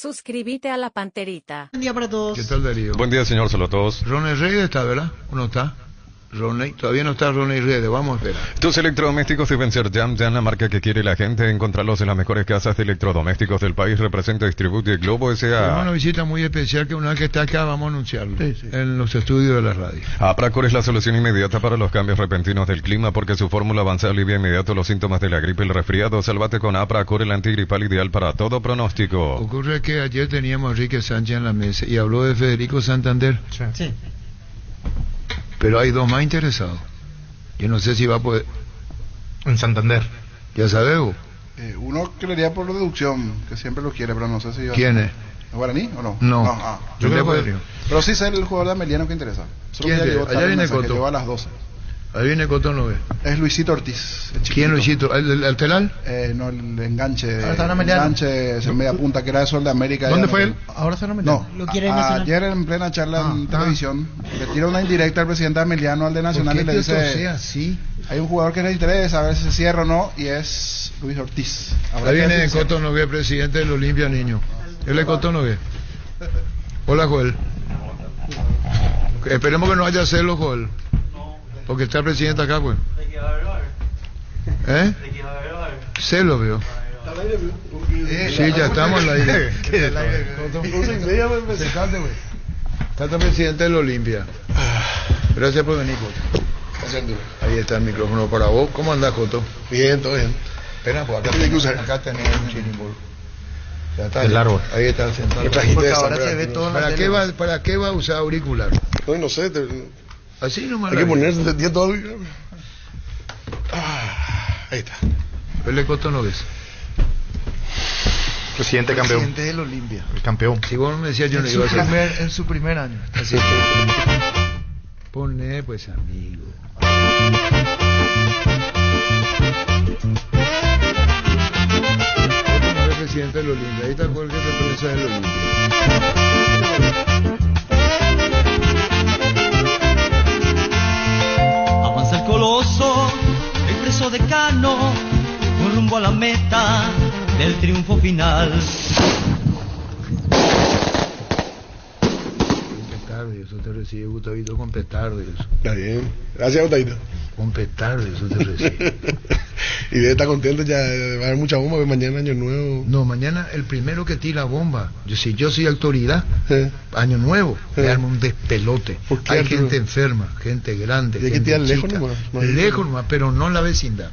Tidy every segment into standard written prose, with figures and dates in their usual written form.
Suscríbete a la Panterita. Buen día para todos. ¿Qué tal, Darío? Buen día, señor Solotos. Ronnie Reyes está, ¿verdad? ¿O no está? Ronnie, todavía no está Ronnie Reyes, vamos a esperar. Tus electrodomésticos deben ser Jam, la marca que quiere la gente. Encontrarlos en las mejores casas de electrodomésticos del país. Representa Distribute Globo Tenemos S.A. una visita muy especial que una vez que está acá vamos a anunciarlo en los estudios de la radio. Apracor es la solución inmediata para los cambios repentinos del clima porque su fórmula avanza alivia inmediato los síntomas de la gripe y el resfriado. Sálvate con Apracor, el antigripal ideal para todo pronóstico. Ocurre que ayer teníamos a Enrique Sánchez en la mesa y habló de Federico Santander. Sí. Pero hay dos más interesados. Yo no sé si va a poder. En Santander. ¿Ya sabemos? Uno creería por deducción, que siempre lo quiere, pero no sé si... ¿Quién es? ¿Es Guaraní o no? No. Yo creo que... Pero sí es el jugador de Ameliano que interesa. Solo ¿Quién que ya es? llegó Allá tarde el viene mensaje, Coto. llegó a las 12. Ahí viene Cotón, ¿no ve? Es Luisito Ortiz. El chiquitito. ¿Quién Luisito? ¿El Telal? No, el enganche. Ahora está en Ameliano. Enganche, es el media punta, que era de Sol de América. ¿Dónde ya fue no- él? Ahora se no No, Lo quiere Nacional. ayer en plena charla en televisión, le tira una indirecta al presidente Ameliano, al de Nacional, y le dice... así? Hay un jugador que le interesa, a ver si se cierra o no, y es Luis Ortiz. Habrá Ahí que viene ver si se- Cotón Nogué, presidente del Olimpia Niño. Él es Cotón Nogué. Hola, Joel. Esperemos que no haya celo, Joel. Porque está el presidente acá, pues. ¿Eh? Celo, veo. Sí, ya estamos al aire. Sentate, güey. Está el presidente del Olimpia. Gracias por venir, Coto. Ahí está el micrófono para vos. ¿Cómo andás, Coto? Bien, todo bien. Espera, pues acá, Tiene que usar. acá tenemos un chirimbolo. Ya está. El árbol. Ahí está sentado. Porque ahora se ve todo en la tele. ¿Para qué va a usar auricular? No sé, Así nomás. hay que ponerse el día todo. Ahí está. Él le Coto no ves. Presidente campeón. Presidente del Olimpia. El campeón. Si vos no me decías, yo no iba a hacer. En su primer año. Así que pone, pues, amigo. El presidente del Olimpia. Ahí está el jefe de prensa del Olimpia. Avanza el coloso, expreso decano, con rumbo a la meta del triunfo final. Con petardo, eso te recibe Gustavito con petardo. Eso. Está bien. Gracias, Otavito. Con petardo, eso te recibe. Y debe estar contento, ya va a haber mucha bomba, mañana año nuevo. No, mañana el primero que tira bomba. Si yo soy autoridad, Eh. año nuevo, me arma un despelote. ¿Por qué, Hay Arturo? gente enferma, gente grande. Y hay que gente tirar lejos chica. nomás, no hay- Lejos nomás, pero no en la vecindad.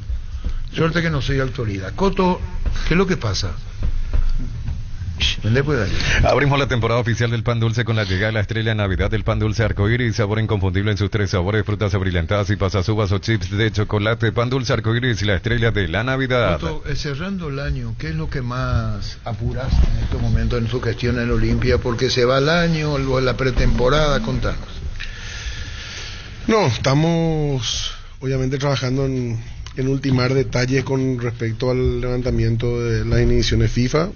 Suerte que no soy autoridad. Coto, ¿qué es lo que pasa? ¿Dónde puede ir? Abrimos la temporada oficial del pan dulce con la llegada de la estrella de Navidad del pan dulce arcoíris, sabor inconfundible en sus tres sabores, frutas abrillantadas y pasas uvas o chips de chocolate. Pan dulce arcoíris y la estrella de la Navidad. Coto, cerrando el año, ¿qué es lo que más apuraste en este momento en su gestión en Olimpia? Porque se va el año, luego la pretemporada, contanos. No, estamos obviamente trabajando en ultimar detalles con respecto al levantamiento de las inhibiciones FIFA.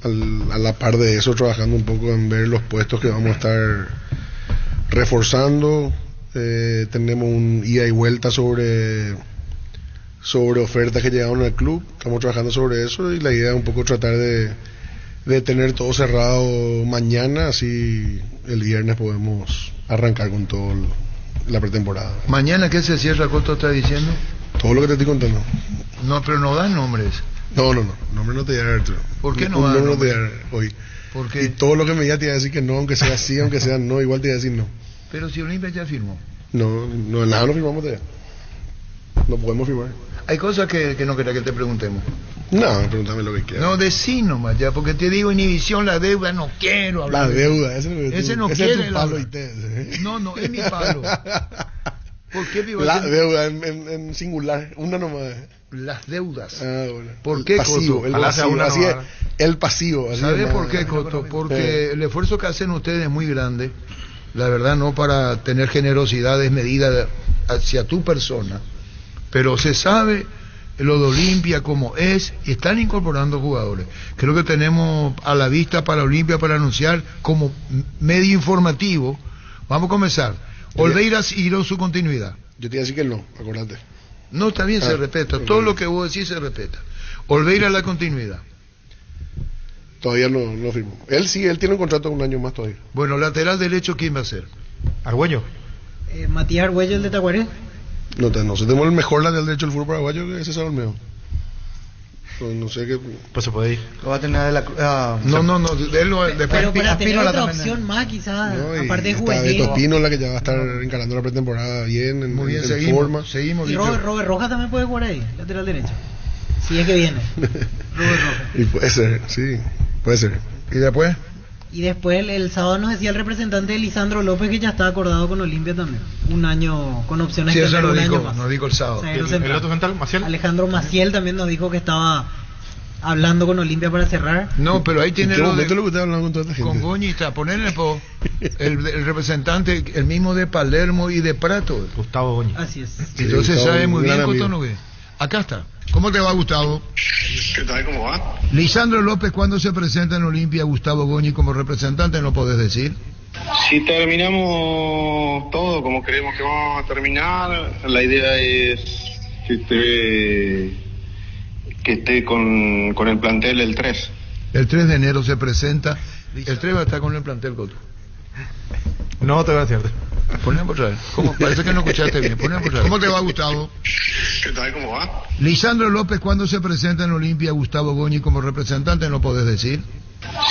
A la par de eso, trabajando un poco en ver los puestos que vamos a estar reforzando. Tenemos un ida y vuelta sobre ofertas que llegaron al club. Estamos trabajando sobre eso y la idea es un poco tratar de tener todo cerrado mañana, así el viernes podemos arrancar con todo la pretemporada. Mañana, ¿qué se cierra, Coto está diciendo? Todo lo que te estoy contando. No, pero no dan nombres. No, nombre no te voy a dar, Arturo. ¿Por qué no Un va a dar nombre no te voy a nombre? dar hoy. Porque... Y todo lo que me diga te voy a decir que no, aunque sea sí, aunque sea no, igual te voy a decir no. Pero si Olimpia ya firmó. No, nada no firmamos todavía. No podemos firmar. Hay cosas que no quería que te preguntemos. No, pregúntame lo que quieras. No, decí nomás ya, porque te digo inhibición, la deuda, no quiero hablar. La de eso. deuda, Ese no ese quiere es tu la palo deuda. y te. No, es mi palo. ¿Por qué vivo La haciendo- deuda en singular, una nomás. Las deudas. Ah, bueno. ¿Por El qué, pasivo, Coto? el Ojalá pasivo, sea así una es, nomás. el pasivo. Así ¿Sabe es, por nada. qué, Coto? Porque el esfuerzo que hacen ustedes es muy grande. La verdad, no para tener generosidad desmedida hacia tu persona. Pero se sabe lo de Olimpia como es y están incorporando jugadores. Creo que tenemos a la vista para Olimpia para anunciar como medio informativo. Vamos a comenzar. Olveira siguió su continuidad. Yo te iba a decir que no, acordate. No, está bien, se respeta. ok. Todo lo que vos decís se respeta. Olveira la continuidad. Todavía no firmó. Él sí, él tiene un contrato de un año más todavía. Bueno, lateral derecho, ¿quién va a ser? Argüello. Matías Argüello, el de Tacuaré. No sé, tenemos el mejor lateral derecho del fútbol paraguayo, que es César Olmedo. No sé qué. Pues se puede ir. Lo va a tener de la No, él después Pero para tener Espínola otra también. opción más, quizás, No, aparte de está juvenil. Beto Espínola, que ya va a estar encarando la pretemporada bien, Muy bien, en forma. seguimos. Y Víctor. Robert Rojas también puede jugar ahí, lateral derecho. Si es que viene. Robert Rojas. Y puede ser, sí, puede ser. ¿Y después? Y después el sábado nos decía el representante Lisandro López que ya está acordado con Olimpia también. Un año con opciones Sí, de eso extender nos un dijo, año más. nos dijo el sábado. Zaguero ¿El central. otro central, Maciel? Alejandro Maciel también nos dijo que estaba hablando con Olimpia para cerrar. No, pero ahí ¿En tiene qué lo momento de... lo que usted hablando con toda esta gente? Con Goñita, ponerle el representante, el mismo de Palermo y de Prato. Gustavo Goñi. Así es. Sí, Entonces Gustavo, sabe muy un bien gran amigo. Cotonogue. Acá está. ¿Cómo te va, Gustavo? ¿Qué tal? ¿Cómo va? Lisandro López, ¿cuándo se presenta en Olimpia Gustavo Goñi como representante? ¿No podés decir? Si terminamos todo como creemos que vamos a terminar, la idea es que esté con el plantel el 3. El 3 de enero se presenta. El 3 va a estar con el plantel, Coto. No te voy a decir. Ponle por otra vez. ¿Cómo? Parece que no escuchaste bien. Ponle por otra vez. ¿Cómo te va, Gustavo? ¿Qué tal? ¿Cómo va? Lisandro López, ¿cuándo se presenta en Olimpia Gustavo Goñi como representante? ¿No podés decir?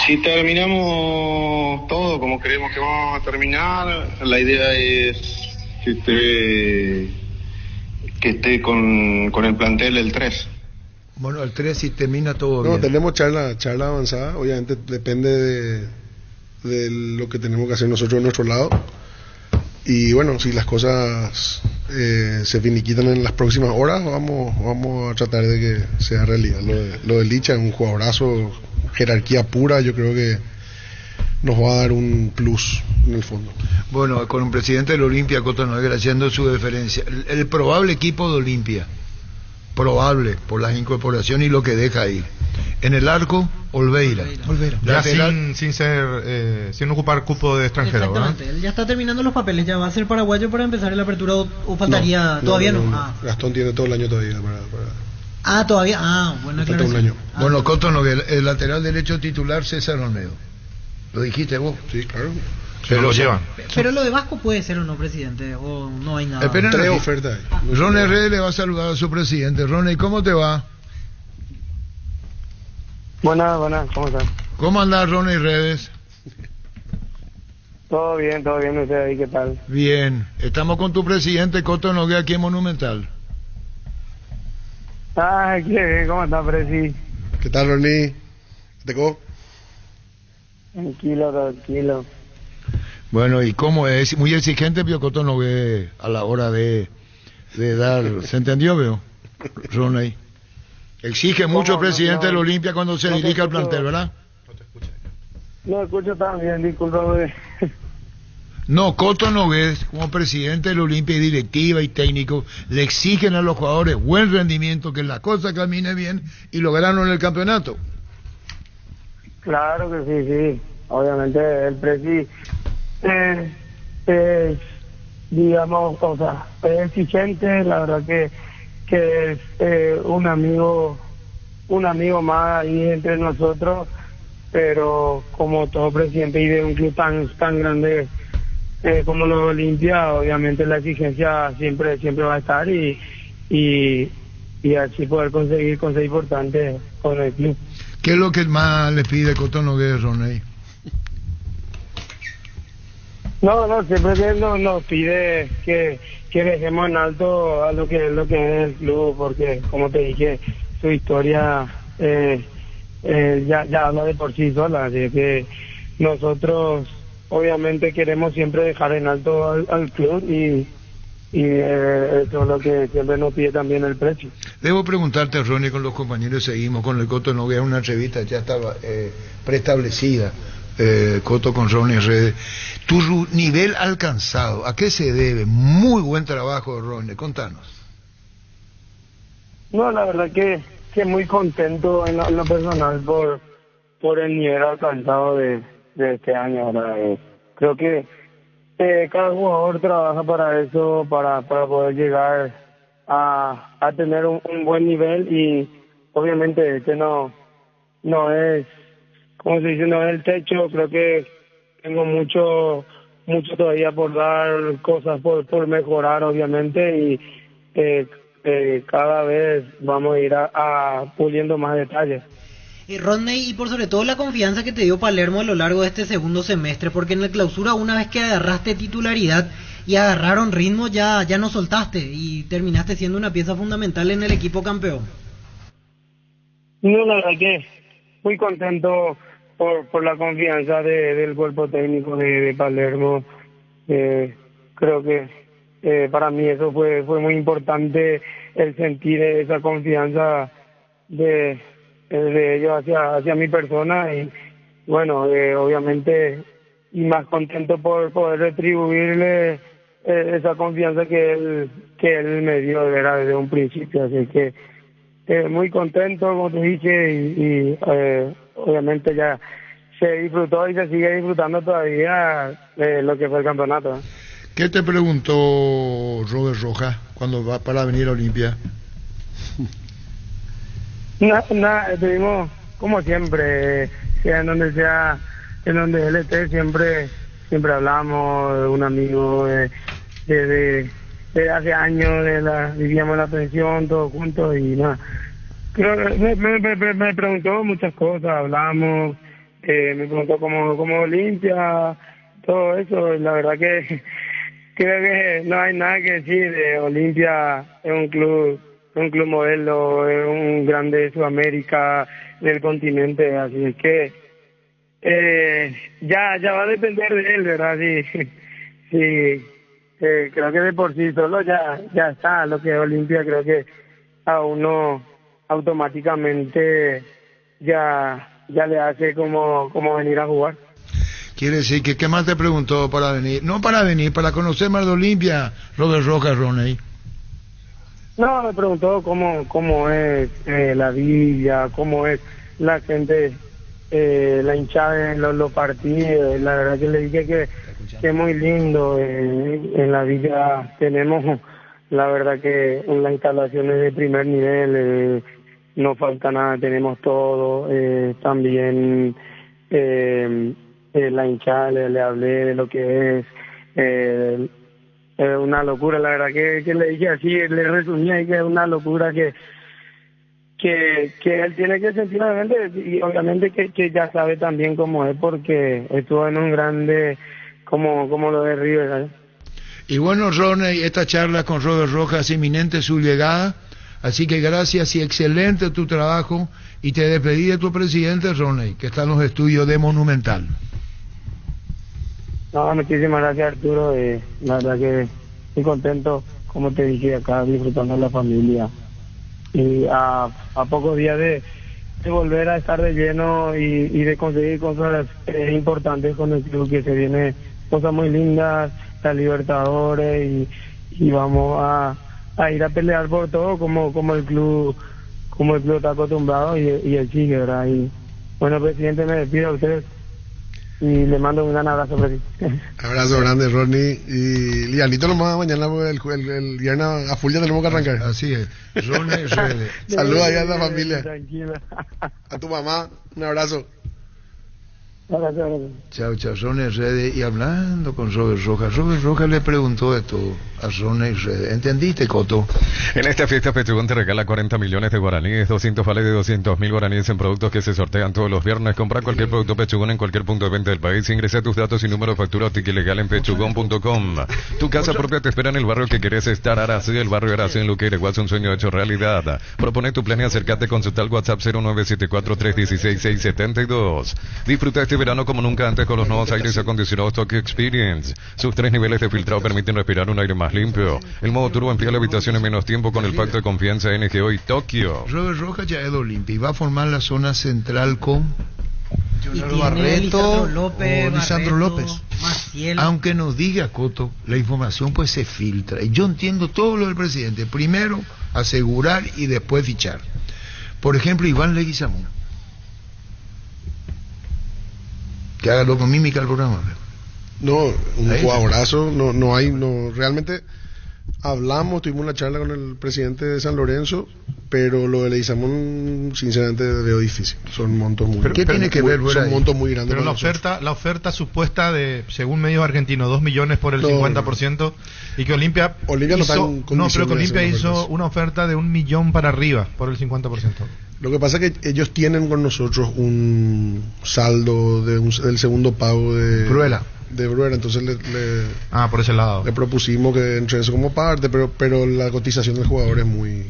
Si terminamos todo como creemos que vamos a terminar, la idea es que esté con el plantel el 3. Bueno, el 3 si termina todo No, bien. tenemos charla avanzada, obviamente depende de lo que tenemos que hacer nosotros de nuestro lado. Y bueno, si las cosas se finiquitan en las próximas horas, vamos a tratar de que sea realidad. Lo de Licha es un jugadorazo, jerarquía pura, yo creo que nos va a dar un plus en el fondo. Bueno, con un presidente del Olimpia, Coto Noguera, haciendo su deferencia. El probable equipo de Olimpia, probable por las incorporaciones y lo que deja ahí. En el arco, Olveira. Ya Lateral, sin ocupar cupo de extranjero, ¿verdad? Exactamente, él ya está terminando los papeles, ya va a ser paraguayo para empezar en la apertura o faltaría, todavía no. Ah. Gastón tiene todo el año todavía para Todavía, buena falta un aclaración. año. Bueno, Coto Noguera, el lateral derecho titular, César Olmedo. ¿Lo dijiste vos? Sí, claro. Pero lo llevan. Pero lo de Vasco puede ser o no, presidente, o no hay nada. Esperen 3 aquí. ofertas hay. Ronnie Reyes le va a saludar a su presidente. Ronnie, ¿cómo te va? Buenas, ¿cómo están? ¿Cómo andás, Ronnie Redes? Todo bien, ¿usted ahí qué tal? Bien. Estamos con tu presidente, Coto Noguera, aquí en Monumental. ¿Cómo está, Presi? ¿Qué tal, Ronnie? ¿Teco? Tranquilo. Bueno, ¿y cómo es? Muy exigente, Pio Coto Noguera, a la hora de dar... ¿Se entendió, veo? Ronnie. Exige mucho el presidente del Olimpia cuando se dirige al plantel, ¿verdad? No escucho tan bien, discúlpame. No, Coto Noguera, como presidente del Olimpia y directiva y técnico, le exigen a los jugadores buen rendimiento, que la cosa camine bien y lograron en el campeonato. Claro que sí. Obviamente el Presi digamos, o sea, es exigente, la verdad que es un amigo más ahí entre nosotros, pero como todo presidente y de un club tan grande como los Olimpia, obviamente la exigencia siempre va a estar y así poder conseguir cosas importantes con el club. ¿Qué es lo que más le pide Coto Noguera, Ronnie? No, siempre que nos pide que dejemos en alto a lo que es el club, porque como te dije, su historia ya habla de por sí sola, así que nosotros obviamente queremos siempre dejar en alto al club y eso es lo que siempre nos pide también el precio. Debo preguntarte, Ronnie, con los compañeros seguimos con el Coto Noguera, una entrevista ya estaba preestablecida, Coto con Ronnie Redes. Tu nivel alcanzado, ¿a qué se debe? Muy buen trabajo, Ronnie, contanos. No, la verdad que muy contento en lo personal por el nivel alcanzado de este año. Creo que cada jugador trabaja para eso, para poder llegar a tener un buen nivel, y obviamente no es como se dice, no es el techo. Creo que tengo mucho todavía por dar, cosas por mejorar, obviamente, y cada vez vamos a ir a puliendo más detalles. Rodney, y por sobre todo la confianza que te dio Palermo a lo largo de este segundo semestre, porque en la clausura, una vez que agarraste titularidad y agarraron ritmo, ya no soltaste y terminaste siendo una pieza fundamental en el equipo campeón. No, la verdad que muy contento por la confianza del cuerpo técnico de Palermo. Creo que para mí eso fue muy importante, el sentir esa confianza de ellos hacia mi persona, y bueno, obviamente, y más contento por poder retribuirle esa confianza que él me dio, ¿verdad?, desde un principio. Así que muy contento, como te dije, y obviamente ya se disfrutó y se sigue disfrutando todavía lo que fue el campeonato. ¿Qué te preguntó Robert Rojas cuando va para venir a Olimpia? Nada, estuvimos como siempre, sea en donde él esté, siempre hablamos de un amigo de hace años, vivíamos en la pensión todos juntos, y nada. Creo que me preguntó muchas cosas, hablamos, me preguntó cómo Olimpia, todo eso. La verdad que creo que no hay nada que decir. Olimpia es un club modelo, es un grande de Sudamérica, del continente, así es que ya va a depender de él, ¿verdad? Sí, creo que de por sí solo ya está lo que es Olimpia. Creo que a uno automáticamente ya le hace como venir a jugar. Quiere decir que ¿qué más te preguntó para venir? No para venir, para conocer más de Olimpia, Robert Rojas, Roney. No, me preguntó cómo es la villa, cómo es la gente, la hinchada en los partidos. La verdad que le dije que es muy lindo. En la villa tenemos, la verdad que en las instalaciones de primer nivel, no falta nada, tenemos todo. También la hinchada le hablé de lo que es una locura, la verdad que le dije así, le resumí que es una locura que él tiene que sentir, obviamente, y obviamente que ya sabe también cómo es, porque estuvo en un grande como lo de River, ¿sabes? Y bueno, Roney, esta charla con Robert Rojas, inminente su llegada, así que gracias y excelente tu trabajo, y te despedí de tu presidente, Roney, que está en los estudios de Monumental. No, muchísimas gracias, Arturo. La verdad que estoy contento, como te dije, acá disfrutando de la familia, y a pocos días de volver a estar de lleno y de conseguir cosas importantes con el club, que se viene cosas muy lindas, la Libertadores, y vamos a ir a pelear por todo como el club está acostumbrado, y él sigue, ¿verdad? Y bueno, presidente, me despido a ustedes y le mando un gran abrazo, presidente. Abrazo grande, Ronnie, y Lianito nomás mañana, el viernes a full ya tenemos que arrancar. Así es, Ronnie Rede. Saludos allá a la familia. Tranquila. A tu mamá, un abrazo. Chao, Roney Rede. Y hablando con Robert Rojas le preguntó de todo a Roney Rede. ¿Entendiste, Coto? En esta fiesta Pechugón te regala 40 millones de guaraníes, 200 vales de 200.000 guaraníes en productos que se sortean todos los viernes. Compra cualquier producto Pechugón en cualquier punto de venta del país. Ingresa tus datos y número de factura o ticket legal en pechugón.com. Tu casa propia te espera en el barrio que querés estar. Arací, el barrio Arací en Luque, Iraguaz, un sueño hecho realidad. Propone tu plan y acércate con su tal WhatsApp 0974-316-672. Disfruta este verano como nunca antes con los nuevos aires acondicionados Tokyo Experience. Sus 3 niveles de filtrado permiten respirar un aire más limpio. El modo turbo enfría la habitación en menos tiempo con el pacto de confianza NGO y Tokio. Robert Rojas ya es de Olimpia y va a formar la zona central con Junior Barreto o Lisandro López. Maciel. Aunque nos diga, Coto, la información pues se filtra. Y yo entiendo todo lo del presidente. Primero, asegurar y después fichar. Por ejemplo, Iván Leguizamón. Que haga con mímica el programa. No, un jugadorazo, realmente Hablamos, tuvimos una charla con el presidente de San Lorenzo, pero lo de Leguizamón, sinceramente, veo difícil. Son montos muy grandes. ¿Qué tiene que ver? Son montos muy grandes. Pero la oferta supuesta de, según medios argentinos, 2 millones por el 50%, y que Olimpia hizo una oferta de 1 millón para arriba por el 50%. Lo que pasa es que ellos tienen con nosotros un saldo del segundo pago de Bruela, entonces por ese lado le propusimos que entre eso como parte, pero la cotización del jugador es muy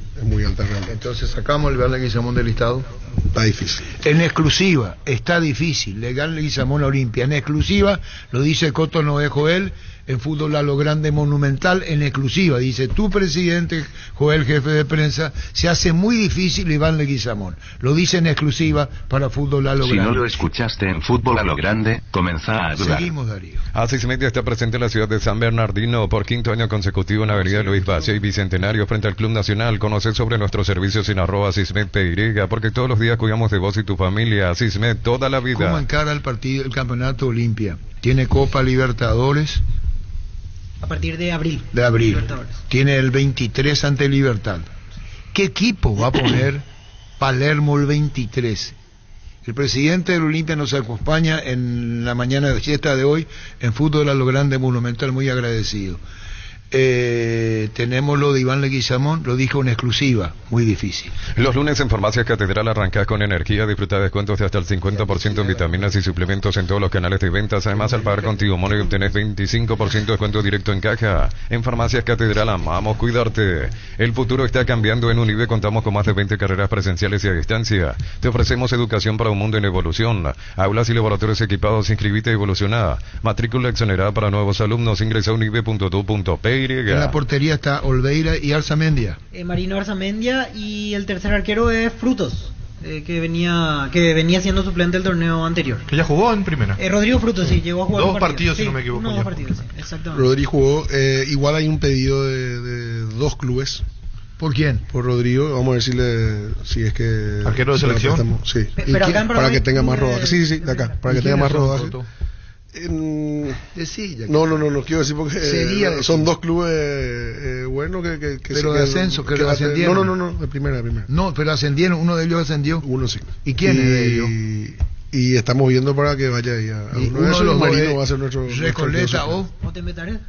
alta realmente. Entonces sacamos el Leguizamón del listado. Está difícil. En exclusiva, está difícil. Leguizamón a Olimpia. En exclusiva, lo dice Coto Noé Joel, en Fútbol a lo Grande Monumental, en exclusiva. Dice, tu presidente, Joel, jefe de prensa, se hace muy difícil Iván Leguizamón. Lo dice en exclusiva para Fútbol a lo Grande. Si no lo escuchaste en Fútbol a lo Grande, comenzá a dudar. Seguimos, Darío. A 6:30 está presente en la ciudad de San Bernardino por 5º año consecutivo en Avenida Luis Valle y Bicentenario frente al Club Nacional. Conoce sobre nuestros servicios en @sismedpy, porque todos los días cuidamos de vos y tu familia. Sismed, toda la vida. ¿Cómo encara el campeonato Olimpia? Tiene Copa Libertadores. A partir de abril. Tiene el 23 ante Libertad. ¿Qué equipo va a poner Palermo el 23? El presidente del Olimpia nos acompaña en la mañana de fiesta de hoy en Fútbol a lo Grande Monumental, muy agradecido. Tenemos lo de Iván Leguizamón, lo dijo en exclusiva, muy difícil. Los lunes en Farmacias Catedral arrancás con energía, disfruta de descuentos de hasta el 50% en vitaminas y suplementos en todos los canales de ventas. Además, al pagar contigo Mono obtenés 25% de descuento directo en caja. En Farmacias Catedral amamos cuidarte. El futuro está cambiando. En Unive contamos con más de 20 carreras presenciales y a distancia. Te ofrecemos educación para un mundo en evolución. Aulas y laboratorios equipados. Inscribite y evoluciona. Matrícula exonerada para nuevos alumnos. Ingresa a unive.tu.p. En la portería está Olveira y Arzamendia. Marino Arzamendia, y el tercer arquero es Frutos, que venía siendo suplente del torneo anterior. Que ya jugó en primera. Rodrigo Frutos, sí, llegó a jugar 2 partidos, si no me equivoco. 2 partidos, sí, exactamente. Rodrigo jugó, igual hay un pedido de 2 clubes. ¿Por quién? Por Rodrigo, vamos a ver si es que... ¿Arquero de selección? Sí. Pero acá en para que tenga más rodaje. Sí, de acá, para que tenga más rodaje. No quiero decir porque son 2 clubes buenos que pero de ascenso, que lo ascendieron. No, de primera. No, pero ascendieron, uno de ellos ascendió. Uno sí. ¿Y quién es de ellos? Y estamos viendo para que vaya ahí a uno de los Marino va a ser nuestro Recoleta o te meteré.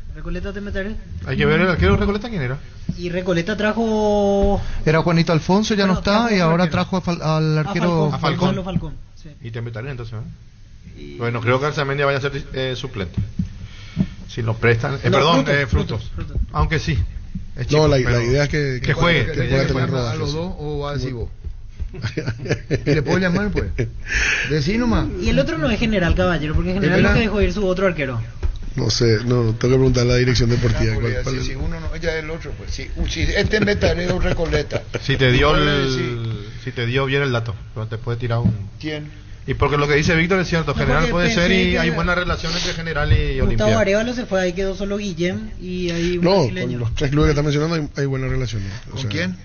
Hay que ver el arquero Recoleta quién era. Y Recoleta trajo... Era Juanito Alfonso, ya no está, y ahora trajo al arquero... A Falcón. Sí. Y te meteré entonces, Bueno, creo que Arzamendia vaya a ser suplente. Si nos prestan... Frutos. Aunque sí. Chico, la idea es que juegue. Que pueda tener rodaje. ¿A los dos o va a decir vos? ¿Y le puedo llamar, pues? Decí nomás. Y el otro no es General Caballero, porque General es que dejó ir su otro arquero. No sé, tengo que preguntar a la dirección deportiva. Si uno no, ella es el otro, pues. Si este metalero o Recoleta. Si te dio bien el dato, pero te puede tirar un... ¿Quién? Y porque lo que dice Víctor es cierto, General puede ser y hay buena relación entre General y Olimpia. Gustavo Arevalo se fue, ahí quedó solo Guillem y hay un brasileño. Con los 3 clubes que está mencionando hay buena relación. ¿Con quién?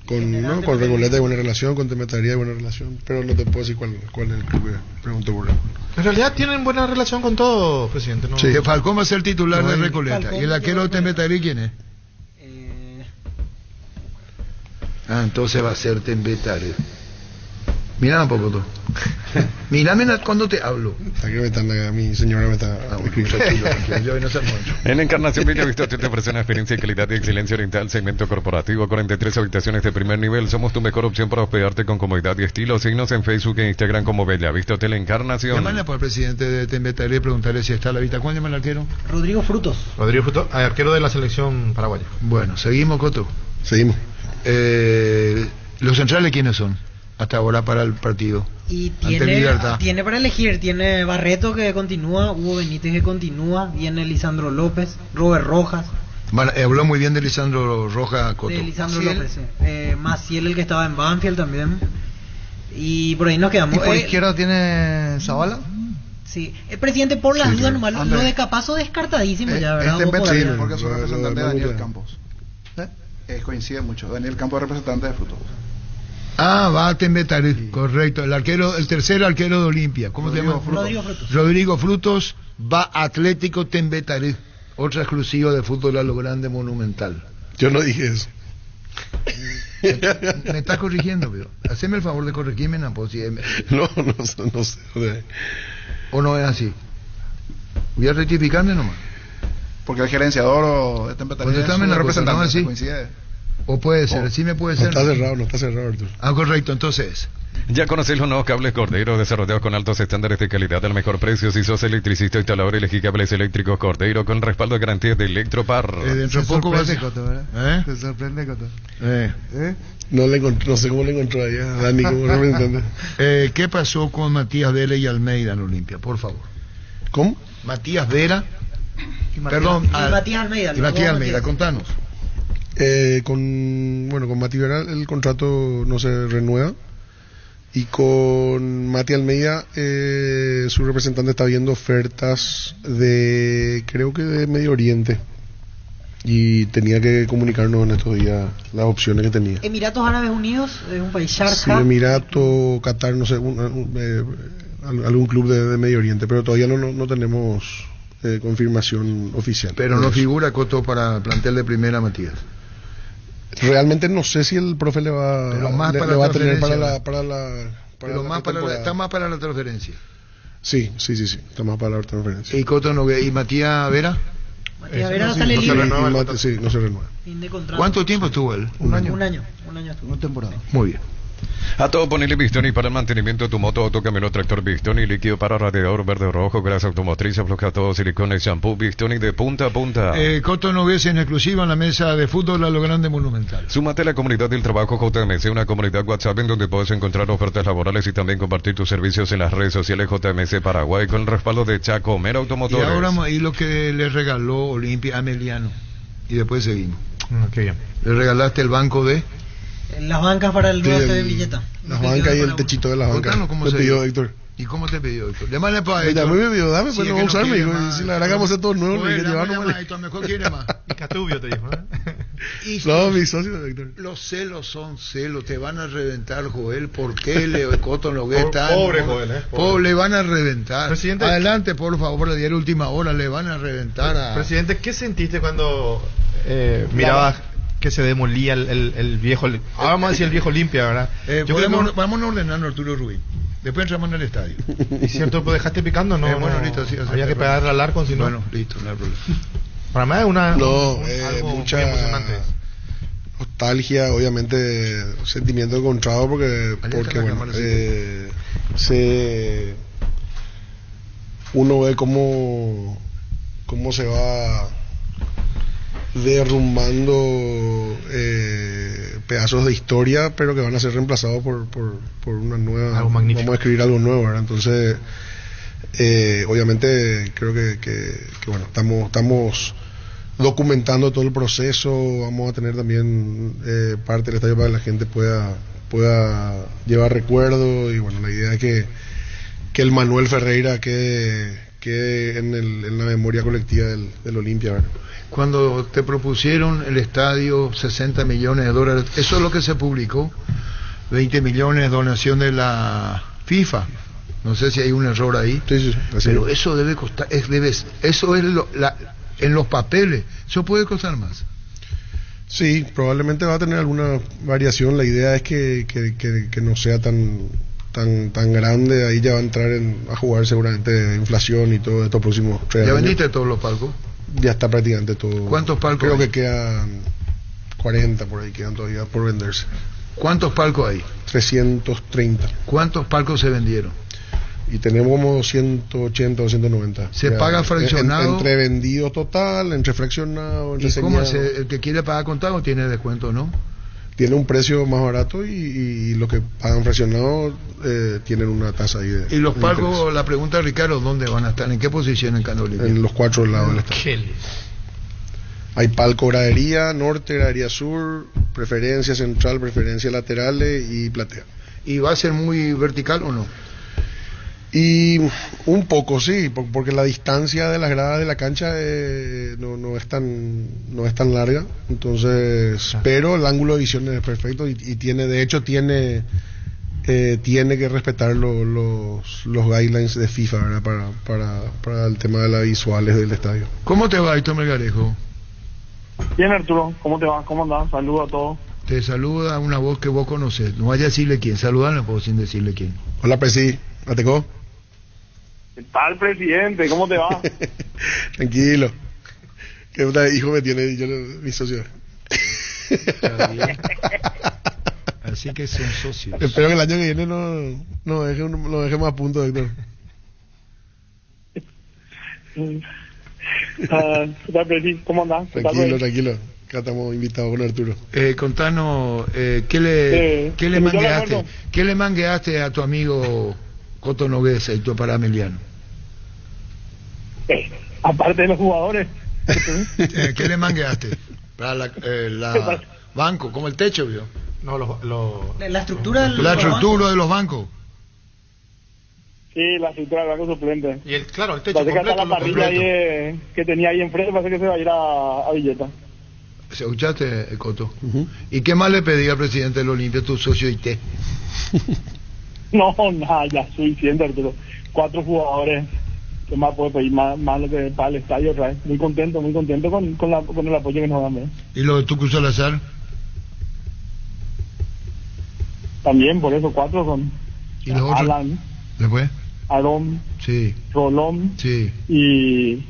Con Recoleta hay buena relación, con Temetaría hay buena relación, pero no te puedo decir cuál es el club que pregunto por él. En realidad tienen buena relación con todo, presidente. ¿No? Sí, Falcón va a ser titular de Recoleta. Falcón, ¿y el arquero de Temetaría quién es? Entonces va a ser Temetaría. Mira un poco tú. Mírame cuando te hablo. Mi señora me está En Encarnación Villavista te ofrece una experiencia de calidad y excelencia oriental, segmento corporativo, 43 habitaciones de primer nivel. Somos tu mejor opción para hospedarte con comodidad y estilo. Síguenos en Facebook e Instagram como Bellavista Hotel Encarnación. Llámale por el presidente de Tembetaré y preguntarle si está a la vista. ¿Cuál llama el arquero? Rodrigo Frutos, arquero de la selección paraguaya. Bueno, seguimos, Coto. Seguimos. ¿Los centrales quiénes son? Hasta ahora para el partido. Y tiene para elegir, tiene Barreto que continúa, Hugo Benítez que continúa, viene Lisandro López, Robert Rojas. Habló muy bien de Lisandro Rojas, Coto. De Lisandro López, Maciel, el que estaba en Banfield también. Y por ahí nos quedamos. ¿Y por izquierda tiene Zavala? Sí, el presidente por las dudas nomás, lo de Capazo descartadísimo ya, ¿verdad? Porque es representante de Daniel Campos. Coincide mucho, Daniel Campos es representante de Frutos. Va a Tembetaré, sí. Correcto. El tercer arquero de Olimpia. ¿Cómo se llama? Rodrigo Frutos. Rodrigo Frutos va a Atlético Tembetaré. Otra exclusiva de fútbol a lo grande Monumental. Yo no dije eso. Me estás corrigiendo, pero haceme el favor de corregirme, no sé. ¿O no es así? Voy a rectificarme nomás. Porque el gerenciador o este es representante, ¿no? Coincide. O puede ser, sí me puede ser. No está cerrado, Arturo. Correcto, entonces. Ya conocéis los nuevos cables Cordeiro desarrollados con altos estándares de calidad al mejor precio. Si sos electricista o instalador, elegí cables eléctricos Cordeiro con respaldo de garantía de Electropar. Dentro de poco va a ser. Te sorprende, Coto. No sé cómo le encontró ahí a Dani como representante. ¿Qué pasó con Matías Vera y Almeida en Olimpia? Por favor. ¿Cómo? Matías Vera. Matías Almeida. Y Matías Almeida, contanos. Con Matías Vera el contrato no se renueva. Y con Mati Almeida, su representante está viendo ofertas creo que de Medio Oriente. Y tenía que comunicarnos en estos días las opciones que tenía. Emiratos Árabes Unidos, es un país sharja. Sí, Emirato, Qatar, no sé, algún club de Medio Oriente, pero todavía no tenemos confirmación oficial. Pero no figura Coto para el plantel de primera, Matías. Realmente no sé si el profe le va a tener está más para la transferencia. Sí, está más para la transferencia. ¿Y Coto y Matías Vera? Matías Vera sale libre. No se renueva. Fin de contrato. ¿Cuánto tiempo estuvo él? Un año estuvo. Una temporada. Muy bien. A todo ponele Bistoni para el mantenimiento de tu moto, auto, camión, tractor Bistoni, líquido para radiador verde o rojo, grasa automotriz, afloja todo, silicones, shampoo, Bistoni de punta a punta. Coto Nogués en exclusiva en la mesa de fútbol a lo grande Monumental. Súmate a la comunidad del trabajo JMC, una comunidad WhatsApp en donde puedes encontrar ofertas laborales y también compartir tus servicios en las redes sociales JMC Paraguay con el respaldo de Chacomer Automotores. Y ahora ahí lo que le regaló Olimpia a Meliano. Y después seguimos. Qué bien. Le regalaste el banco de... Las bancas para el nuevo de billeta. Las bancas y el techito de las bancas. ¿Cómo te pidió Héctor? ¿Y cómo te pidió Héctor? Llámale para Héctor. Héctor. Me pidió, dame, pues no voy a usarme. Si la verdad que vamos a hacer todo nuevo, me mejor quiere más. Y Catubio te dijo, No, mi socio, Héctor. Los celos son celos, te van a reventar, Joel. ¿Por qué Coto Nogués está? Pobre Joel, Pobre, le van a reventar. Presidente, adelante, por favor, de última hora, le van a reventar a... Presidente, ¿qué sentiste cuando mirabas que se demolía el viejo, vamos a decir el viejo Olimpia, ¿verdad? Vamos a ordenar Arturo Rubín. Después entramos en el estadio. ¿Y cierto? Pues dejaste picando, ¿no? Bueno, listo, sí. Había que pegarle al arco, si no. Bueno, listo, no hay problema. Para mí es algo mucha nostalgia, obviamente, sentimiento encontrado porque uno ve cómo se va derrumbando pedazos de historia, pero que van a ser reemplazados por una nueva. Algo magnífico. Vamos a escribir algo nuevo, ¿verdad? Entonces, obviamente, creo que bueno, estamos documentando todo el proceso. Vamos a tener también parte del estadio para que la gente pueda llevar recuerdos, y bueno, la idea es que el Manuel Ferreira quede en la memoria colectiva del Olimpia, ¿verdad? Cuando te propusieron el estadio, $60 millones, eso es lo que se publicó, 20 millones donación de la FIFA. No sé si hay un error ahí, sí, pero eso debe costar, eso es en los papeles, eso puede costar más. Sí, probablemente va a tener alguna variación. La idea es que no sea tan grande. Ahí ya va a entrar a jugar seguramente inflación y todo estos próximos 3 años. ¿Ya vendiste todos los palcos? Ya está prácticamente todo. ¿Cuántos palcos Creo hay? que quedan 40 por ahí, quedan todavía por venderse. ¿Cuántos palcos hay? 330. ¿Cuántos palcos se vendieron? Y tenemos como 180 o 190. ¿Se paga fraccionado? Entre vendido total, entre fraccionado, entre ¿Y cómo señal. el que quiere pagar contado tiene descuento, no? Tiene un precio más barato y los que pagan fraccionado tienen una tasa ahí de... ¿Y los palcos, la pregunta de Ricardo, dónde van a estar? ¿En qué posición en Canolín? En los 4 lados del estadio. Hay palco gradería, norte, gradería sur, preferencia central, preferencia laterales y platea. ¿Y va a ser muy vertical o no? Y un poco sí, porque la distancia de las gradas de la cancha no es tan larga, entonces, pero el ángulo de visión es perfecto y tiene tiene que respetar los guidelines de FIFA, ¿verdad? Para el tema de las visuales del estadio. ¿Cómo te va, Héctor Melgarejo? Bien, Arturo, ¿cómo te va? ¿Cómo andás? Saludos a todos. Te saluda una voz que vos conocés. No vaya a decirle quién. Saludarle puedo sin decirle quién. Hola, Presi. ¿Atecó? ¿Qué tal, presidente? ¿Cómo te va? Tranquilo. ¿Qué hijo me tiene mi socio? Así que son socios. Espero que el año que viene no dejemos a punto, Héctor. ¿Cómo andás? Tranquilo. Acá estamos invitados con Arturo. Contanos, ¿qué le mangueaste a tu amigo Coto Nogués, Héctor, para Emiliano? Aparte de los jugadores. ¿Qué le mangueaste? Para la banco, como el techo, ¿vio? No, la estructura la estructura de los bancos. Sí, la estructura del banco suplente. Y el techo completo. La parrilla ahí, que tenía ahí enfrente, parece que se va a ir a Villeta. ¿Se escuchaste, Coto? ¿Y qué más le pedí al presidente del Olimpia, tu socio IT? No, nada, ya suficiente, Arturo. 4 jugadores. ¿Qué más puedo pedir? Más lo que para el estadio otra vez. Muy contento con el apoyo que nos dan, ¿verdad? ¿Y lo de Tucu Salazar? También, por eso 4 son. ¿Y los otros? Alan. ¿Después? Aarón. Sí. Rolón. Sí. Y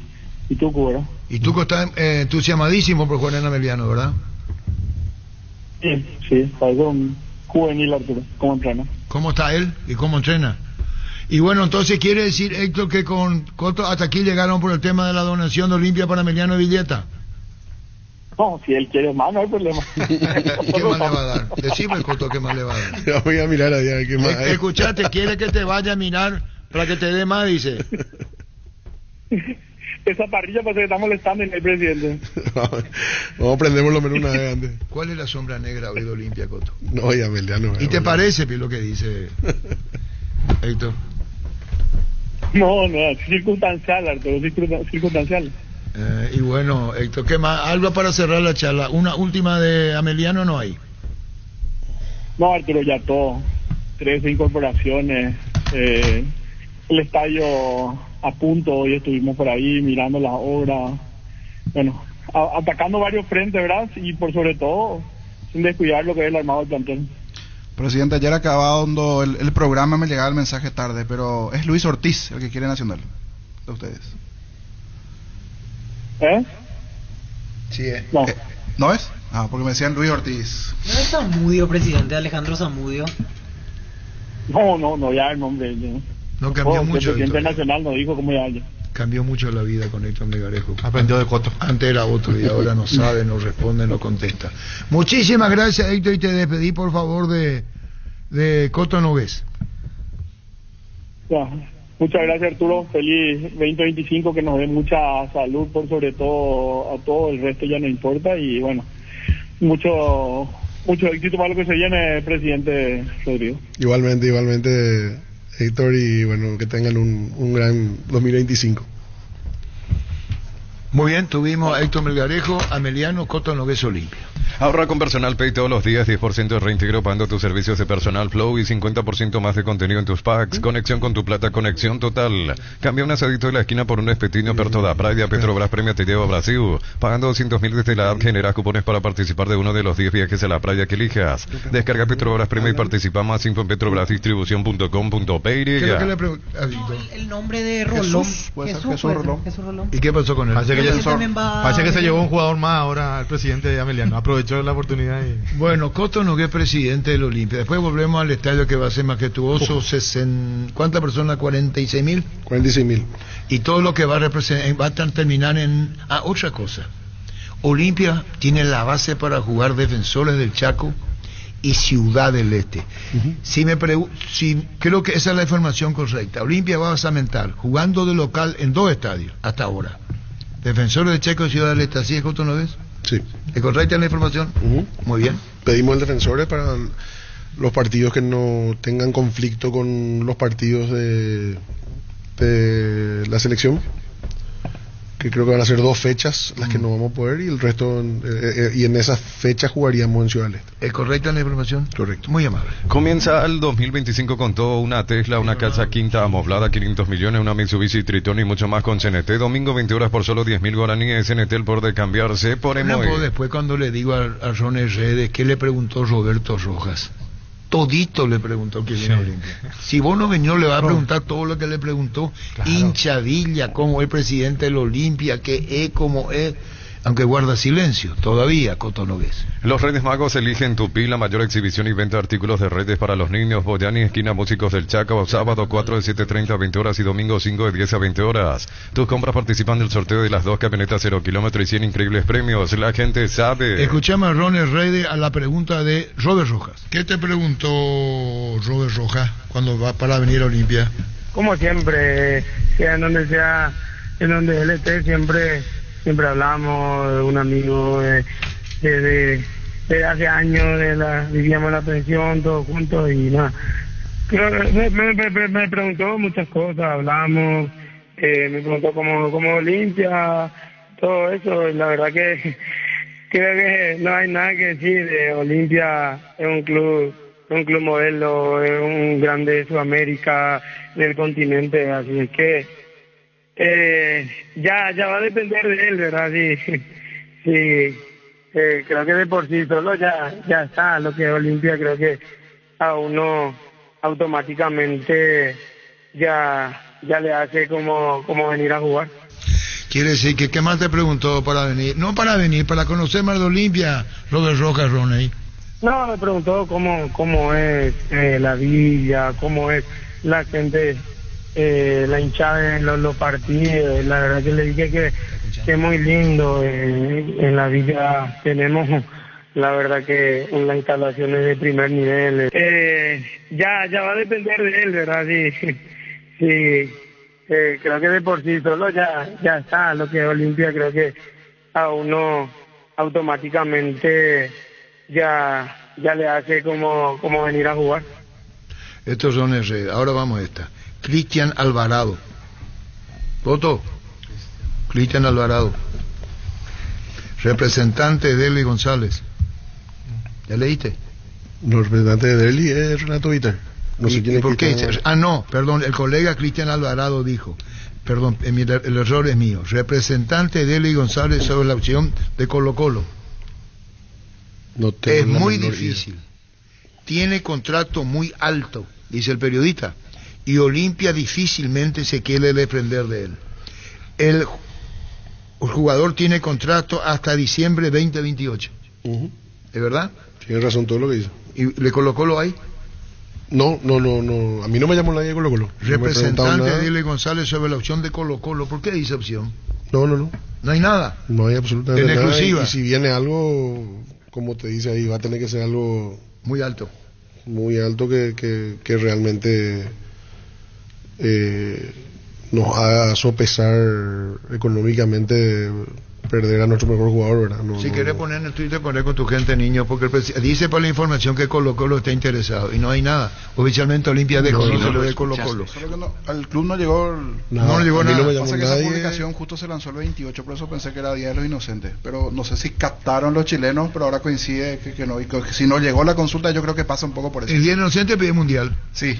Tucu, ¿verdad? Y Tuco está entusiasmadísimo por jugar en Ameliano, ¿verdad? Sí, parece un juvenil, Arturo, ¿cómo entrena? ¿Cómo está él y cómo entrena? Y bueno, entonces quiere decir, Héctor, que con Coto hasta aquí llegaron por el tema de la donación de Olimpia para Emiliano Villeta. No, si él quiere más, no hay problema. ¿Qué más le va a dar? Decime, Coto, ¿qué más le va a dar? Voy a mirar a qué más hay. Escuchate, quiere que te vaya a mirar para que te dé más, dice. Esa parrilla parece que está molestando en el presidente. Vamos a prender por lo menos una vez antes. ¿Cuál es la sombra negra hoy de Olimpia, Coto? No, ya Emiliano. ¿Y te parece, lo que dice Héctor? No, circunstancial, Arturo, circunstancial. Y bueno, Héctor, ¿qué más? ¿Algo para cerrar la charla? ¿Una última de Ameliano no hay? No, Arturo, ya todo. 13 incorporaciones. El estadio a punto, hoy estuvimos por ahí mirando las obras. Bueno, atacando varios frentes, ¿verdad? Y por sobre todo, sin descuidar lo que es el armado del plantel. Presidente, ayer acabando el programa me llegaba el mensaje tarde, pero es Luis Ortiz el que quiere Nacional de ustedes. Sí, No. ¿No es? Porque me decían Luis Ortiz. ¿No es Zamudio, presidente? Alejandro Zamudio. No, ya el nombre. No cambió mucho. El presidente nacional nos dijo cómo ya. Cambió mucho la vida con Héctor Melgarejo. Aprendió de Coto. Antes era otro y ahora no sabe, no responde, no contesta. Muchísimas gracias, Héctor, y te despedí, por favor, de Coto Nogués. Ya. Muchas gracias, Arturo. Feliz 2025, que nos dé mucha salud, por sobre todo a todo el resto ya no importa. Y bueno, mucho éxito para lo que se viene, presidente Rodrigo. Igualmente, Héctor, y bueno, que tengan un gran 2025. Muy bien, tuvimos a Héctor Melgarejo, Ameliano, Coto Nogués, Olimpia. Ahorra con Personal Pay todos los días, 10% de reintegro pagando tus servicios de Personal Flow y 50% más de contenido en tus packs. Conexión con tu plata, conexión total. Cambia un asadito de la esquina por un espetino perto da praia. Petrobras premia te lleva a Brasil. Pagando 200.000 desde la app generas cupones para participar de uno de los 10 viajes a la playa que elijas. Descarga Petrobras premia y participa. Más info en petrobrasdistribución.com.py. ¿Qué le pregunto? El nombre de Rolón. Jesús Rolón. ¿Y qué pasó con él? Parece que se llevó un jugador más ahora al presidente de Ameliano. Aprovechó la oportunidad. Bueno, Coto Nogués, presidente del Olimpia. Después volvemos al estadio, que va a ser majestuoso. ¿Cuántas personas? ¿46.000? 46.000. Y todo lo que va a representar, va a terminar en... otra cosa. Olimpia tiene la base para jugar Defensores del Chaco y Ciudad del Este. Creo que esa es la información correcta. Olimpia va a basamentar jugando de local en 2 estadios hasta ahora. Defensores del Chaco y Ciudad del Este. ¿Así es, Coto Nogués? Sí. ¿Es correcta la información? Muy bien. Pedimos el Defensores para los partidos que no tengan conflicto con los partidos de la selección. que creo que van a ser 2 fechas las que no vamos a poder, y el resto, y en esas fechas jugaríamos en Ciudad del Este. ¿Es correcta la información? Correcto. Muy amable. Comienza el 2025 con todo: una Tesla, una casa quinta amoblada, 500 millones, una Mitsubishi Triton y mucho más con CNT. Domingo 20 horas por solo 10.000 guaraníes. CNT, el poder de cambiarse por No, Emoy. después cuando le digo a Ron Redes, ¿qué le preguntó Roberto Rojas? Todito le preguntó que viene a Olimpia. Si vos no venís, le va a preguntar todo lo que le preguntó. Claro. Hinchadilla, cómo es presidente del Olimpia, qué es, cómo es, aunque guarda silencio, todavía, Coto Nogués. Los Reyes Magos eligen Tupí, la mayor exhibición y venta de artículos de redes para los niños. Boyani, esquina Músicos del Chaco, sábado 4 de 7:30 a 20 horas y domingo 5 de 10 a 20 horas. Tus compras participan del sorteo de las 2 camionetas 0 kilómetros y 100 increíbles premios. La gente sabe. Escuchamos a Ron Redes a la pregunta de Robert Rojas. ¿Qué te preguntó Robert Rojas cuando va para venir a Olimpia? Como siempre, sea en donde sea, en donde él esté, siempre hablamos de un amigo de hace años, vivíamos la pensión todos juntos y nada. Me preguntó muchas cosas, hablamos, me preguntó cómo Olimpia, todo eso. La verdad que creo que no hay nada que decir. Olimpia es un club modelo, es un grande de Sudamérica, del continente, así es que ya va a depender de él, ¿verdad? Sí, creo que de por sí solo ya está. Lo que es Olimpia, creo que a uno automáticamente ya le hace como venir a jugar. Quiere decir que ¿qué más te preguntó para venir? No para venir, para conocer más de Olimpia, Robert Rojas, Roney. No, me preguntó cómo es la villa, cómo es la gente, la hinchada en los partidos. La verdad que le dije que es muy lindo. En la villa tenemos, la verdad que las instalaciones de primer nivel. Ya va a depender de él, ¿verdad? Sí, creo que de por sí solo ya está. Lo que es Olimpia, creo que a uno automáticamente ya le hace como venir a jugar. Estos son redes. Ahora vamos a esta. Cristian Alvarado. Voto. Cristian Alvarado. Representante de Deli González. ¿Ya leíste? El representante de Deli es Renato Viter. No sé quién es. ¿Por qué? No, perdón, el colega Cristian Alvarado dijo. Perdón, el error es mío. Representante de Deli González sobre la opción de Colo Colo. No es muy difícil. Tiene contrato muy alto, dice el periodista, y Olimpia difícilmente se quiere desprender de él. El jugador tiene contrato hasta diciembre 2028. ¿Es verdad? Tiene razón todo lo que dice. ¿Y le Colo Colo ahí? No. A mí no me llamó nadie de Colo Colo. Representante de Dile González sobre la opción de Colo Colo. ¿Por qué dice opción? No. ¿No hay nada? No hay absolutamente nada. ¿En exclusiva? Y si viene algo, como te dice ahí, va a tener que ser algo muy alto. Muy alto que realmente nos haga sopesar económicamente perder a nuestro mejor jugador, ¿verdad? Si querés poner en el Twitter, poner con tu gente, niño, porque dice por la información que Colo Colo está interesado y no hay nada. Oficialmente Olimpia desconoce lo de Colo Colo. Solo que al club no llegó no llegó nada. Pasa que esa publicación justo se lanzó el 28, por eso pensé que era Día de los Inocentes. Pero no sé si captaron los chilenos, pero ahora coincide que no. Y que si no llegó la consulta, yo creo que pasa un poco por eso. El Día de los Inocentes pide mundial. Sí,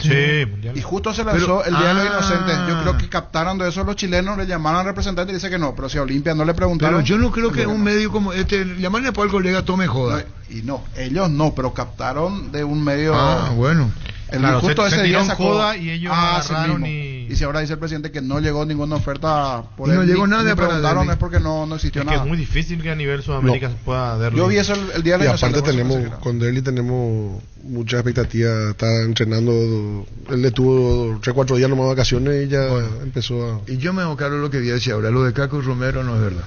mundial. Y justo se lanzó el Día de los Inocentes. Yo creo que captaron de eso los chilenos, le llamaron al representante y dice que no. Pero si a Olimpia no le preguntaron. Pero yo no creo que un medio como este, llamarle por el colega tome joda. Ellos no, pero captaron de un medio. Bueno. Claro, justo ese día sacó joda y ellos agarraron y si ahora dice el presidente que no llegó ninguna oferta por él, no llegó nada, preguntaron es porque no existió nada. Es muy difícil que a nivel Sudamérica se pueda ver. Yo vi eso el día de la aparte con Deli tenemos mucha expectativa. Está entrenando, él le tuvo 3-4 días nomás de vacaciones y ya empezó a. Y yo me hago claro lo que vi decir ahora, lo de Caco Romero no es verdad.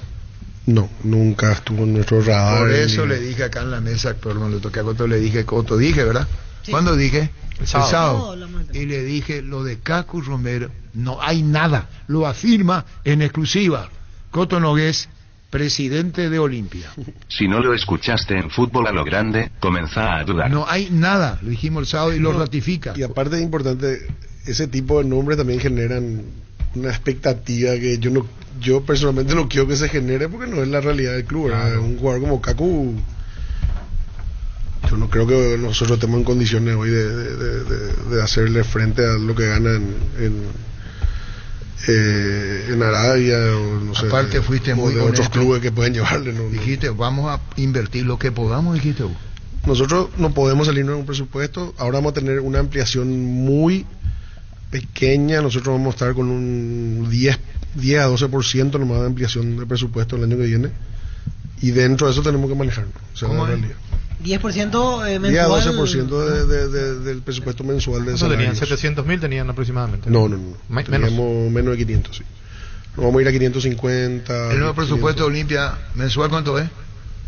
No, nunca estuvo en nuestro radar. Por eso le dije acá en la mesa, perdón, le toqué a Coto, le dije, Coto, dije, ¿verdad? Sí. ¿Cuándo dije? El sábado. Y le dije, lo de Caco Romero, no hay nada. Lo afirma en exclusiva Coto Nogués, presidente de Olimpia. Si no lo escuchaste en Fútbol a lo Grande, comenzá a dudar. No hay nada, lo dijimos el sábado y lo ratifica. Y aparte es importante, ese tipo de nombres también generan una expectativa que yo personalmente no quiero que se genere porque no es la realidad del club. Claro. Un jugador como Kaku, yo no creo que nosotros estemos en condiciones hoy de hacerle frente a lo que gana en Arabia o no sé. Aparte fuiste muy de otros clubes que pueden llevarle. Dijiste, vamos a invertir lo que podamos, dijiste vos. Nosotros no podemos salirnos de un presupuesto. Ahora vamos a tener una ampliación muy pequeña. Nosotros vamos a estar con un 10 a 12% nomás de ampliación de presupuesto el año que viene. Y dentro de eso tenemos que manejarnos. O sea, ¿cómo es? 10% mensual. 10 a 12% del presupuesto mensual de salarios. ¿Tenían 700.000 tenían aproximadamente? No. Teníamos menos de 500, sí. Nos vamos a ir a 550. ¿El nuevo presupuesto de Olimpia mensual cuánto es?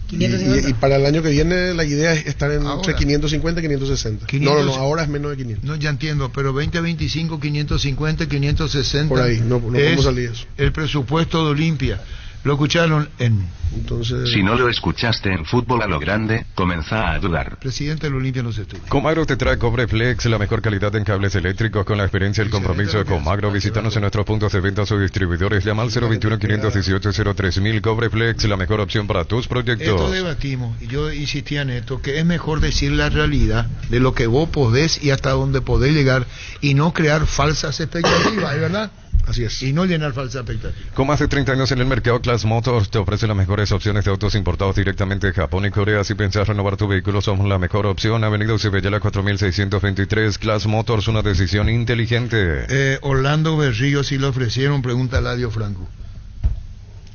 550. Y para el año que viene la idea es estar entre 550 y 560. No, ahora es menos de 500. No, ya entiendo, pero 2025, 550, 560. Por ahí, no podemos salir eso. El presupuesto de Olimpia. Lo escucharon Entonces... Si no lo escuchaste en Fútbol a lo Grande, comenzá a dudar. Presidente del Olimpia nos estudia. Comagro te trae Cobreflex, la mejor calidad en cables eléctricos con la experiencia y el compromiso de Comagro. Visítanos en nuestros puntos de venta o distribuidores. Llama al 021-518-03.000. Cobreflex, la mejor opción para tus proyectos. Esto debatimos, y yo insistía en esto, que es mejor decir la realidad de lo que vos podés y hasta dónde podés llegar, y no crear falsas expectativas, ¿es verdad? Así es. Y no llenar falsas expectativas. Con más de 30 años en el mercado, Class Motors te ofrece las mejores opciones de autos importados directamente de Japón y Corea. Si pensás renovar tu vehículo, somos la mejor opción. Avenida Ucebella 4623. Class Motors, una decisión inteligente. Orlando Berrío, si le ofrecieron, pregunta a Ladio Franco.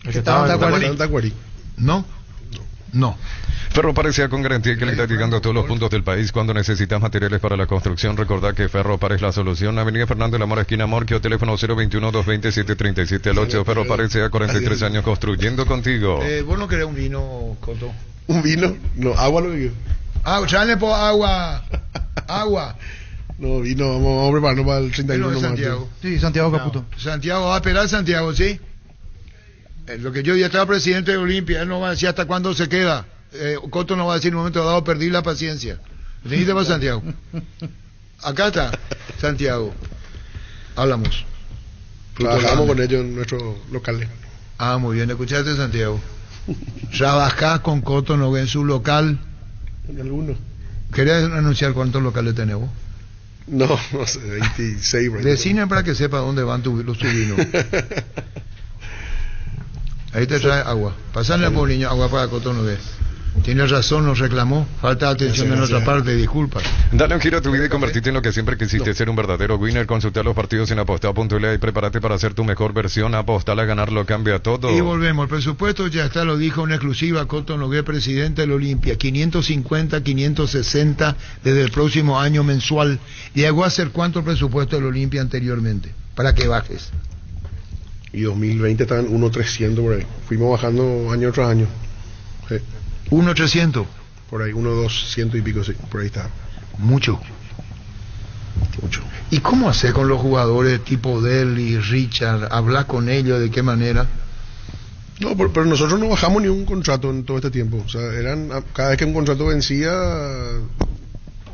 ¿Estaba en Tacuarí? ¿No? No. Ferro Parecía con garantía y calidad llegando a todos los puntos del país. Cuando necesitas materiales para la construcción, recordá que Ferro Pare es la solución. Avenida Fernando de la Mora, esquina Morquio, teléfono 021-227-3708. Ferro Parecía, 43 años construyendo contigo. ¿Vos no querés un vino, Coto? ¿Un vino? No, agua lo digo. Tráele por agua. Agua. No, vino, vamos a prepararnos para el 31 de Santiago. Sí, Santiago Caputo. Santiago, va a esperar Santiago, ¿sí? Lo que yo ya estaba presidente de Olimpia, él no va a decir hasta cuándo se queda. Coto no va a decir en un momento dado, perdí la paciencia. Venite para Santiago. Acá está Santiago. Hablamos. Trabajamos con ellos en nuestros locales. Muy bien, escuchaste, Santiago. Trabajás con Coto Nogué en su local. En alguno. ¿Querés anunciar cuántos locales tenés vos? No sé, 26. Decime para que sepa dónde van los vinos. Ahí te trae agua. Pasarle por niño agua para Coto Nogué. Tienes razón, nos reclamó. Falta atención de nuestra parte, disculpa. Dale un giro a tu vida y convertirte en lo que siempre quisiste, ser un verdadero winner. Consulta los partidos en apostar.la y prepárate para ser tu mejor versión. Apostar a ganar lo cambia todo. Y volvemos. El presupuesto ya está, lo dijo en exclusiva Coto Nogué, presidente del Olimpia. 550, 560 desde el próximo año mensual. ¿Llegó a ser cuánto el presupuesto del Olimpia anteriormente? Para que bajes. Y 2020 estaban 1.300 por ahí. Fuimos bajando año tras año. Sí. 1.300. Por ahí, 1.200 y pico, sí. Por ahí está. Mucho. ¿Y cómo hacer con los jugadores tipo Deli, Richard? ¿Hablas con ellos? ¿De qué manera? No, pero nosotros no bajamos ni un contrato en todo este tiempo. O sea, cada vez que un contrato vencía,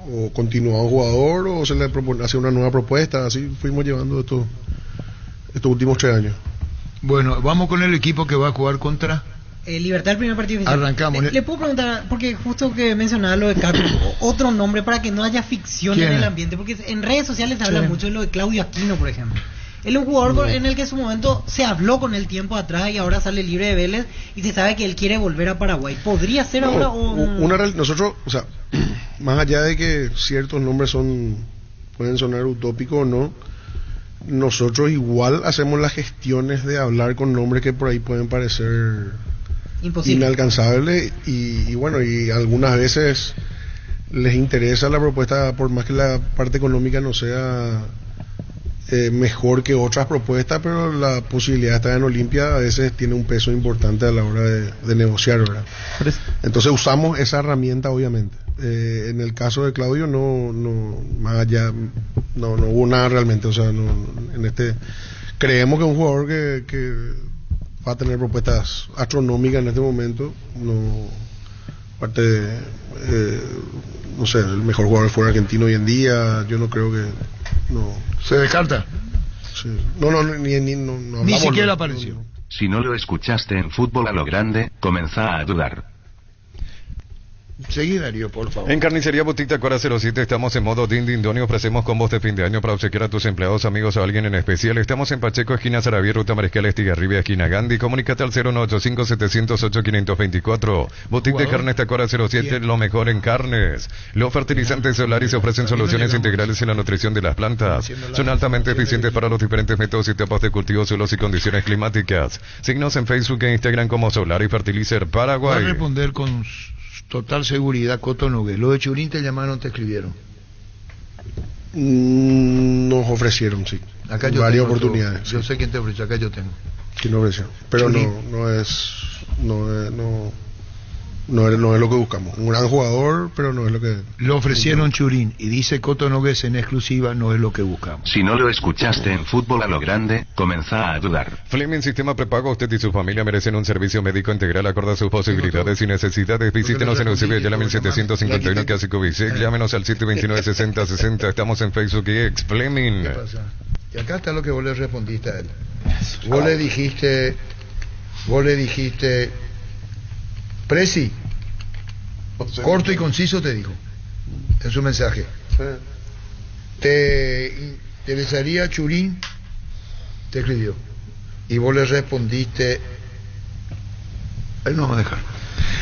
o continuaba un jugador, o se le hacía una nueva propuesta. Así fuimos llevando estos últimos 3 años. Bueno, vamos con el equipo que va a jugar contra Libertad, el primer partido oficial. Arrancamos. Le puedo preguntar, porque justo que mencionaba lo de Caco, otro nombre para que no haya ficción en el ambiente, porque en redes sociales se habla mucho de lo de Claudio Aquino, por ejemplo. Él es un jugador en el que en su momento se habló con el tiempo atrás y ahora sale libre de Vélez y se sabe que él quiere volver a Paraguay. ¿Podría ser ahora nosotros, o sea, más allá de que ciertos nombres pueden sonar utópicos o no, nosotros igual hacemos las gestiones de hablar con nombres que por ahí pueden parecer inalcanzables y bueno, y algunas veces les interesa la propuesta, por más que la parte económica no sea mejor que otras propuestas, pero la posibilidad de estar en Olimpia a veces tiene un peso importante a la hora de negociar, ¿verdad? Entonces usamos esa herramienta, obviamente. En el caso de Claudio no más allá no hubo nada realmente, o sea, creemos que es un jugador que va a tener propuestas astronómicas en este momento, aparte de no sé, el mejor jugador fuera argentino hoy en día, yo no creo que ¿Se descarta? Sí. No Ni siquiera apareció. Si no lo escuchaste en Fútbol a lo Grande, comenzá a dudar. Seguí, Darío, por favor. En Carnicería Boutique Cora 07 estamos en modo Din Din Don y ofrecemos combos de fin de año para obsequiar a tus empleados, amigos o a alguien en especial. Estamos en Pacheco, esquina Saraví, ruta Mariscal Estigarribia, esquina Gandhi. Comunícate al 0985708-524. Boutique de Carnes Tacora 07, lo mejor en carnes. Los fertilizantes Solaris ofrecen soluciones integrales en la nutrición de las plantas. Son altamente eficientes para los diferentes métodos y tipos de cultivo, suelos y condiciones climáticas. Síguenos en Facebook e Instagram como Solaris Fertilizer Paraguay. Voy a responder con total seguridad, Coto Nogués. ¿Los de Churín te llamaron, te escribieron? Nos ofrecieron, sí. Acá yo varias tengo oportunidades. Yo sé quién te ofreció, acá yo tengo. Sí, nos ofrecieron. Pero no es lo que buscamos. Un gran jugador, pero no es lo que... Le ofrecieron Churín y dice Coto Nogués en exclusiva, no es lo que buscamos. Si no lo escuchaste en Fútbol a lo Grande, comenzá a dudar. Fleming Sistema Prepago, usted y su familia merecen un servicio médico integral acorde a sus posibilidades y necesidades. Visítenos en Eusebio Ayala 1751, Casico Bisec. Llámenos al 729-6060. Estamos en Facebook y X. Fleming. ¿Qué pasa? Y acá está lo que vos le respondiste a él. Vos le dijiste, Presi, corto y conciso te dijo en su mensaje. ¿Te interesaría Churín? Te escribió. Y vos le respondiste, ahí nos vamos a dejar.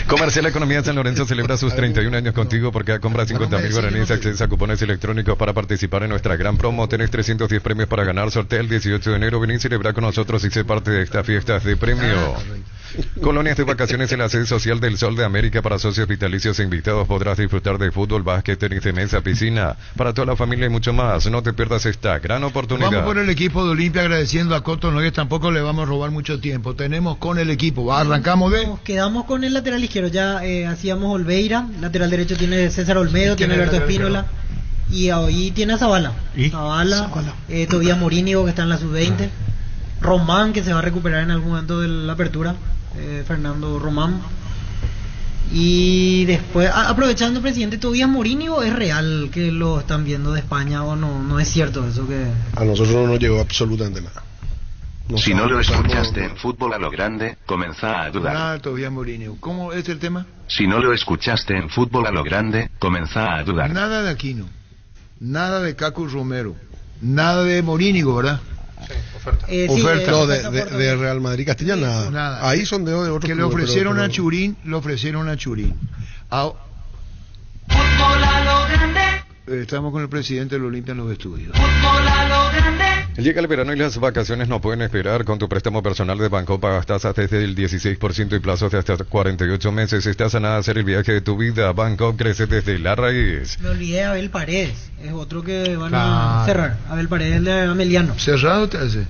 Comercial Economía San Lorenzo celebra sus 31 años contigo porque compra 50.000 guaraníes, accesa a cupones electrónicos para participar en nuestra gran promo. Tenés 310 premios para ganar. Sortea el 18 de enero. Vení a celebrar con nosotros y sé parte de estas fiestas de premio. Colonias de vacaciones en la sede social del Sol de América para socios vitalicios e invitados. Podrás disfrutar de fútbol, básquet, tenis de mesa, piscina, para toda la familia y mucho más. No te pierdas esta gran oportunidad. Vamos por el equipo de Olimpia agradeciendo a Coto Nogués. Tampoco le vamos a robar mucho tiempo. Tenemos con el equipo. Arrancamos de... Nos quedamos con el lateral izquierdo. Ya hacíamos Olveira. Lateral derecho tiene César Olmedo, tiene Alberto Espínola. Y ahí tiene a Zavala. Zavala. Tobías Morínigo, que está en la sub-20. Román, que se va a recuperar en algún momento de la apertura. Fernando Román. Y después, aprovechando, presidente, ¿Tobías Morínigo es real que lo están viendo de España o no es cierto eso? Que a nosotros no nos llegó absolutamente nada. Si no lo escuchaste en Fútbol a lo Grande, comenzá a dudar. Tobías Morínigo. ¿Cómo es el tema? Si no lo escuchaste en Fútbol a lo Grande, comenzá a dudar. Nada de Aquino, nada de Cacu Romero, nada de Morínigo, ¿verdad? Sí, oferta. No, de Real Madrid Castilla nada. Ahí son de otros que le ofrecieron a Churín, Fútbol a lo Grande. Estamos con el presidente del Olimpia en los estudios. Fútbol a lo Grande. Llega el verano y las vacaciones no pueden esperar. Con tu préstamo personal de Banco pagas tasas desde el 16% y plazos de hasta 48 meses. Estás a nada de hacer el viaje de tu vida. Banco crece desde la raíz. Me olvidé de Abel Paredes. Es otro que van a cerrar. Abel Paredes, el de Ameliano. ¿Cerrado te hace?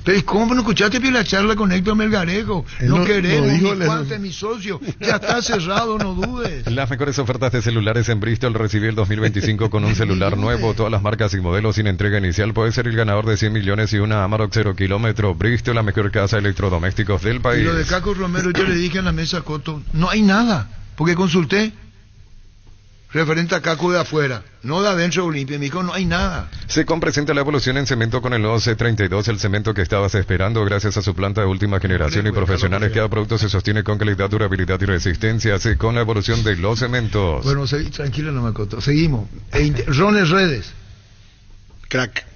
Pero ¿cómo no escuchaste la charla con Héctor Melgarejo? No queremos, mi cuate, mi socio. Ya está cerrado, no dudes. Las mejores ofertas de celulares en Bristol. Recibí el 2025 con un celular nuevo. Todas las marcas y modelos sin entrega inicial. Puede ser el ganador de 100 millones y una Amarok 0 kilómetro. Bristol, la mejor casa de electrodomésticos del país. Y lo de Caco Romero, yo le dije en la mesa, Coto, no hay nada. Porque consulté referente a Caco de afuera, no de adentro de Olimpia. Me dijo, no hay nada. Secom presenta la evolución en cemento con el nuevo C32, el cemento que estabas esperando gracias a su planta de última generación y profesionales. Cada producto se sostiene con calidad, durabilidad y resistencia. Secom, la evolución de los cementos. Bueno, tranquilo, no me acoto. Seguimos. Rones Redes. Crack.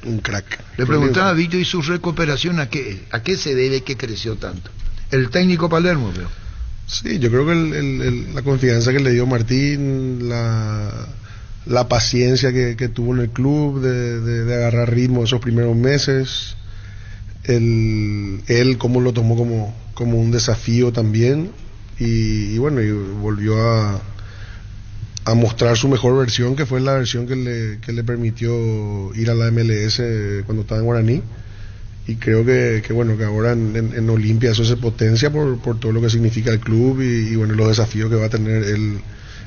Un crack. Le preguntaba a Vito y su recuperación, ¿a qué se debe que creció tanto? El técnico Palermo, veo. Sí, yo creo que la confianza que le dio Martín, la paciencia que tuvo en el club de agarrar ritmo esos primeros meses, él cómo lo tomó como un desafío también y bueno, y volvió a mostrar su mejor versión, que fue la versión que le permitió ir a la MLS cuando estaba en Guaraní. Y creo que bueno, que ahora en Olimpia eso se potencia por todo lo que significa el club y bueno, los desafíos que va a tener él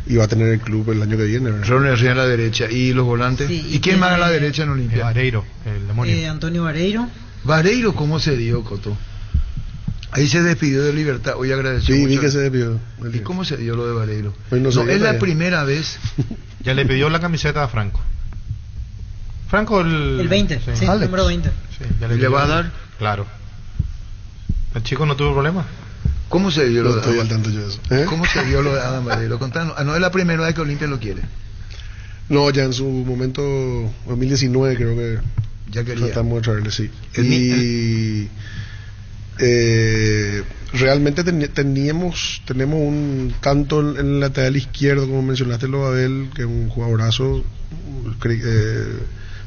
y va a tener el club el año que viene. Rones arriba a la derecha. ¿Y los volantes? Sí, ¿Y quién más a la derecha en Olimpia? Vareiro, el demonio. Antonio Vareiro. Vareiro, ¿cómo se dio, Coto? Ahí se despidió de Libertad. Hoy agradeció sí, mucho. vi que se despidió. ¿Y cómo se dio lo de Vareiro? Pues no es la primera vez. Ya le pidió la camiseta a Franco. Franco El 20, sí, Alex. número 20. Sí, ya ¿Y le va a dar? Claro. El chico no tuvo problema. ¿Cómo se dio lo No de estoy Adam? al tanto yo de eso. ¿Eh? ¿Cómo se dio lo de Adam Vareiro? Contanos. No es la primera vez que Olimpia lo quiere. No, ya en su momento, 2019 creo que Ya quería. tratamos de traerle, sí. El Realmente tenemos un tanto en el lateral izquierdo, como mencionaste, lo Abel, que es un jugadorazo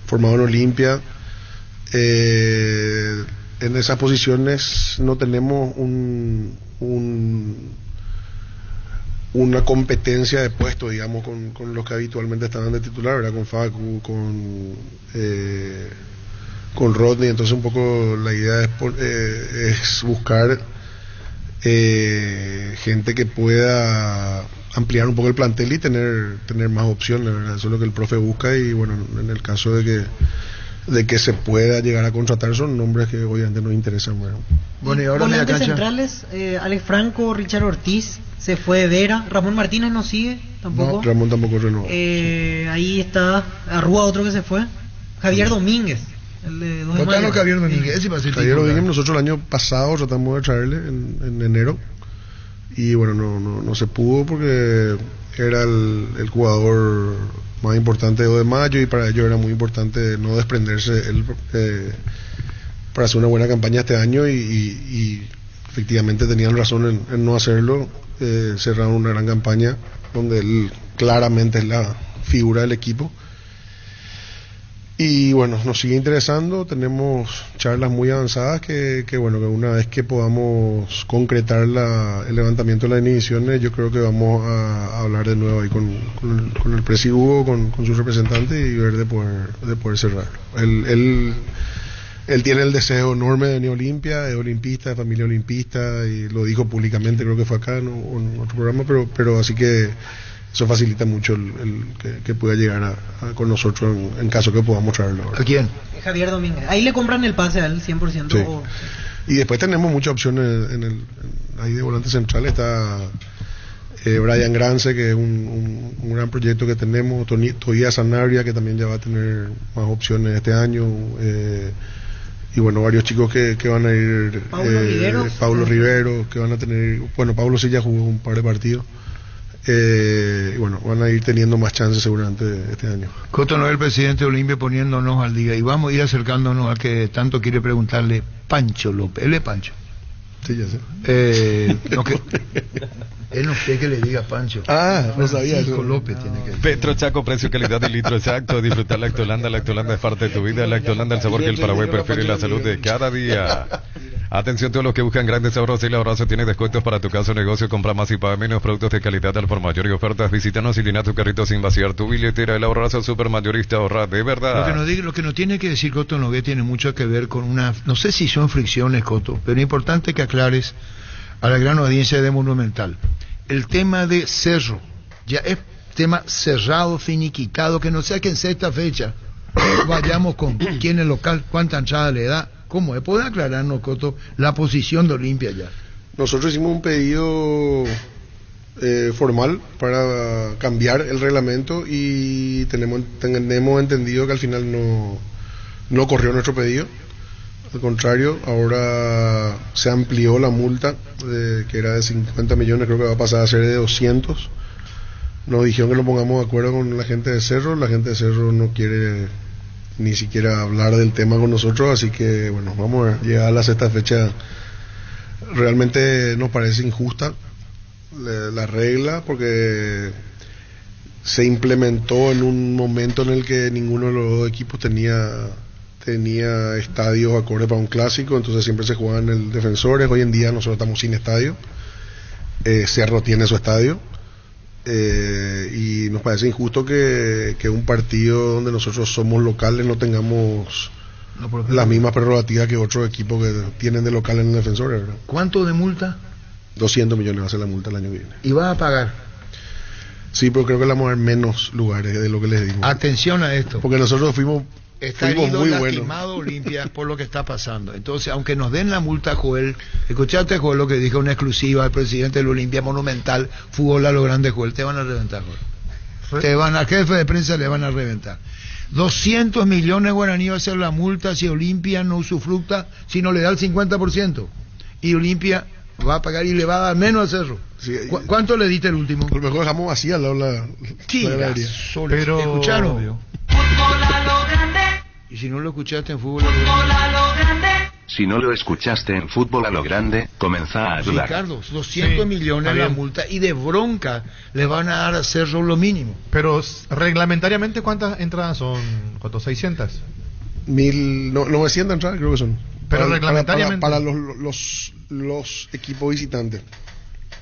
formado en Olimpia. En esas posiciones no tenemos una competencia de puesto, digamos, con los que habitualmente estaban de titular, ¿verdad? Con Facu, con Rodney. Entonces un poco la idea es buscar gente que pueda ampliar un poco el plantel y tener más opciones, ¿verdad? Eso es lo que el profe busca, y bueno, en el caso de que se pueda llegar a contratar, son nombres que obviamente nos interesan. Bueno, y ahora media Volantes cancha. centrales, Alex Franco, Richard Ortiz, se fue Vera, Ramón Martínez no sigue tampoco. No, Ramón tampoco renovó. Ahí está Arrúa, otro que se fue. Javier Domínguez, el de 2 de Contanos mayo. Javier Domínguez, ese va a ser Javier titular. Rodríguez, nosotros el año pasado tratamos de traerle en enero, y bueno, no se pudo porque era el jugador más importante de 2 de mayo, y para ellos era muy importante no desprenderse él para hacer una buena campaña este año, y efectivamente tenían razón en no hacerlo. Cerraron una gran campaña donde él claramente es la figura del equipo. Y bueno, nos sigue interesando, tenemos charlas muy avanzadas que bueno, que una vez que podamos concretar el levantamiento de las divisiones, yo creo que vamos a hablar de nuevo ahí con el presi Hugo, con su representante, y ver de poder cerrarlo. Él tiene el deseo enorme de venir a Olimpia, es olimpista, de familia olimpista, y lo dijo públicamente, creo que fue acá, ¿no? O en otro programa, pero así que eso facilita mucho que pueda llegar con nosotros en caso que podamos traerlo. ¿A quién? Javier Domínguez. Ahí le compran el pase a él 100%. Sí. Y después tenemos muchas opciones ahí de volante central. Está Brian Grance, que es un gran proyecto que tenemos. Tobías Sanabria, que también ya va a tener más opciones este año. Y bueno, varios chicos que van a ir. Paulo Rivero, que van a tener. Bueno, Paulo sí ya jugó un par de partidos. Y bueno, van a ir teniendo más chances seguramente este año. Coto Noel, presidente de Olimpia, poniéndonos al día, y vamos a ir acercándonos al que tanto quiere preguntarle Pancho López. Él es Pancho. Sí, ya sé. Él no quiere que le diga Pancho. No sabía eso. López tiene que decir. Petro Chaco, precio, calidad y litro exacto. Disfrutar Lactolanda. Lactolanda es parte de tu vida. Lactolanda, el sabor que el Paraguay prefiere y la salud de cada día. Atención todos los que buscan grandes ahorros. Y el Abrazo tiene descuentos para tu casa o negocio. Compra más y paga menos. Productos de calidad al por mayor y ofertas. Visítanos y llena tu carrito sin vaciar tu billetera. El Abrazo super mayorista, ahorra de verdad. Lo que nos tiene que decir Coto Nogué tiene mucho que ver con una, no sé si son fricciones, Coto, pero es importante que aclares a la gran audiencia de Monumental. El tema de Cerro ya es tema cerrado, finiquitado, que no sea que en sexta fecha vayamos con quién es local, cuánta entrada le da, cómo es. ¿Puede aclararnos, Coto, la posición de Olimpia ya? Nosotros hicimos un pedido formal para cambiar el reglamento, y tenemos entendido que al final no corrió nuestro pedido. Al contrario, ahora se amplió la multa, que era de 50 millones, creo que va a pasar a ser de 200. Nos dijeron que nos pongamos de acuerdo con la gente de Cerro. La gente de Cerro no quiere ni siquiera hablar del tema con nosotros, así que bueno, vamos a llegar a la sexta fecha. Realmente nos parece injusta la regla, porque se implementó en un momento en el que ninguno de los dos equipos tenía estadios acorde para un clásico, entonces siempre se jugaban en el Defensores. Hoy en día nosotros estamos sin estadio. Cerro tiene su estadio, y nos parece injusto que un partido donde nosotros somos locales no tengamos las mismas prerrogativas que otros equipos que tienen de local en el Defensores, ¿verdad? ¿Cuánto de multa? 200 millones va a ser la multa el año que viene. ¿Y vas a pagar? Sí, pero creo que le vamos a dar menos lugares de lo que les dimos. Atención a esto. Porque nosotros fuimos herido, muy lastimado Olimpia por lo que está pasando. Entonces, aunque nos den la multa, Joel, escuchaste, Joel, lo que dijo una exclusiva al presidente del Olimpia Monumental, fútbol a lo grande, Joel, te van a reventar, Joel. Al jefe de prensa le van a reventar. 200 millones de guaraníes va a ser la multa si Olimpia no usufructa, si no le da el 50%. Y Olimpia va a pagar y le va a dar menos a Cerro. Sí, ¿Cuánto le diste el último? A lo mejor dejamos vacía la galería. Pero... ¿Escucharon? Fútbol a lo grande. Y si no lo escuchaste en fútbol... Fútbol a lo grande. Si no lo escuchaste en Fútbol a lo Grande, comenzá a dudar. Ricardo, 200 millones la multa y de bronca le van a dar a Cerro lo mínimo. Pero reglamentariamente, ¿cuántas entradas son? ¿Cuántos? ¿600? 900 entradas creo que son. Pero reglamentariamente... Para los equipos visitantes.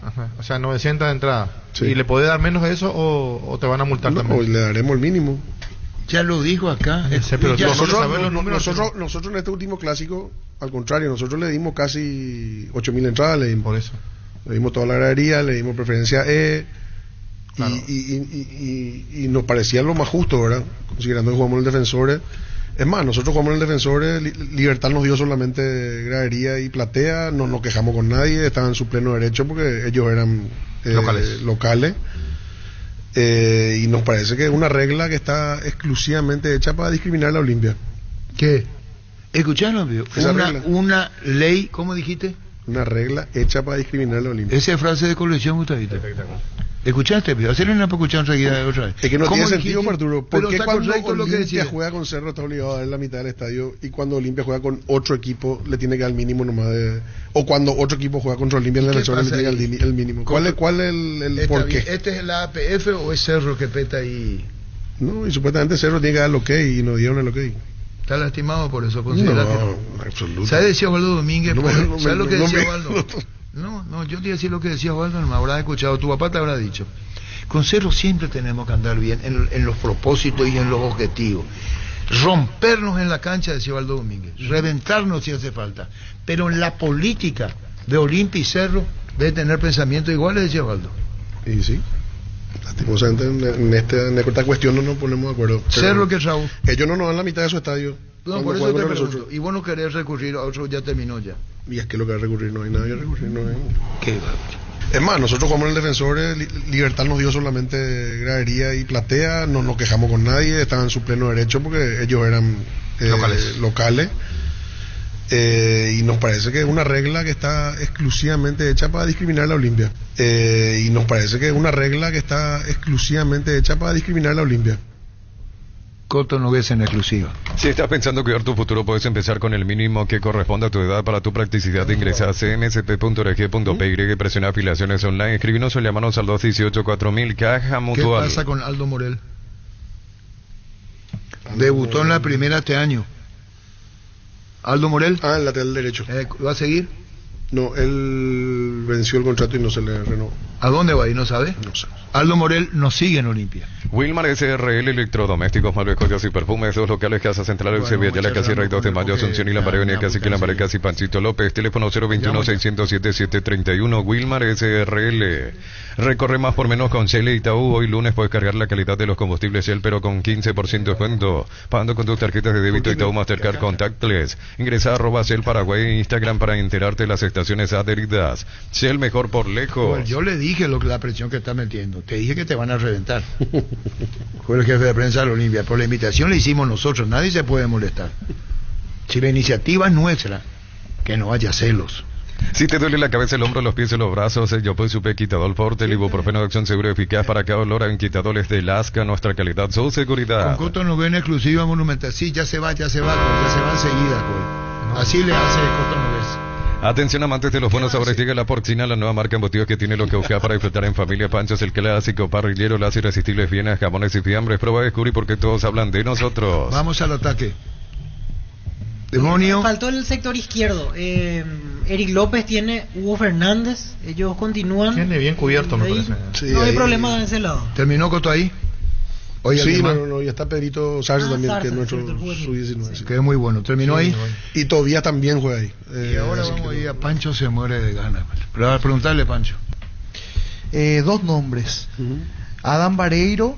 Ajá, o sea, 900 de entrada. Sí. ¿Y le podés dar menos de eso o te van a multar también? No, le daremos el mínimo. Ya lo dijo acá. Pero nosotros en este último clásico, al contrario, nosotros le dimos casi 8.000 entradas, le dimos. Por eso. Le dimos toda la gradería, le dimos preferencia E. Claro. Y nos parecía lo más justo, ¿verdad? Considerando que jugamos en el Defensores. Es más, nosotros jugamos en el Defensores, Libertad nos dio solamente gradería y platea, no nos quejamos con nadie, estaban en su pleno derecho porque ellos eran locales. Y nos parece que es una regla que está exclusivamente hecha para discriminar a la Olimpia. ¿Qué? ¿Escucharon? Una ley, ¿cómo dijiste? Una regla hecha para discriminar a la Olimpia. Esa es frase de colección, Gustavito. ¿Escuchaste? Hacerle una para escuchar enseguida otra vez. Es que no tiene sentido, Arturo. ¿Por qué cuando Olimpia juega con Cerro está obligado a dar la mitad del estadio y cuando Olimpia juega con otro equipo le tiene que dar el mínimo nomás de... O cuando otro equipo juega contra Olimpia en la Defensores le tiene que dar el mínimo? ¿Cuál es el por qué? ¿Este es la APF o es Cerro que peta ahí? No, y supuestamente Cerro tiene que dar el ok y no dieron el ok. ¿Está lastimado por eso? ¿Considera que no? Absolutamente. ¿Sabes decía Osvaldo Domínguez? ¿Sabes lo que decía Osvaldo? No, yo te iba a decir lo que decía Osvaldo, no me habrás escuchado, tu papá te habrá dicho. Con Cerro siempre tenemos que andar bien en los propósitos y en los objetivos. Rompernos en la cancha, decía Osvaldo Domínguez, reventarnos si hace falta. Pero en la política de Olimpia y Cerro debe tener pensamientos iguales, decía Osvaldo. Y sí, lastimosamente en esta cuestión no nos ponemos de acuerdo. Cerro que Raúl. Ellos no nos dan la mitad de su estadio. No, por eso te pregunto. Y vos no querés recurrir a otro, ya terminó ya. Y es que lo que recurrir no hay nada que recurrir, no hay. Qué Es más, nosotros jugamos en el Defensores, Libertad nos dio solamente gradería y platea, no nos quejamos con nadie, estaban en su pleno derecho porque ellos eran locales. Y nos parece que es una regla que está exclusivamente hecha para discriminar a la Olimpia. Y nos parece que es una regla que está exclusivamente hecha para discriminar a la Olimpia. Coto no ves en exclusiva. Si estás pensando cuidar tu futuro, puedes empezar con el mínimo que corresponde a tu edad. Para tu practicidad, ingresa a cnsp.org.py, presiona afiliaciones online, escribinos o llamanos al 218-4000, Caja Mutual. ¿Qué pasa con Aldo Morel? Debutó en la primera este año. ¿Aldo Morel? El lateral derecho. ¿Va a seguir? No, él venció el contrato y no se le renovó. ¿A dónde va? ¿Y no sabe? No sé. Aldo Morel no sigue en Olimpia. Wilmar SRL, electrodomésticos, muebles, joyas y perfumes, dos locales, Casa Central, el Sevilla, la Casierra y 2 de Mayo, Asunción y Lambaré, Casi que Lambaré, Casi Panchito López, teléfono 021-607-731, Wilmar SRL. Recorre más por menos con Shell y Itaú. Hoy lunes puedes cargar la calidad de los combustibles Shell, pero con 15% de descuento, pagando con tus tarjetas de débito Itaú Mastercard Contactless. Ingresa a @Shell Paraguay en Instagram para enterarte de las estaciones adheridas. Shell, mejor por lejos. Pues yo le dije la presión que está metiendo. Te dije que te van a reventar. Fue el jefe de prensa de la Olimpia. Por la invitación le hicimos nosotros. Nadie se puede molestar. Si la iniciativa es nuestra, que no haya celos. Si te duele la cabeza, el hombro, los pies y los brazos, yo puedo supe Quitadol Forte, el ibuprofeno de acción seguro y eficaz para cada dolor en Quitadores de Lasca, nuestra calidad, su seguridad. Con Coto Novena exclusiva Monumental. Sí, ya se va enseguida, Col. Así le hace Coto Novena. Atención amantes de los buenos sabores, llega la Porcina, la nueva marca embutidos que tiene lo que busca para disfrutar en familia. Panchos, el clásico parrillero, las irresistibles vienas, jamones y fiambres. Prueba de descubrir por qué todos hablan de nosotros. Vamos al ataque. Demonio. Faltó el sector izquierdo. Eric López tiene Hugo Fernández. Ellos continúan. Tiene bien cubierto, me parece. Sí, no hay problema de ese lado. ¿Terminó Coto ahí? Sí, no, ya está Pedrito Sarce también, que es nuestro sub-19. Sí. Que es muy bueno. ¿Terminó ahí? Y todavía también juega ahí. Y ahora vamos a ir a Pancho se muere de ganas. Pero a preguntarle, Pancho. Dos nombres. Adam Vareiro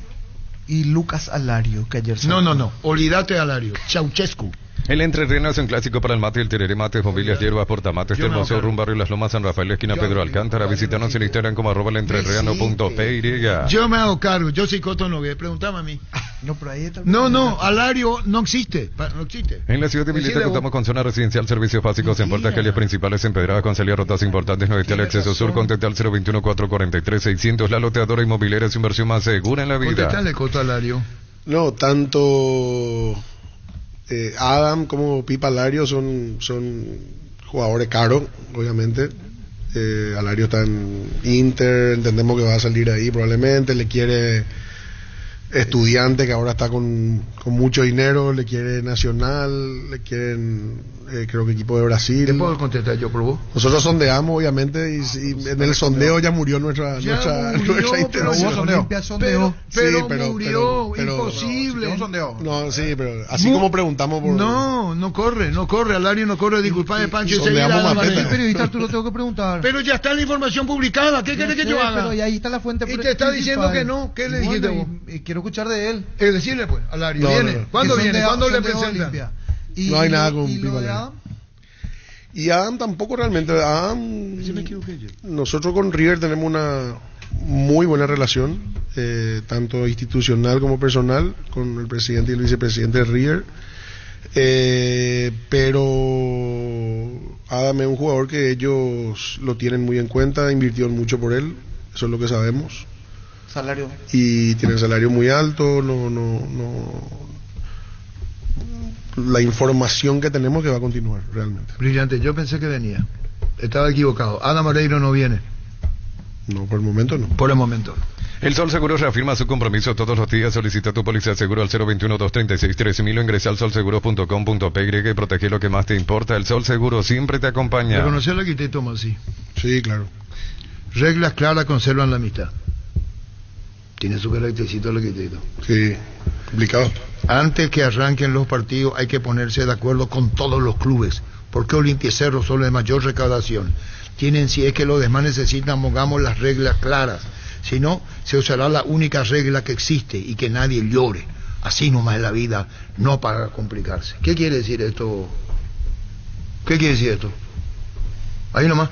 y Lucas Alario, que ayer se... No. Olvídate de Alario. Ceausescu. El Entrerriano es un clásico para el mate y el tereré, mates, mobilias, hierbas, portamates, termos, rumbo barrio Las Lomas, San Rafael, esquina Pedro Alcántara. Visítanos en Instagram como @elentreerriano.py. Yo me hago cargo, yo soy Coto Nogués, preguntame a mí. No, pero ahí está. No, Alario no existe, no existe. En la ciudad de Milita contamos con zona residencial, servicios básicos en puertas, calles principales empedradas con salidas rotas importantes, no está el acceso sur, contacta al 021-443-600, la loteadora inmobiliaria es inversión más segura en la vida. Contestale, Coto Alario. No, tanto Adam como Pipa Alario son jugadores caros, obviamente. Alario está en Inter, entendemos que va a salir ahí probablemente, le quiere Estudiante, que ahora está con mucho dinero, le quiere Nacional, le quieren creo que equipo de Brasil. ¿Te puedo contestar yo por vos? Nosotros sondeamos, obviamente, y en el sondeo ya murió nuestra intención. Pero murió, imposible. No, sí, pero así como preguntamos por... No corre, Alario no corre, disculpame, Pancho. Soy periodista, tú lo tengo que preguntar. Pero ya está la información publicada, ¿qué querés que yo haga? Pero ahí está la fuente. Y te está diciendo que no, ¿qué le dijiste vos? Y quiero escuchar de él. Decirle pues, Alario, ¿viene? ¿Cuándo viene? ¿Cuándo le presentan? No hay nada con Pipa. Y Adam tampoco realmente. Adam, nosotros con River tenemos una muy buena relación, tanto institucional como personal, con el presidente y el vicepresidente de River. Pero Adam es un jugador que ellos lo tienen muy en cuenta, invirtieron mucho por él, eso es lo que sabemos. Salario. Y tiene salario muy alto, la información que tenemos que va a continuar realmente. Brillante, yo pensé que venía. Estaba equivocado. Adam Moreiro no viene. No, por el momento no. Por el momento no. El Sol Seguro reafirma su compromiso todos los días. Solicita tu póliza de seguro al 021-236-3000 o ingresa al solseguros.com.py y protege lo que más te importa. El Sol Seguro siempre te acompaña. ¿Reconoció la quité, Tomás? Sí, claro. Reglas claras conservan la amistad. Tiene su caractercito el arquitecto. Sí, complicado. Antes que arranquen los partidos hay que ponerse de acuerdo con todos los clubes. Porque Olimpia y Cerro son los de mayor recaudación. Tienen, si es que los demás necesitan, pongamos las reglas claras. Si no, se usará la única regla que existe y que nadie llore. Así nomás es la vida, no para complicarse. ¿Qué quiere decir esto? ¿Qué quiere decir esto? Ahí nomás.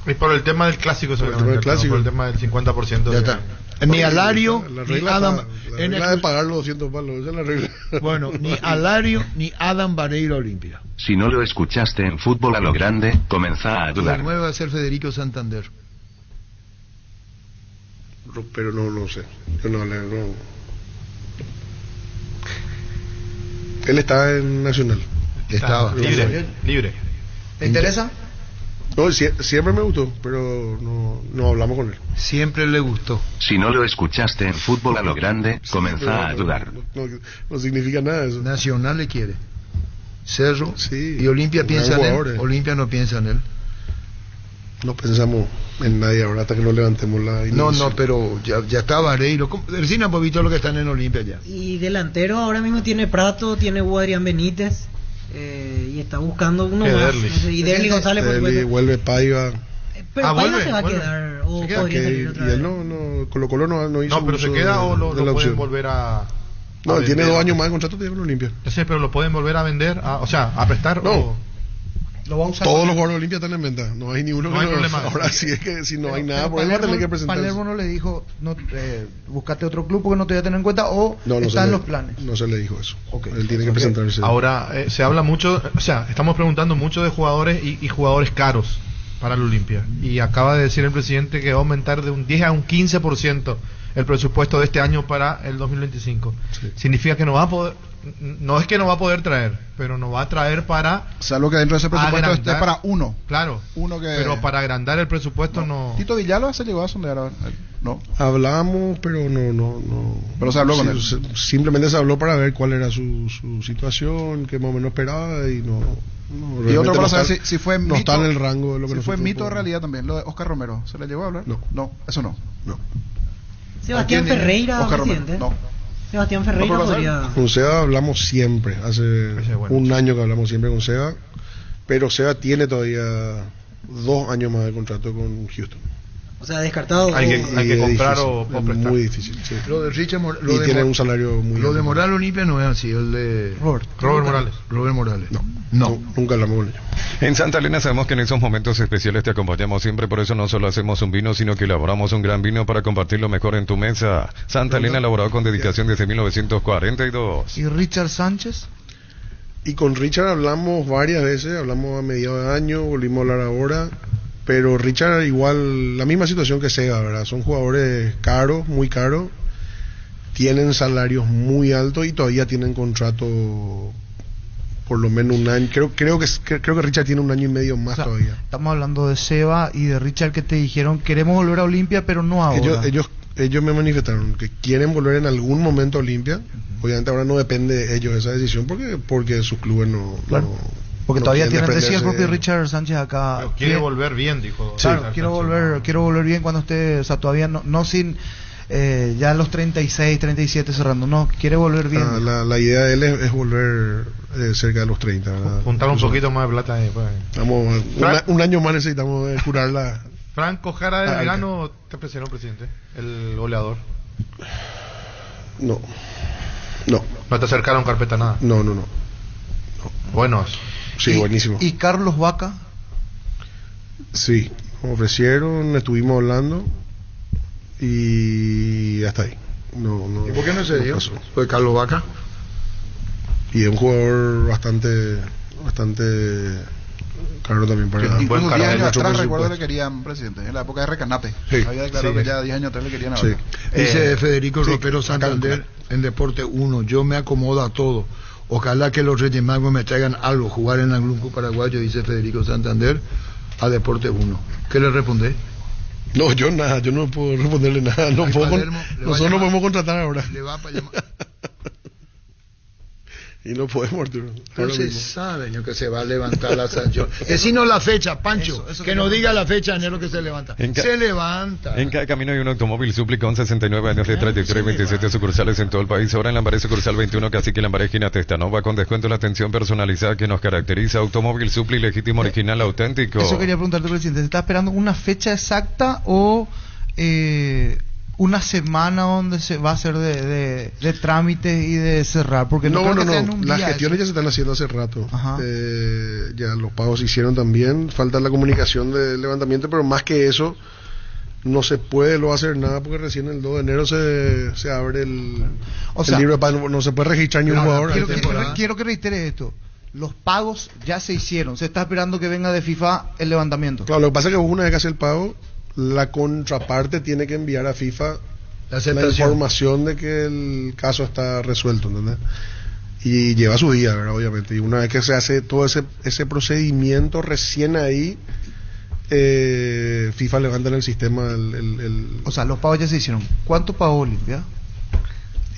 Y por el tema del clásico, por el tema del 50%. Ya está. Ni Alario, ni Adam... La regla de pagar los 200 palos, esa es la regla. Bueno, ni Alario, ni Adam Vareiro Olimpia. Si no lo escuchaste en Fútbol a lo Grande, comenzá a dudar. El 9 va a ser Federico Santander. Pero no sé. Yo no. Él está en Nacional. Estaba. Libre. ¿Te interesa? No, siempre me gustó, pero no hablamos con él. Siempre le gustó. Si no lo escuchaste en Fútbol a lo Grande, comenzá a dudar. No significa nada eso. Nacional le quiere. Cerro. Sí, y Olimpia piensa en él. Olimpia no piensa en él. No pensamos en nadie ahora hasta que no levantemos la inicio. No, pero ya está Vareiro. Recién han visto los que están en Olimpia ya. Y delantero ahora mismo tiene Prato, tiene Adrián Benítez. Y está buscando uno más. Y Derly González, por supuesto. Vuelve Paiva. Pero Paiva se va a quedar. O se queda, podría salir otra vez. Y él no, Colo-Colo no hizo. No, pero se queda o lo pueden volver a. No, él tiene 2 años más de contrato con Olimpia. Sí, pero lo pueden volver a vender, a prestar. No. Lo va a usar. Todos los jugadores de Olimpia están en venta. No hay ni uno. No hay problema. Ahora sí es que si no hay nada, por él va a tener que presentarse. Palermo no le dijo, buscate otro club porque no te voy a tener en cuenta o no está en los planes. No se le dijo eso. Okay. Él tiene que presentarse. Ahora se habla mucho, estamos preguntando mucho de jugadores y jugadores caros para el Olimpia. Y acaba de decir el presidente que va a aumentar de un 10 a un 15% el presupuesto de este año para el 2025. Sí. Significa que no va a poder, no es que no va a poder traer, pero no va a traer para... Salvo que dentro de ese presupuesto esté para uno. Claro, pero para agrandar el presupuesto no. Tito Villalba se llegó a sondear, ¿no? Hablamos, pero no. Pero se habló con él. Simplemente se habló para ver cuál era su situación, qué más o menos esperaba y no. Y otro para saber si fue mito. No está en el rango de lo que si fue mito o realidad también, lo de Oscar Romero. ¿Se le llegó a hablar? No, eso no. Sebastián Ferreira, Oscar presidente. Romero, Sebastián Ferreira podría... Con Seba hablamos siempre, hace un año que hablamos siempre con Seba, pero Seba tiene todavía 2 años más de contrato con Houston. O sea, descartado. Hay que comprar difícil, o prestar. muy difícil, sí. Lo de Richard Y tiene un salario muy Lo de alto. Moral Olimpia no es así, el de Robert Morales. Robert Morales. No, nunca hablamos con ellos. En Santa Elena sabemos que en esos momentos especiales te acompañamos siempre, por eso no solo hacemos un vino, sino que elaboramos un gran vino para compartirlo mejor en tu mesa. Santa Elena elaborado con dedicación desde 1942. ¿Y Richard Sánchez? Y con Richard hablamos varias veces, hablamos a mediados de año, volvimos a hablar ahora, pero Richard igual, la misma situación que Sega, ¿verdad? Son jugadores caros, muy caros, tienen salarios muy altos y todavía tienen contrato por lo menos un año. Creo que Richard tiene un año y medio más todavía. Estamos hablando de Seba y de Richard que te dijeron queremos volver a Olimpia, pero no ahora. Ellos me manifestaron que quieren volver en algún momento a Olimpia. Obviamente ahora no depende de ellos esa decisión porque sus clubes porque no todavía quieren tienen, decía el propio desprenderse de- Richard Sánchez acá. Pero quiere volver bien, dijo. Claro, Richard quiero Sánchez. volver bien cuando esté, o sea, todavía no sin ya los 36, 37 cerrando, no, quiere volver bien. La idea de él es volver cerca de los 30. ¿verdad? Juntar un poquito más de plata ahí, pues. Vamos, un año más necesitamos curarla. Franco Jara del Verano te presionó, presidente, el goleador. No. No te acercaron carpeta nada. No. Buenos. Sí, buenísimo. ¿Y Carlos Vaca? Sí, me ofrecieron, estuvimos hablando y hasta ahí. No, ¿Y por qué no se dio? pasó. Fue Carlos Vaca. Y es un jugador bastante caro también para Incluso buen 10 caro, años nuestro atrás recuerdo presupuesto. le querían, presidente, en la época de Recanate. Sí. Había declarado Sí. que ya 10 años atrás le querían a Sí. Vaca. Dice Federico sí, Ropero Santander en Deporte 1, yo me acomodo a todo. Ojalá que los Reyes Magos me traigan algo, jugar en algún club paraguayo, dice Federico Santander a Deporte 1. ¿Qué le responde? No, yo no puedo responderle nada. No Ay, puedo Palermo, le va a nosotros no llamar. podemos contratar ahora. Le va para llamar. Y no podemos, Arturo. Pero Ahora se mismo. sabe, señor, que se va a levantar la sanción. Decinos la fecha, Pancho. Eso que nos diga la fecha, enero que se levanta. Se levanta. En cada camino hay un automóvil Supli con 69 años de trayectoria y 27 sucursales en todo el país. Ahora en Lambaré sucursal 21, Cacique Lambaré, esquina Testanova, con descuento la atención personalizada que nos caracteriza. Automóvil Supli legítimo, original, auténtico. Eso quería preguntarte, presidente. ¿Se está esperando una fecha exacta o una semana donde se va a hacer de trámites y de cerrar? Porque no, creo que sea en un Las día gestiones eso. ya se están haciendo hace rato. Ajá. Ya los pagos se hicieron también. Falta la comunicación del levantamiento, pero más que eso, no se puede luego hacer nada porque recién el 2 de enero se abre el libro de pagos. No se puede registrar ni un jugador. Quiero que reitere esto. Los pagos ya se hicieron. Se está esperando que venga de FIFA el levantamiento. Claro, lo que pasa es que una vez que hace el pago, la contraparte tiene que enviar a FIFA la información de que el caso está resuelto, ¿entendés? Y lleva su día, ¿verdad? Obviamente. Y una vez que se hace todo ese procedimiento, recién ahí FIFA levanta en el sistema O sea, los pagos ya se hicieron. ¿Cuánto pagó Olimpia?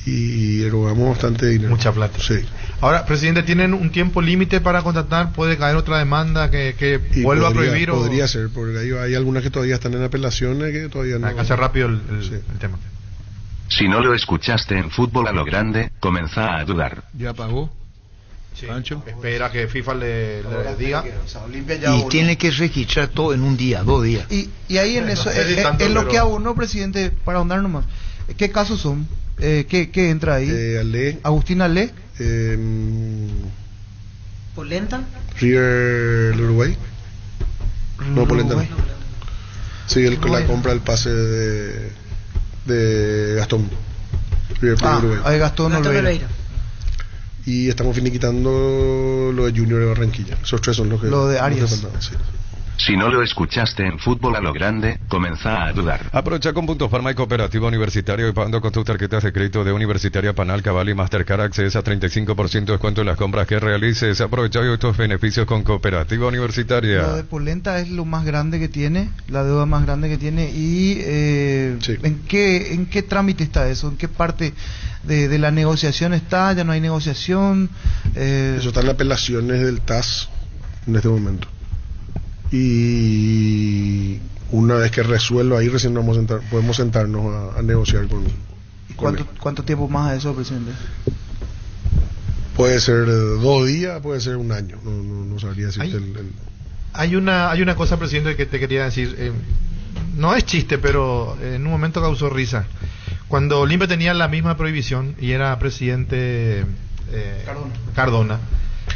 Y erogamos bastante dinero. Mucha plata. Sí. Ahora, presidente, ¿tienen un tiempo límite para contratar? ¿Puede caer otra demanda que Y vuelva a prohibir? Podría ser, porque hay algunas que todavía están en apelaciones que todavía no. Hay que hacer rápido el tema. Si no lo escuchaste en Fútbol a lo Grande, comenzá a dudar. ¿Ya pagó? Sí. Espera que FIFA le diga. Y tiene que registrar todo en un día, 2 días. Y ahí en eso, en lo que hago, no, presidente, para ahondar nomás. ¿Qué casos son? ¿Qué entra ahí? Ale. Agustín Ale. ¿Polenta? River del Uruguay. No, Polenta no. Uruguay. Sí, la compra el pase de Gastón. River Plate Uruguay. Hay Gastón Olveira. Y estamos finiquitando lo de Junior de Barranquilla. Esos 3 son los que... Lo de Arias. los que faltaban, sí. Si no lo escuchaste en Fútbol a lo Grande, comenzá a dudar. Aprovecha con Punto Farma y Cooperativa Universitaria y pagando con tus tarjetas de crédito de Universitaria Panal, Cabal y Mastercard accedes a 35% de descuento en las compras que realices. Aprovecha hoy estos beneficios con Cooperativa Universitaria. Lo de Polenta es lo más grande que tiene, la deuda más grande que tiene. Y Sí. ¿en qué trámite está eso? ¿En qué parte de la negociación está? ¿Ya no hay negociación? Eso está en las apelaciones del TAS en este momento. Y una vez que resuelva ahí recién podemos sentarnos a negociar con ¿Cuánto tiempo más a eso, presidente? Puede ser 2 días, puede ser un año, no sabría decirte Hay una cosa, presidente, que te quería decir. no es chiste, pero en un momento causó risa. Cuando Olimpia tenía la misma prohibición y era presidente Cardona,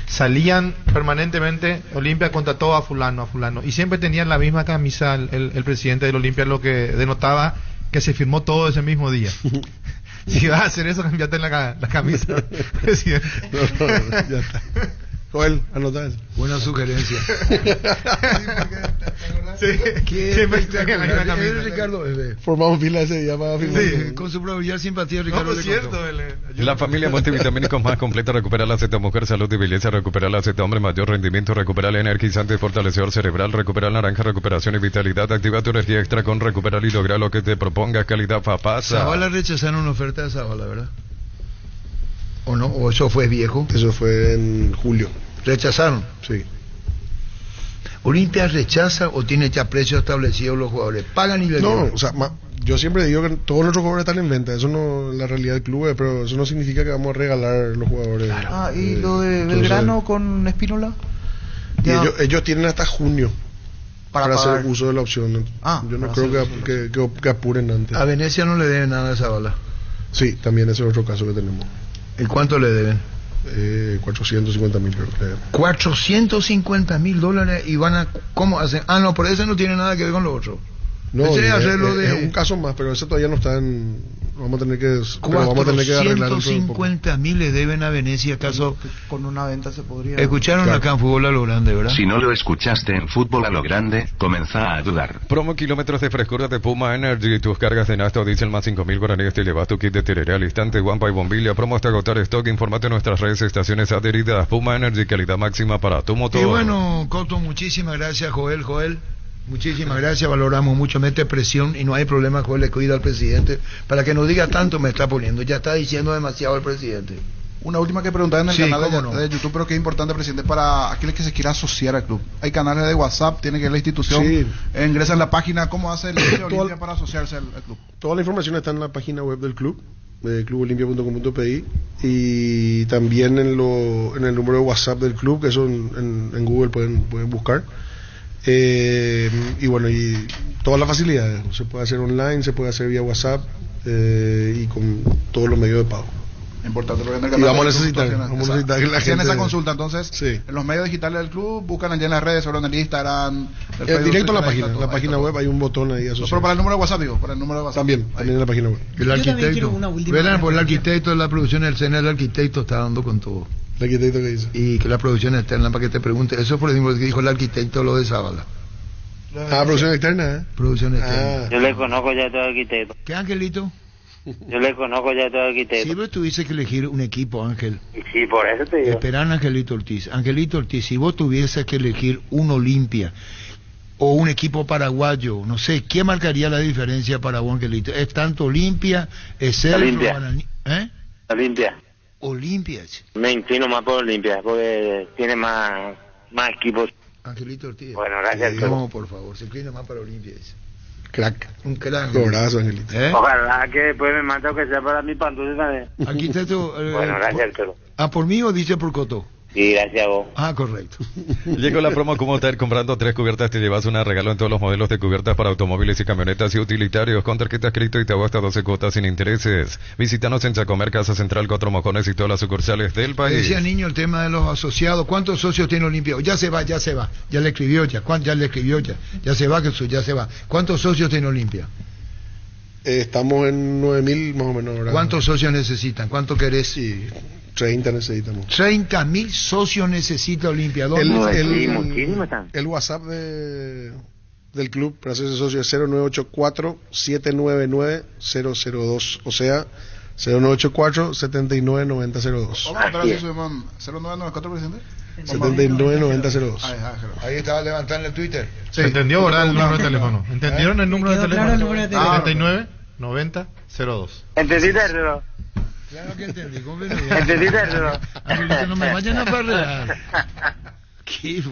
salían permanentemente, Olimpia contrató a fulano, y siempre tenían la misma camisa el presidente del Olimpia, lo que denotaba que se firmó todo ese mismo día. Si vas a hacer eso, cambiate la camisa, presidente. No, ya está. Joel, anota eso. Buena sugerencia. Sí, siempre tenía la misma camisa. Ricardo Bebe. Formamos fila ese día para firmar. Sí, con su proverbial simpatía, Ricardo. No, es cierto. La familia multivitamínicos más completa: recuperar la Z mujer, salud y belleza; recuperar la Z hombre, mayor rendimiento; recuperar el energizante, fortalecedor cerebral; recuperar naranja, recuperación y vitalidad; activa tu energía extra con recuperar y lograr lo que te propongas; calidad Fapasa. Zavala rechazaron una oferta de Zavala, ¿verdad? ¿O no? ¿O eso fue viejo? Eso fue en julio. ¿Rechazaron? Sí. ¿Olimpia rechaza o tiene ya precios establecidos los jugadores? ¿Pagan y le No, o sea, yo siempre digo que todos nuestros jugadores están en venta. Eso no es la realidad del club, pero eso no significa que vamos a regalar los jugadores. Ah, ¿y lo de Belgrano con Espínola? Ellos tienen hasta junio para hacer uso de la opción. Yo no creo que apuren antes. ¿A Venecia no le deben nada a Zavala? Sí, también ese es otro caso que tenemos. ¿Y cuánto le deben? 450.000 creo que le deben. $450.000 y van a... ¿Cómo hacen? Ah, no, por eso no tiene nada que ver con lo otro. No, es un caso más, pero ese todavía no está en... Vamos a tener que arreglar. 450.000 le deben a Venecia, ¿acaso? Con una venta se podría... Escucharon acá en Fútbol a lo Grande, ¿verdad? Si no lo escuchaste en Fútbol a lo Grande, comenzá a dudar. Promo kilómetros de frescura de Puma Energy. Tus cargas de nafta o diésel más 5.000 guaraníes te llevas tu kit de tereré al instante. Guampa y bombilla. Promo hasta agotar stock. Informate en nuestras redes, estaciones adheridas. Puma Energy, calidad máxima para tu motor. Y bueno, Coto, muchísimas gracias, Joel. Muchísimas gracias, valoramos mucho, mete presión y no hay problema, Joel, le cuida al presidente para que no diga tanto, me está poniendo, ya está diciendo demasiado el presidente. Una última que preguntaba en el canal no. de YouTube, pero que es importante, presidente, para aquellos que se quiera asociar al club. Hay canales de WhatsApp, tiene que ir a la institución, ingresa en la página, ¿cómo hace el Olimpia para asociarse al club? Toda la información está en la página web del club, clubolimpia.com.pi, y también en el número de WhatsApp del club, que eso en Google pueden buscar. Y bueno, y todas las facilidades, se puede hacer online, se puede hacer vía WhatsApp, y con todos los medios de pago. Importante, porque en el y canal vamos a necesitar que la gente esa consulta. Entonces, en los medios digitales del club, buscan allá en las redes, en el Instagram, el Facebook, directo en la página web hay un botón ahí asociado. Pero para el número de WhatsApp, para el número de WhatsApp también en la página web. El arquitecto, verán, por el arquitecto de la producción del CNL, el arquitecto está dando con todo. ¿El arquitecto qué dice? Y que la producción externa, para que te pregunte, eso fue lo que dijo el arquitecto, lo de Zavala. Producción externa, Producción externa. Yo le conozco ya a todo arquitecto. ¿Qué, Angelito? Yo le conozco ya a todo arquitecto. Si vos tuvieses que elegir un equipo, Ángel. Sí, por eso te digo. Esperan Angelito Ortiz. Angelito Ortiz, si vos tuvieses que elegir un Olimpia o un equipo paraguayo, no sé, ¿qué marcaría la diferencia para vos, Angelito? ¿Es tanto Olimpia? ¿Es Cerro? Olimpia. Olimpia. Me inclino más por Olimpia, porque tiene más equipos. Angelito Ortiz. Bueno, gracias. No, por favor, se inclina más para Olimpia. Crack. Un crack. Un abrazo, Angelito. Ojalá que después me mande que sea para mi pantuce también. Arquitecto. Bueno, gracias, Arturo. ¿Por mí o dice por Coto? Sí, gracias a vos. Correcto. Llegó la promo como tal, comprando 3 cubiertas te llevas una regalo en todos los modelos de cubiertas para automóviles y camionetas y utilitarios con tarjeta crédito y te hago hasta 12 cuotas sin intereses. Visítanos en Chacomer, Casa Central, Cuatro Mojones y todas las sucursales del país. Decía niño el tema de los asociados. ¿Cuántos socios tiene Olimpia? Ya se va. Ya le escribió ya. Ya se va, Jesús, ya se va. ¿Cuántos socios tiene Olimpia? Estamos en 9.000 más o menos ahora. ¿Cuántos socios necesitan? ¿Cuánto querés? Sí, 30 necesitamos. 30.000 socios necesita Olimpia. El WhatsApp del club para hacerse socio es 0984-799-002. O sea, 0984-799002. Vamos a tratar así, 0994, presidente. 799002. Ahí estaba levantando el Twitter. Se entendió, ¿verdad? El número de teléfono. ¿Entendieron el número de teléfono? 799002. ¿Entendiste, Arturo? Claro que entendí. ¿Entendiste, Arturo? Angelito, no me vayan a parrear. ¿Qué?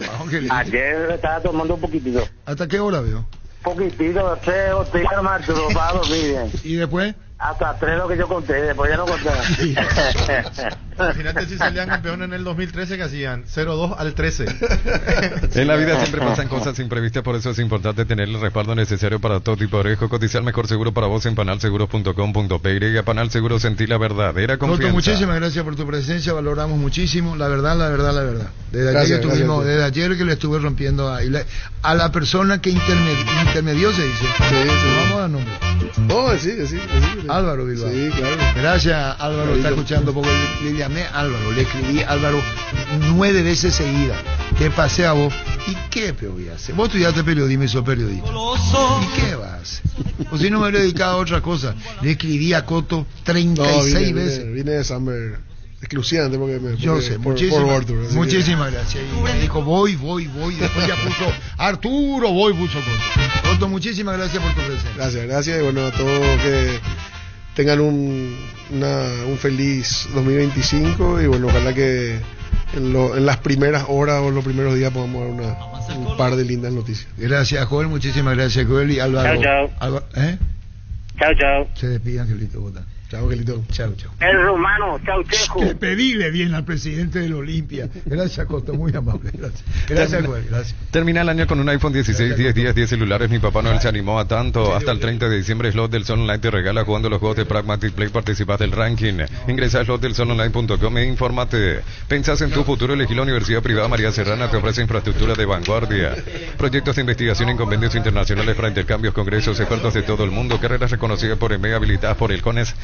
Ayer estaba tomando un poquitito. ¿Hasta qué hora veo? Poquitito, 3 botellas más, Arturo, para dormir bien. ¿Y después? Hasta 3 lo que yo conté, después ya no conté. Imagínate si salían campeones en el 2013 que hacían 0-2 al 13. En la vida siempre pasan cosas imprevistas, por eso es importante tener el respaldo necesario para todo tipo de riesgo. Cotizar mejor seguro para vos en panalseguros.com.py. A Panal Seguros, sentí la verdadera confianza. Coto, muchísimas gracias por tu presencia, valoramos muchísimo, la verdad. Desde ayer que le estuve rompiendo a la persona que intermedió, se dice. Sí. Vamos a dar nombre. No, sí. Álvaro Bilbao. Sí, claro. Gracias, Álvaro, está escuchando poco. Le llamé a Álvaro, le escribí Álvaro 9 veces seguidas. Te pasé a vos. ¿Y qué voy a hacer? Vos estudiaste periodismo y sos periodista. ¿Y qué vas a hacer? O si no me hubiera dedicado a otra cosa. Le escribí a Coto 36 veces. Vine de Summer exclusivamente porque yo sé, muchísimas gracias. Y me dijo, voy. Después ya puso Arturo, puso Coto. Coto, muchísimas gracias por tu presencia. Gracias. Y bueno, a todos que tengan un feliz 2025. Y bueno, ojalá que en las primeras horas o los primeros días podamos dar un par de lindas noticias. Gracias, Joel. Muchísimas gracias, Joel. Y Álvaro. Chao. Chao. Se despide, Angelito Bota. Chao, Angelito. Chao. El rumano, chao, Checo. Que pedile bien al presidente del Olimpia. Gracias, Costa, muy amable. Gracias, Joel. Gracias. Termina el año con un iPhone 16, 10 celulares. Mi papá Noel se animó a tanto. Hasta el 30 de diciembre, Slot del Sol Online te regala jugando los juegos de Pragmatic Play. Participas del ranking. Ingresa a slotdelsolonline.com e infórmate. Pensás en tu futuro, elegí la Universidad Privada María Serrana. Te ofrece infraestructura de vanguardia, proyectos de investigación en convenios internacionales para intercambios, congresos, expertos de todo el mundo, carreras reconocidas por EMEA, habilitadas por el CONES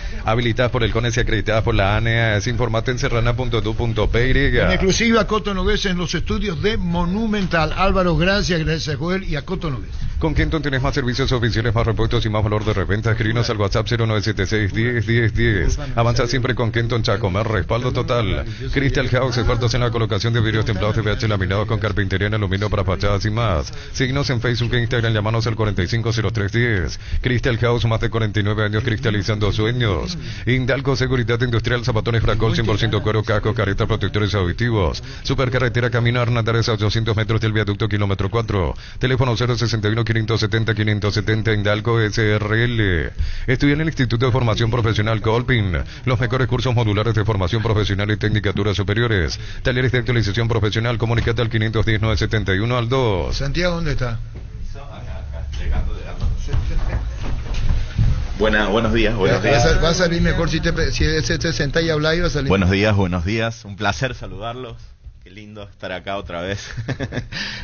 y acreditadas por la ANEA. Informate en serrana.du.py. En exclusiva, Coto Nogués en los estudios de Monumental. Álvaro, gracias a Joel y a Coto Nogués. Con Kenton tenés más servicios oficiales, más repuestos y más valor de reventa. Escribinos al WhatsApp 0976 10. Avanza siempre con Kenton Chaco, más respaldo total. Crystal House, expertos en la colocación de vidrios templados de VH laminados con carpintería en aluminio para fachadas y más. Síguenos en Facebook e Instagram, llamanos al 450310. Crystal House, más de 49 años cristalizando sueños. Indalco Seguridad Industrial, zapatones Fracol, 100% cuero, casco, caretas, protectores auditivos. Supercarretera Camino Hernandares a 800 metros del viaducto kilómetro 4. Teléfono 061-570-570, Indalco SRL. Estudia en el Instituto de Formación Profesional Colpin. Los mejores cursos modulares de formación profesional y tecnicaturas superiores. Talleres de actualización profesional. Comunicate al 510-971 al 2. Santiago, ¿dónde está? Buenos días. Va a salir mejor si se senta y habla y va a salir. Buenos días. Un placer saludarlos. Qué lindo estar acá otra vez.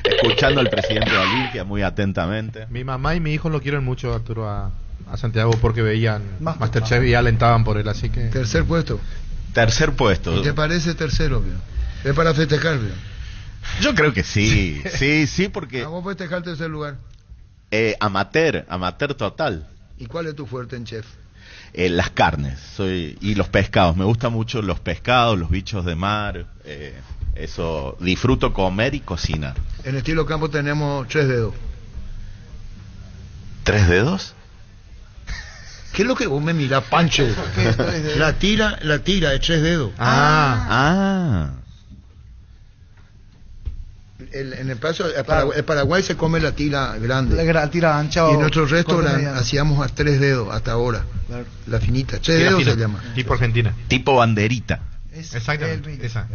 Escuchando al presidente de Olimpia muy atentamente. Mi mamá y mi hijo lo quieren mucho, Arturo, a Santiago, porque veían Masterchef y alentaban por él, así que... Tercer puesto. ¿Y te parece tercero, vio? ¿Es para festejar, vio? Yo creo que sí. Sí, porque... ¿Vamos a festejar el tercer lugar? Amateur total. ¿Y cuál es tu fuerte en chef? Las carnes y los pescados. Me gustan mucho los pescados, los bichos de mar. Eso, disfruto comer y cocinar. En estilo campo tenemos 3 dedos. ¿3 dedos? ¿Qué es lo que vos me mirás, Pancho? La tira es 3 dedos. En el paso, el Paraguay se come la tira grande. La tira ancha. Y en nuestro restaurante hacíamos a 3 dedos hasta ahora. Claro. La finita. 3 dedos se llama. Tipo Argentina. Tipo banderita. Exactamente. Esa.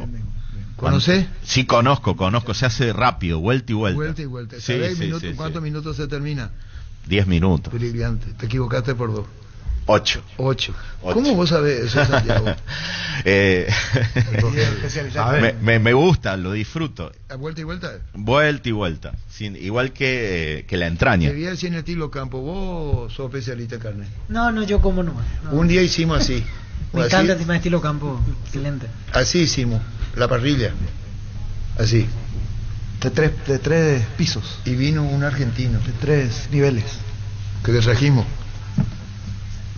¿Conocés? Sí, conozco. Se hace rápido, vuelta y vuelta. Sí, ¿Cuántos minutos se termina? 10 minutos. Brillante. Te equivocaste por 2. 8. ¿Cómo vos sabés eso, Santiago? Me gusta, lo disfruto. ¿A vuelta y vuelta? Vuelta y vuelta. Igual que la entraña. Te vi así en el estilo campo. ¿Vos sos especialista en carne? No, yo como no. Un día hicimos así. Me encanta encima de estilo campo. Excelente. Así hicimos. La parrilla. Así. De 3 pisos. Y vino un argentino. De 3 niveles. Que le trajimos.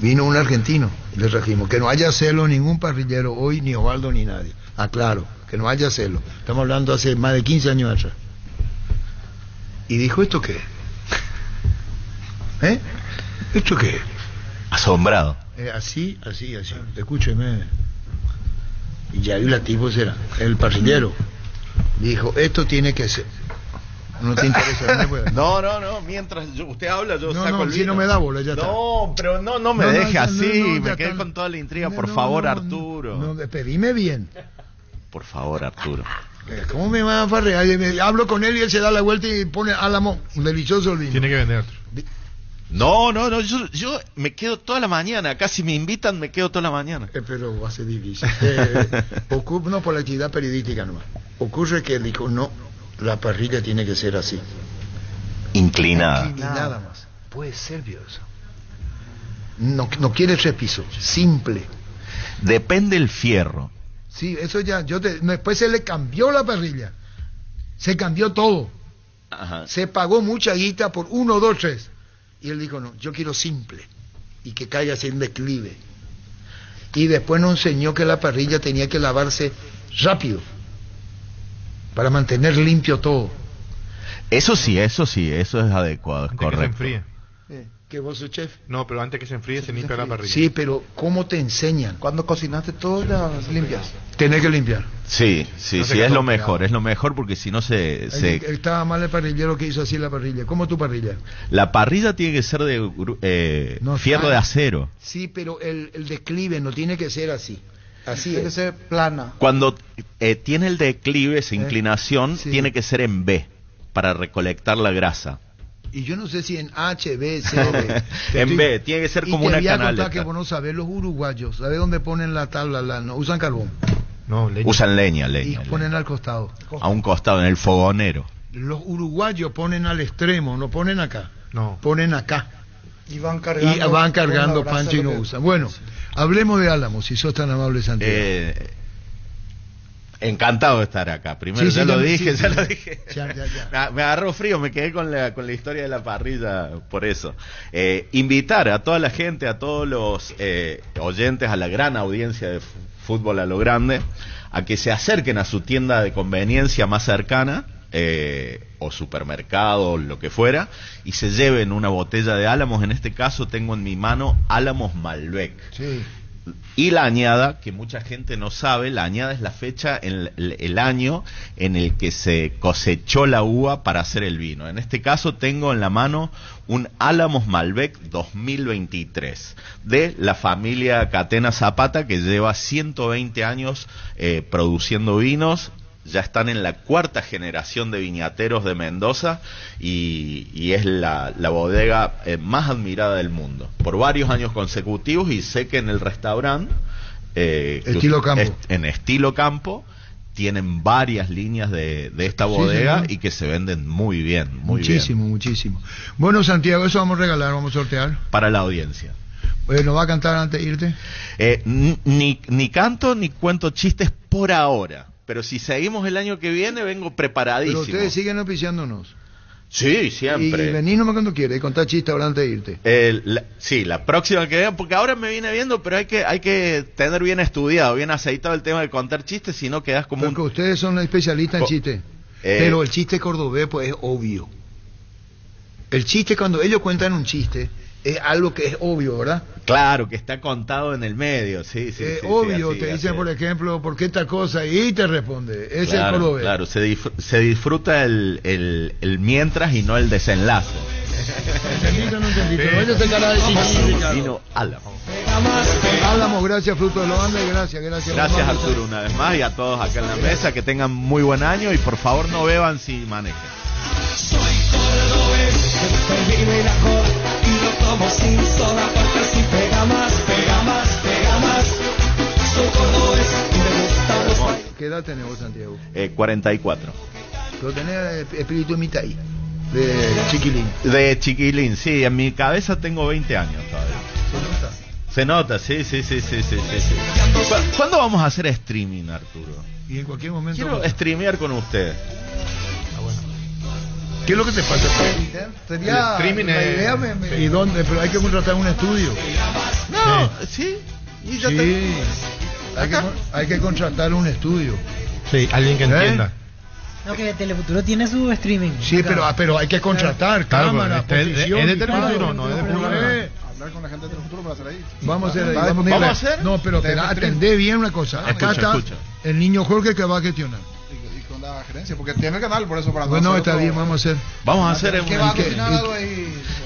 Vino un argentino y le trajimos. Que no haya celo ningún parrillero hoy, ni Osvaldo ni nadie. Aclaro, que no haya celo. Estamos hablando hace más de 15 años atrás. Y dijo, ¿esto qué? ¿Esto qué? Asombrado. Así. Escúcheme. Y ya vi la tipo será. El parrillero dijo, esto tiene que ser. No te interesa. No, mientras usted habla, yo saco el vino. Si no me da bola, ya está. No, pero no me deje así, me quedé con toda la intriga. Por favor, Arturo. No, pedime bien. Por favor, Arturo. ¿Cómo me van a farrear? Hablo con él y él se da la vuelta y pone Álamo, un delicioso vino. Tiene que vender. No, yo me quedo toda la mañana. Acá si me invitan, me quedo toda la mañana. Pero va a ser difícil. No por la actividad periodística nomás. Ocurre que él dijo, no, la parrilla tiene que ser así. Inclinada. Y nada más. Puede ser, Dios. No quiere 3 pisos, simple. Depende el fierro. Sí, eso ya, después se le cambió la parrilla. Se cambió todo. Ajá. Se pagó mucha guita por 1, 2, 3. Y él dijo, no, yo quiero simple. Y que caiga sin declive. Y después nos enseñó que la parrilla tenía que lavarse rápido. Para mantener limpio todo. Eso sí, eso es adecuado, es Antes correcto. que se enfríe. ¿Que vos sos chef? No, pero antes que se enfríe se limpia la parrilla. Sí, pero ¿cómo te enseñan? Cuando cocinaste todo, las limpias. Tenés que limpiar. Sí, es lo mejor porque si no se... Estaba mal el parrillero que hizo así la parrilla. ¿Cómo tu parrilla? La parrilla tiene que ser de fierro de acero. Sí, pero el declive no tiene que ser así. Así Tiene que ser plana. Cuando tiene el declive, esa inclinación, tiene que ser en B para recolectar la grasa. Y yo no sé si en H, B, C, D. En B, tiene que ser como una canaleta. Y te voy a contar que vos no sabés, los uruguayos, ¿sabés dónde ponen la tabla? No usan carbón. No, leña. Usan leña. Y ponen al costado. A un costado, en el fogonero. Los uruguayos ponen al extremo, no ponen acá. No. Ponen acá. Y van cargando pancho y no usan. Bueno, hablemos de Álamo, si sos tan amable, Santiago. Encantado de estar acá. Primero ya lo dije. Ya. Me agarró frío, me quedé con la historia de la parrilla por eso. Invitar a toda la gente, a todos los oyentes, a la gran audiencia de Fútbol a lo Grande, a que se acerquen a su tienda de conveniencia más cercana, o supermercado, lo que fuera, y se lleven una botella de Álamos. En este caso tengo en mi mano Álamos Malbec. Sí. Y la añada, que mucha gente no sabe, la añada es la fecha, el año en el que se cosechó la uva para hacer el vino. En este caso tengo en la mano un Álamos Malbec 2023 de la familia Catena Zapata, que lleva 120 años produciendo vinos. Ya están en la 4ª generación de viñateros de Mendoza y es la bodega más admirada del mundo por varios años consecutivos, y sé que en el restaurante Estilo Campo. En Estilo Campo tienen varias líneas de esta bodega, y que se venden muy bien, muchísimo. Bueno, Santiago, eso vamos a regalar, vamos a sortear para la audiencia. ¿Nos va a cantar antes de irte? Ni canto ni cuento chistes por ahora. Pero si seguimos el año que viene, vengo preparadísimo. Pero ustedes siguen auspiciándonos. Sí, siempre. Y venís nomás cuando quieras y contá chistes ahora antes de irte. Sí, la próxima que venga, porque ahora me viene viendo, pero hay que tener bien estudiado, bien aceitado el tema de contar chistes, si no quedas como porque ustedes son especialistas en chistes. Pero el chiste cordobés, pues, es obvio. El chiste, cuando ellos cuentan un chiste, es algo que es obvio, ¿verdad? Claro, que está contado en el medio, sí. Obvio, así, te dicen, así. Por ejemplo, ¿por qué tal cosa? Y te responde, es el cordobés. Claro, se disfruta el mientras y no el desenlace. ¿Entendiste o no entendiste? No, ellos se encargan de significado. Vino Álamo. Álamo, gracias, Fruto de los Andes, gracias. Gracias, Arturo, una vez más, y a todos acá en la mesa, que tengan muy buen año, y por favor no beban si manejen. Soy cordobés, me vino y la cola, y lo tomo sin soda, porque así pega más. Soy cordobés y me gustan los... ¿Qué edad tenés vos, Santiago? 44. Pero tenés espíritu mitaí, de chiquilín. De chiquilín, sí, en mi cabeza tengo 20 años todavía. Se nota, sí. ¿Cuándo vamos a hacer streaming, Arturo? Y en cualquier momento. Quiero streamear con usted. ¿Qué es lo que te falta? Sería streaming la idea ¿Y dónde? Pero hay que contratar un estudio. No, sí. Y ya Hay que contratar un estudio. Sí, alguien que entienda. No, que Telefuturo tiene su streaming. Sí, pero hay que contratar cámara, posición. ¿Es de Telefuturo? No, es de Pulgar. Hablar con la gente de Telefuturo para hacer ahí. Vamos a hacer. No, pero atendé bien una cosa. Acá está el niño Jorge que va a gestionar. Y con la la gerencia, porque tiene el canal, por eso para Bueno, nosotros- está bien, vamos a hacer. Vamos a hacer ¿Qué un- va a cocinar algo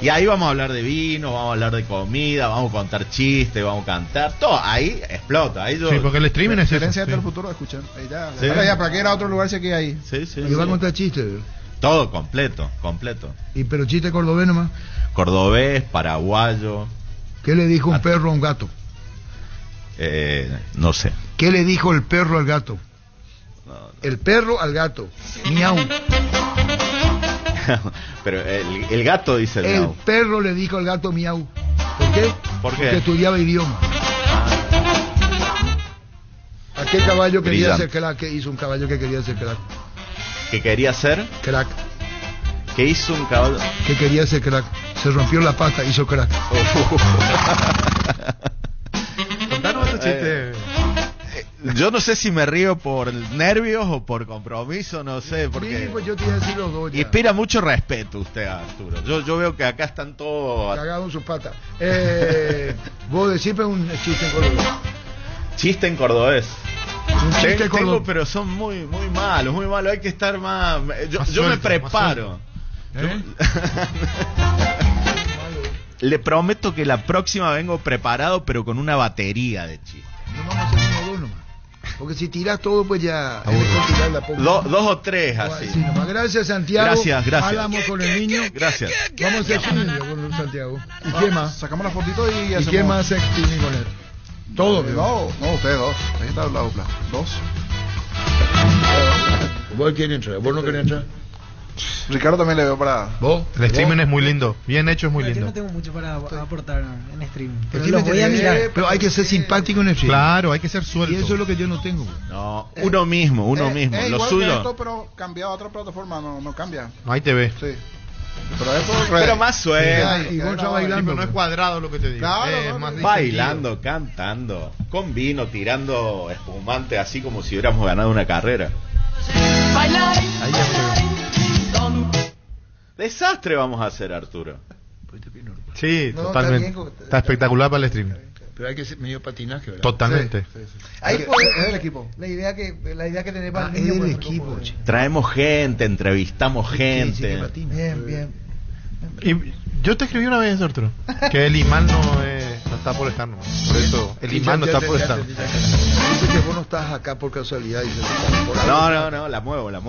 Y ahí vamos a hablar de vino, vamos a hablar de comida, vamos a contar chistes, vamos a cantar, todo ahí explota. Ahí yo... Sí, porque el streaming es eso. Gerencia Sí. del futuro, escuchen. Ahí ya, Sí. ahora ya, ¿para qué ir a otro lugar si aquí hay? Sí, sí, Y va a sí. contar chistes. Todo completo, completo. Y pero chiste cordobés nomás. Cordobés, paraguayo, ¿Qué le dijo un perro a un gato? no sé. ¿Qué le dijo el perro al gato? El perro al gato. Miau. Pero el gato dice el El miau. perro le dijo al gato miau. ¿Por qué? ¿Por qué? Porque estudiaba idioma. Aquel caballo quería Brillante. ser crack. ¿Qué hizo un caballo que quería ser crack? ¿Qué quería hacer? Crack. ¿Qué hizo un caballo? Que quería ser crack. Se rompió la pata, hizo crack. Contanos este chiste. Yo no sé si me río por nervios o por compromiso, no sé, Sí, porque pues yo te iba a decir los dos ya. inspira mucho respeto usted, Arturo. Yo veo que acá están todos Cagado en sus patas. Vos decime un chiste en cordobés. chiste en cordobés. Un chiste Tengo, cordobés. pero son muy malos, muy malos. Hay que estar más. Yo Más me suelto, preparo. Le prometo que la próxima vengo preparado, pero con una batería de chistes. No vamos a hacer uno o dos nomás. Porque si tirás todo, pues ya es mejor tirar la poca. Dos o tres así. Sí, nomás. Gracias, Santiago. Gracias, gracias. Hablamos con el niño. Gracias. Vamos a hacer streaming con Santiago. ¿Y qué más? Sacamos la fotito y ¿Y hacemos... qué más hace streaming con él? Todo, No, ustedes dos. Ahí está la dupla. Dos. ¿Vos quién entra? ¿Vos no querés entrar? Ricardo también le veo para... ¿Vos? El streaming es muy lindo. Bien hecho, es muy Yo lindo. no tengo mucho para aportar en streaming. El Pero streaming los voy a mirar. Pero hay que ser simpático en el streaming. Claro, hay que ser Y suelto. eso es lo que yo no tengo. No, uno mismo, lo igual suyo. que esto, pero cambiado a otra plataforma, no cambia. Ahí te ve. Sí. Pero esto... Pero más suelto. Y vos estás Sí, bailando. pero no es cuadrado lo que te digo. Claro, Es no, más Bailando, cantando, con vino, tirando espumante, así como si hubiéramos ganado una carrera. Ahí ya se ve. Desastre vamos a hacer, Arturo. Sí, No, totalmente. está bien, Está espectacular para el streaming. Pero hay que ser medio patinaje, ¿verdad? Totalmente. Ahí Es puede- del equipo. La idea que tenés para Ah, el es niño. del pues, equipo, como- che. Traemos gente, entrevistamos Sí, sí, que gente. patina. Bien, bien. Y yo te escribí una vez, Arturo, que el imán no está por estar, ¿no? Por eso, el imán no está por estar. Dice que vos no estás acá por casualidad. Dice, por algo. No, la muevo. No,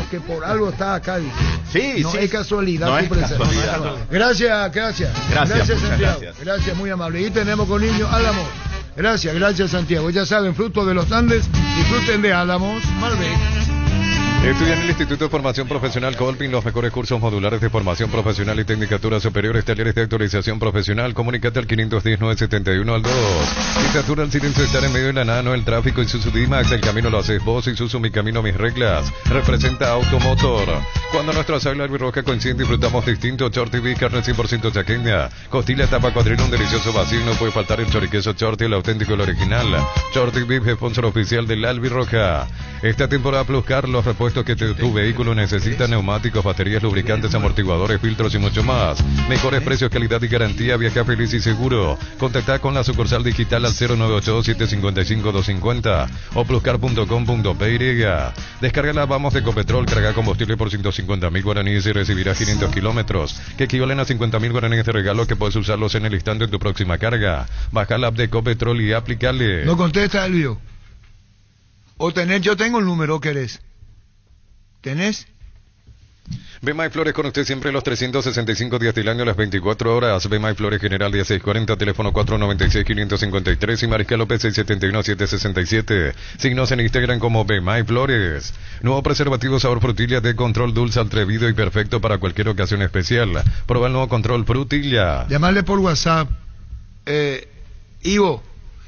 que por algo estás acá. Dice. Sí, No sí. es casualidad No tu es presencia. casualidad. Gracias. Gracias, muchas Santiago. gracias. Muy amable. Y tenemos con niños Álamos. Gracias, Santiago. Ya saben, fruto de los Andes, disfruten de Álamos, Malbec. Estudia en el Instituto de Formación Profesional Colpin los mejores cursos modulares de formación profesional y tecnicaturas superiores, talleres de actualización profesional. Comunícate al 510-971 al 2. Si satura el silencio de estar en medio de la nada, no el tráfico. Isuzu D-Max, el camino lo haces vos. Isuzu, mi camino, mis reglas. Representa Automotor. Cuando nuestra sala albirroja coincide, disfrutamos distinto. Shorty Beef, carne 100% chaqueña. Costilla, tapa, cuadril, un delicioso vacío. No puede faltar el choriqueso Shorty, el auténtico, el original. Shorty Beef, sponsor oficial del albirroja. Esta temporada Plus Car, los repuestos que tu vehículo necesita: neumáticos, baterías, lubricantes, amortiguadores, filtros y mucho más. Mejores precios, calidad y garantía. Viaja feliz y seguro. Contacta con la sucursal digital al 0982-755-250 o pluscar.com.py. Descarga la Vamos de Ecopetrol, carga combustible por 150.000 guaraníes y recibirás 500 kilómetros, que equivalen a 50.000 guaraníes de regalo, que puedes usarlos en el instante en tu próxima carga. Baja la app de Ecopetrol y aplícale. No contesta, Elvio. O tenés, yo tengo el número, ¿querés? ¿Tenés? Bemay Flores con usted siempre los 365 días del año, las 24 horas. Bemay Flores General 1640, teléfono 496-553 y Mariscal López 671-767. Signos en Instagram como Bemay Flores. Nuevo preservativo sabor frutilla de control dulce, atrevido y perfecto para cualquier ocasión especial. Prueba el nuevo control frutilla. Llamarle por WhatsApp. Ivo,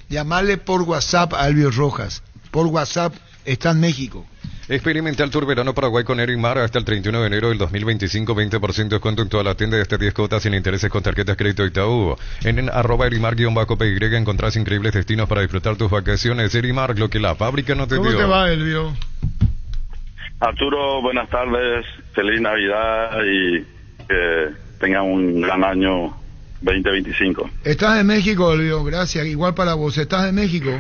llamarle por WhatsApp a Elvio Rojas. Por WhatsApp, está en México. Experimental Tour Verano Paraguay con Erimar hasta el 31 de enero del 2025, 20% de descuento en toda la tienda de hasta 10 cuotas sin intereses con tarjetas crédito Itaú. En @Erimar_PY encontrás increíbles destinos para disfrutar tus vacaciones. Erimar, lo que la fábrica no te dio. ¿Cómo te va, Elvio? Arturo, buenas tardes, feliz Navidad y que tengan un gran año 2025. Estás en México, Elvio, gracias. Igual para vos. ¿Estás en México?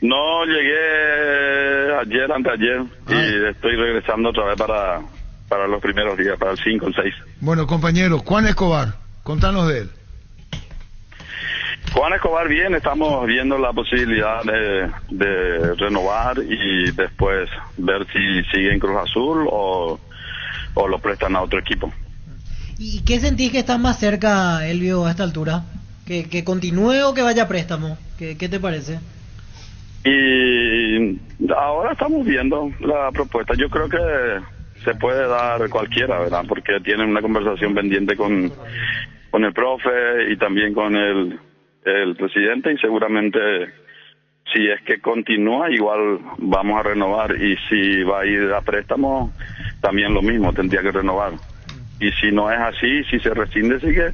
No, llegué ayer, anteayer, y estoy regresando otra vez para los primeros días, para el 5, el 6. Bueno, compañero, Juan Escobar, contanos de él. Juan Escobar, bien, estamos viendo la posibilidad de renovar y después ver si sigue en Cruz Azul o lo prestan a otro equipo. ¿Y qué sentís que está más cerca, Elvio, a esta altura? ¿Que continúe o que vaya a préstamo? ¿Qué te parece? Y ahora estamos viendo la propuesta. Yo creo que se puede dar cualquiera, ¿verdad? Porque tienen una conversación pendiente con el profe y también con el presidente, y seguramente si es que continúa igual vamos a renovar, y si va a ir a préstamo también lo mismo, tendría que renovar. Y si no es así, si se rescinde, sí que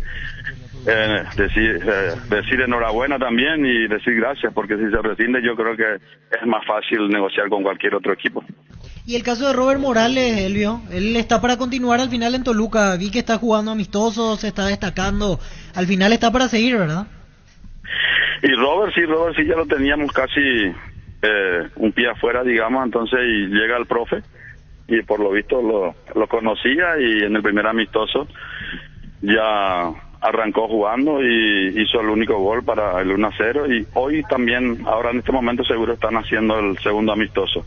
decir enhorabuena también y decir gracias, porque si se rescinde yo creo que es más fácil negociar con cualquier otro equipo. Y el caso de Robert Morales, Elvio, él está para continuar al final en Toluca. Vi que está jugando amistoso, se está destacando, al final está para seguir, ¿verdad? Y Robert sí, ya lo teníamos casi un pie afuera, digamos, entonces y llega el profe y por lo visto lo conocía, y en el primer amistoso ya arrancó jugando y hizo el único gol para el 1-0, y hoy también, ahora en este momento seguro están haciendo el segundo amistoso.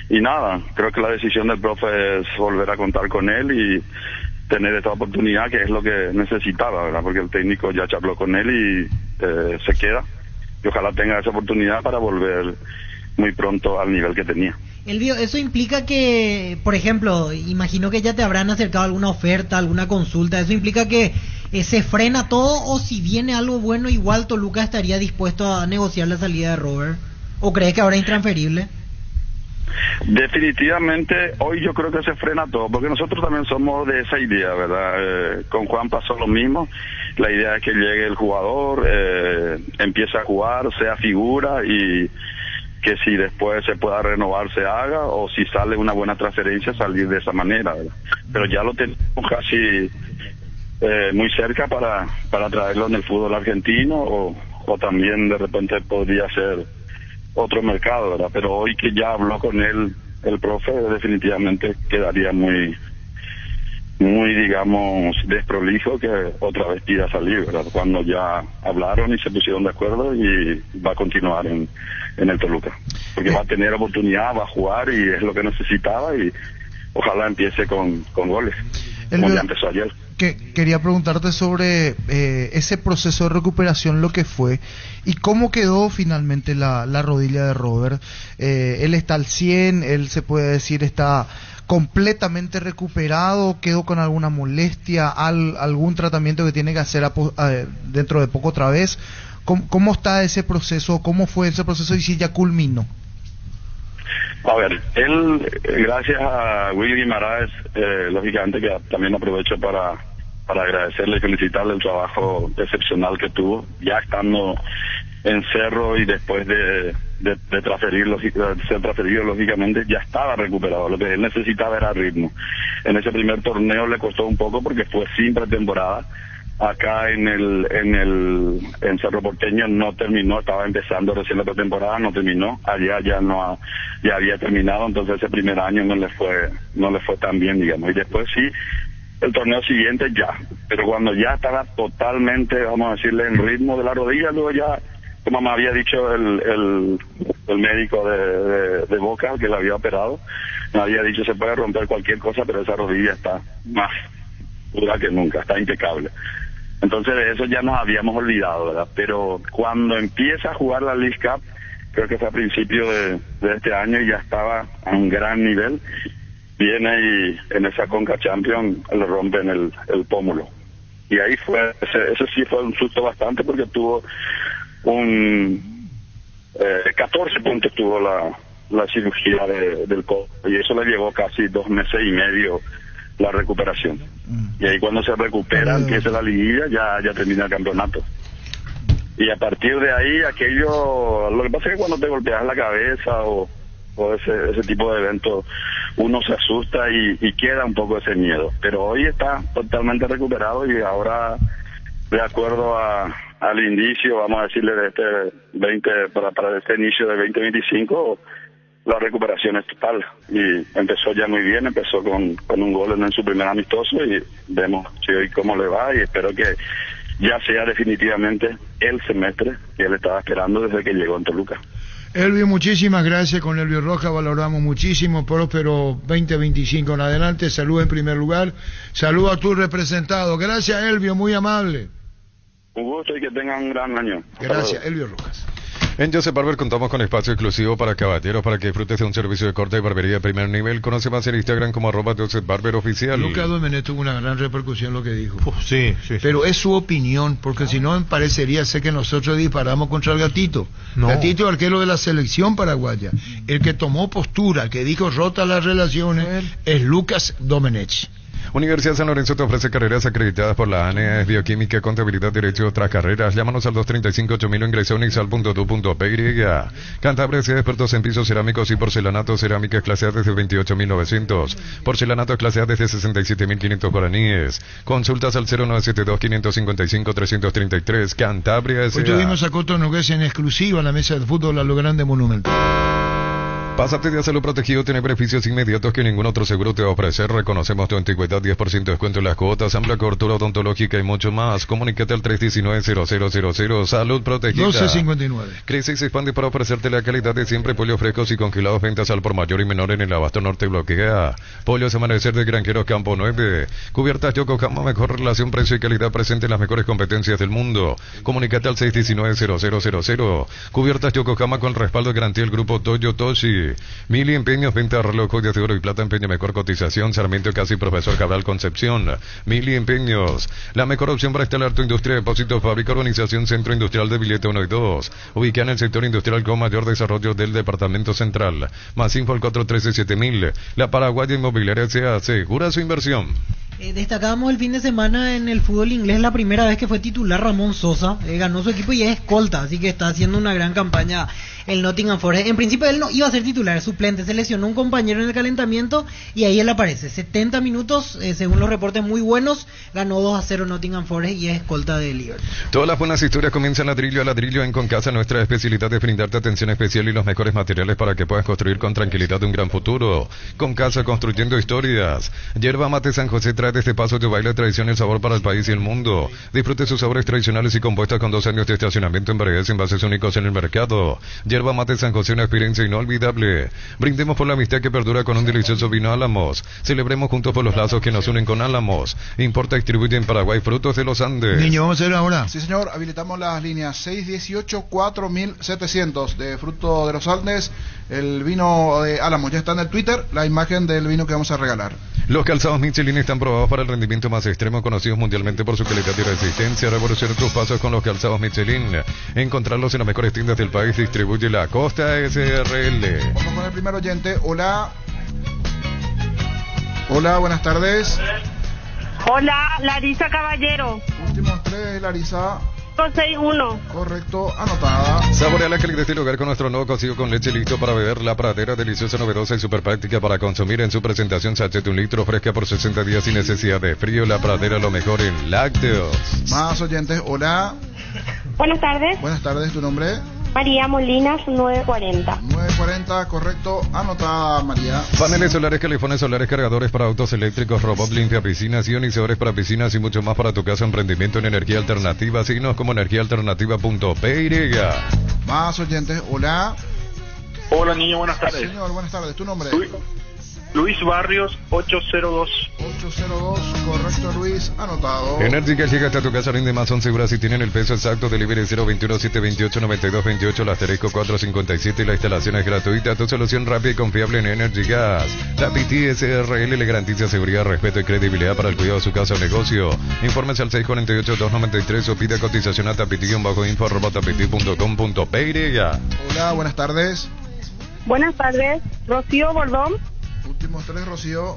Y nada, creo que la decisión del profe es volver a contar con él y tener esta oportunidad, que es lo que necesitaba, ¿verdad? Porque el técnico ya charló con él y se queda, y ojalá tenga esa oportunidad para volver muy pronto al nivel que tenía. Elvio, eso implica que, por ejemplo, imagino que ya te habrán acercado alguna oferta, alguna consulta, ¿eso implica que se frena todo, o si viene algo bueno igual Toluca estaría dispuesto a negociar la salida de Robert? ¿O crees que ahora es intransferible? Definitivamente hoy yo creo que se frena todo, porque nosotros también somos de esa idea, ¿verdad? Con Juan pasó lo mismo. La idea es que llegue el jugador, empiece a jugar, sea figura, y que si después se pueda renovar se haga, o si sale una buena transferencia salir de esa manera, ¿verdad? Pero ya lo tenemos casi muy cerca para traerlo en el fútbol argentino, o también de repente podría ser otro mercado, ¿verdad? Pero hoy que ya habló con él el profe, definitivamente quedaría muy, digamos, desprolijo que otra vez pida salir, ¿verdad? Cuando ya hablaron y se pusieron de acuerdo, y va a continuar en el Toluca, porque va a tener oportunidad, va a jugar, y es lo que necesitaba, y ojalá empiece con goles, como ya empezó ayer. Quería preguntarte sobre ese proceso de recuperación, lo que fue y cómo quedó finalmente la rodilla de Robert. Él está al 100, él se puede decir está completamente recuperado, quedó con alguna molestia, algún tratamiento que tiene que hacer dentro de poco otra vez. ¿Cómo está ese proceso? ¿Cómo fue ese proceso y si ya culminó? A ver, él, gracias a Willy Guimaraes, lógicamente que también aprovecho para agradecerle y felicitarle el trabajo excepcional que tuvo, ya estando en Cerro y después de ser transferido, lógicamente, ya estaba recuperado. Lo que él necesitaba era ritmo. En ese primer torneo le costó un poco porque fue sin pretemporada. Acá en Cerro Porteño no terminó, estaba empezando recién la pretemporada, no terminó. Allá ya había terminado, entonces ese primer año no le fue tan bien, digamos. Y después sí, el torneo siguiente ya, pero cuando ya estaba totalmente, vamos a decirle, en ritmo de la rodilla, luego ya, como me había dicho el médico de Boca, que le había operado, me había dicho se puede romper cualquier cosa, pero esa rodilla está más dura que nunca, está impecable. Entonces de eso ya nos habíamos olvidado, ¿verdad? Pero cuando empieza a jugar la League Cup, creo que fue a principio de este año, y ya estaba a un gran nivel, viene y en esa Conca Champions le rompen el pómulo. Y ahí fue, ese sí fue un susto bastante, porque tuvo 14 puntos tuvo la cirugía del codo, y eso le llevó casi 2 meses y medio la recuperación. Y ahí cuando se recupera, empieza la liguilla, ya termina el campeonato. Y a partir de ahí, lo que pasa es que cuando te golpeas la cabeza o ese tipo de eventos, uno se asusta y queda un poco ese miedo. Pero hoy está totalmente recuperado, y ahora, de acuerdo a al inicio, vamos a decirle, de este 20, para este inicio de 2025, la recuperación es total. Y empezó ya muy bien, empezó con un gol en su primer amistoso y vemos hoy cómo le va y espero que ya sea definitivamente el semestre que él estaba esperando desde que llegó en Toluca. Elvio, muchísimas gracias. Con Elvio Rojas valoramos muchísimo. Próspero 2025 en adelante. Salud en primer lugar. Salud a tu representado. Gracias, Elvio, muy amable. Un gusto y que tengan un gran año. Gracias, Elvio Rojas. En Joseph Barber contamos con espacio exclusivo para caballeros para que disfrutes de un servicio de corte y barbería de primer nivel. Conoce más en Instagram como @JosephBarberOficial. Lucas Domenech tuvo una gran repercusión lo que dijo. Sí. Pero es su opinión, porque si no me parecería ser que nosotros disparamos contra el gatito. No. Gatito, arquero de la selección paraguaya. El que tomó postura, que dijo rota las relaciones, es Lucas Domenech. Universidad San Lorenzo te ofrece carreras acreditadas por la ANE, es bioquímica, contabilidad, derecho y otras carreras. Llámanos al 235-8000 o ingresa a unixal.edu.py. Cantabria es expertos en pisos cerámicos y porcelanato, cerámicas clase A desde 28.900, porcelanato clase A desde 67.500 guaraníes. Consultas al 0972-555-333. Cantabria es. Hoy tuvimos a Coto Nogués en exclusiva en la mesa de fútbol a lo grande Monumental. Pásate de Salud Protegido, tiene beneficios inmediatos que ningún otro seguro te va a ofrecer. Reconocemos tu antigüedad, 10% de descuento en las cuotas, amplia cobertura odontológica y mucho más. Comunícate al 319-0000. Salud Protegida. 1259. Crisis se expande para ofrecerte la calidad de siempre. Pollos frescos y congelados, ventas al por mayor y menor en el Abasto Norte bloquea. Pollos Amanecer de Granjeros Campo 9. Cubiertas Yokohama, mejor relación precio y calidad presente en las mejores competencias del mundo. Comunícate al 619-0000. Cubiertas Yokohama con respaldo de garantía del grupo Toyotoshi. Mili Empeños, venta de reloj, joyas de oro y plata, empeño, mejor cotización. Sarmiento Casi, Profesor Cabral Concepción. Mili Empeños, la mejor opción para instalar tu industria, depósito, fábrica, organización, centro industrial de billete 1 y 2. Ubicada en el sector industrial con mayor desarrollo del departamento central. Más info al 413-7000. La Paraguaya Inmobiliaria se asegura su inversión. Destacábamos el fin de semana en el fútbol inglés la primera vez que fue titular Ramón Sosa, ganó su equipo y es escolta, así que está haciendo una gran campaña el Nottingham Forest. En principio él no iba a ser titular, suplente, se lesionó un compañero en el calentamiento y ahí él aparece, 70 minutos, según los reportes muy buenos, ganó 2-0 Nottingham Forest y es escolta de Liverpool. Todas las buenas historias comienzan ladrillo a ladrillo en Concasa. Nuestra especialidad es brindarte atención especial y los mejores materiales para que puedas construir con tranquilidad un gran futuro. Concasa, construyendo historias. Yerba Mate San José trae desde Paso de Baile tradición y el sabor para el país y el mundo. Disfrute sus sabores tradicionales y compuestas con 2 años de estacionamiento en variedades y envases únicos en el mercado. Yerba Mate San José, una experiencia inolvidable. Brindemos por la amistad que perdura con un delicioso vino Álamos. Celebremos juntos por los lazos que nos unen con Álamos. Importa y distribuye en Paraguay Frutos de los Andes. Niño, vamos a hacer ahora. Sí, señor, habilitamos las líneas 618-4700 de Fruto de los Andes. El vino de Álamos ya está en el Twitter, la imagen del vino que vamos a regalar. Los calzados Michelin están probados para el rendimiento más extremo, conocidos mundialmente por su calidad y resistencia. Revoluciona tus pasos con los calzados Michelin. Encontrarlos en las mejores tiendas del país. Distribuye la Costa SRL. Vamos con el primer oyente. Hola. Hola, buenas tardes. Hola, Larisa Caballero. Últimos 3, Larisa. 561. Correcto, anotada. Saborea la calidad del hogar con nuestro nuevo cocido con leche listo para beber. La Pradera, deliciosa, novedosa y súper práctica para consumir. En su presentación, sachet de 1 litro, fresca por 60 días sin necesidad de frío. La Pradera, lo mejor en lácteos. Más oyentes, hola. Buenas tardes. Buenas tardes, ¿tu nombre? María Molinas, 940. 940, correcto, anotada, María. Paneles solares, califones solares, cargadores para autos eléctricos, robot limpia piscinas, ionizadores para piscinas y mucho más para tu casa. Emprendimiento en energía alternativa. Síguenos como energiaalternativa.py. Más oyentes, hola. Hola, niño, buenas tardes. Señor, buenas tardes, ¿tu nombre? Luis Barrios, 802. 802, correcto, Luis, anotado. Enérgica llega hasta tu casa, rinde más, son seguras y tienen el peso exacto. Delivery 021-728-9228, el asterisco 457 y la instalación es gratuita. Tu solución rápida y confiable en Energy Gas. Tapiti SRL le garantiza seguridad, respeto y credibilidad para el cuidado de su casa o negocio. Informes al 648-293 o pide cotización a tapiti-info@tapiti.com.py. Hola, buenas tardes. Buenas tardes, Rocío Bordón. Últimos 3, Rocío.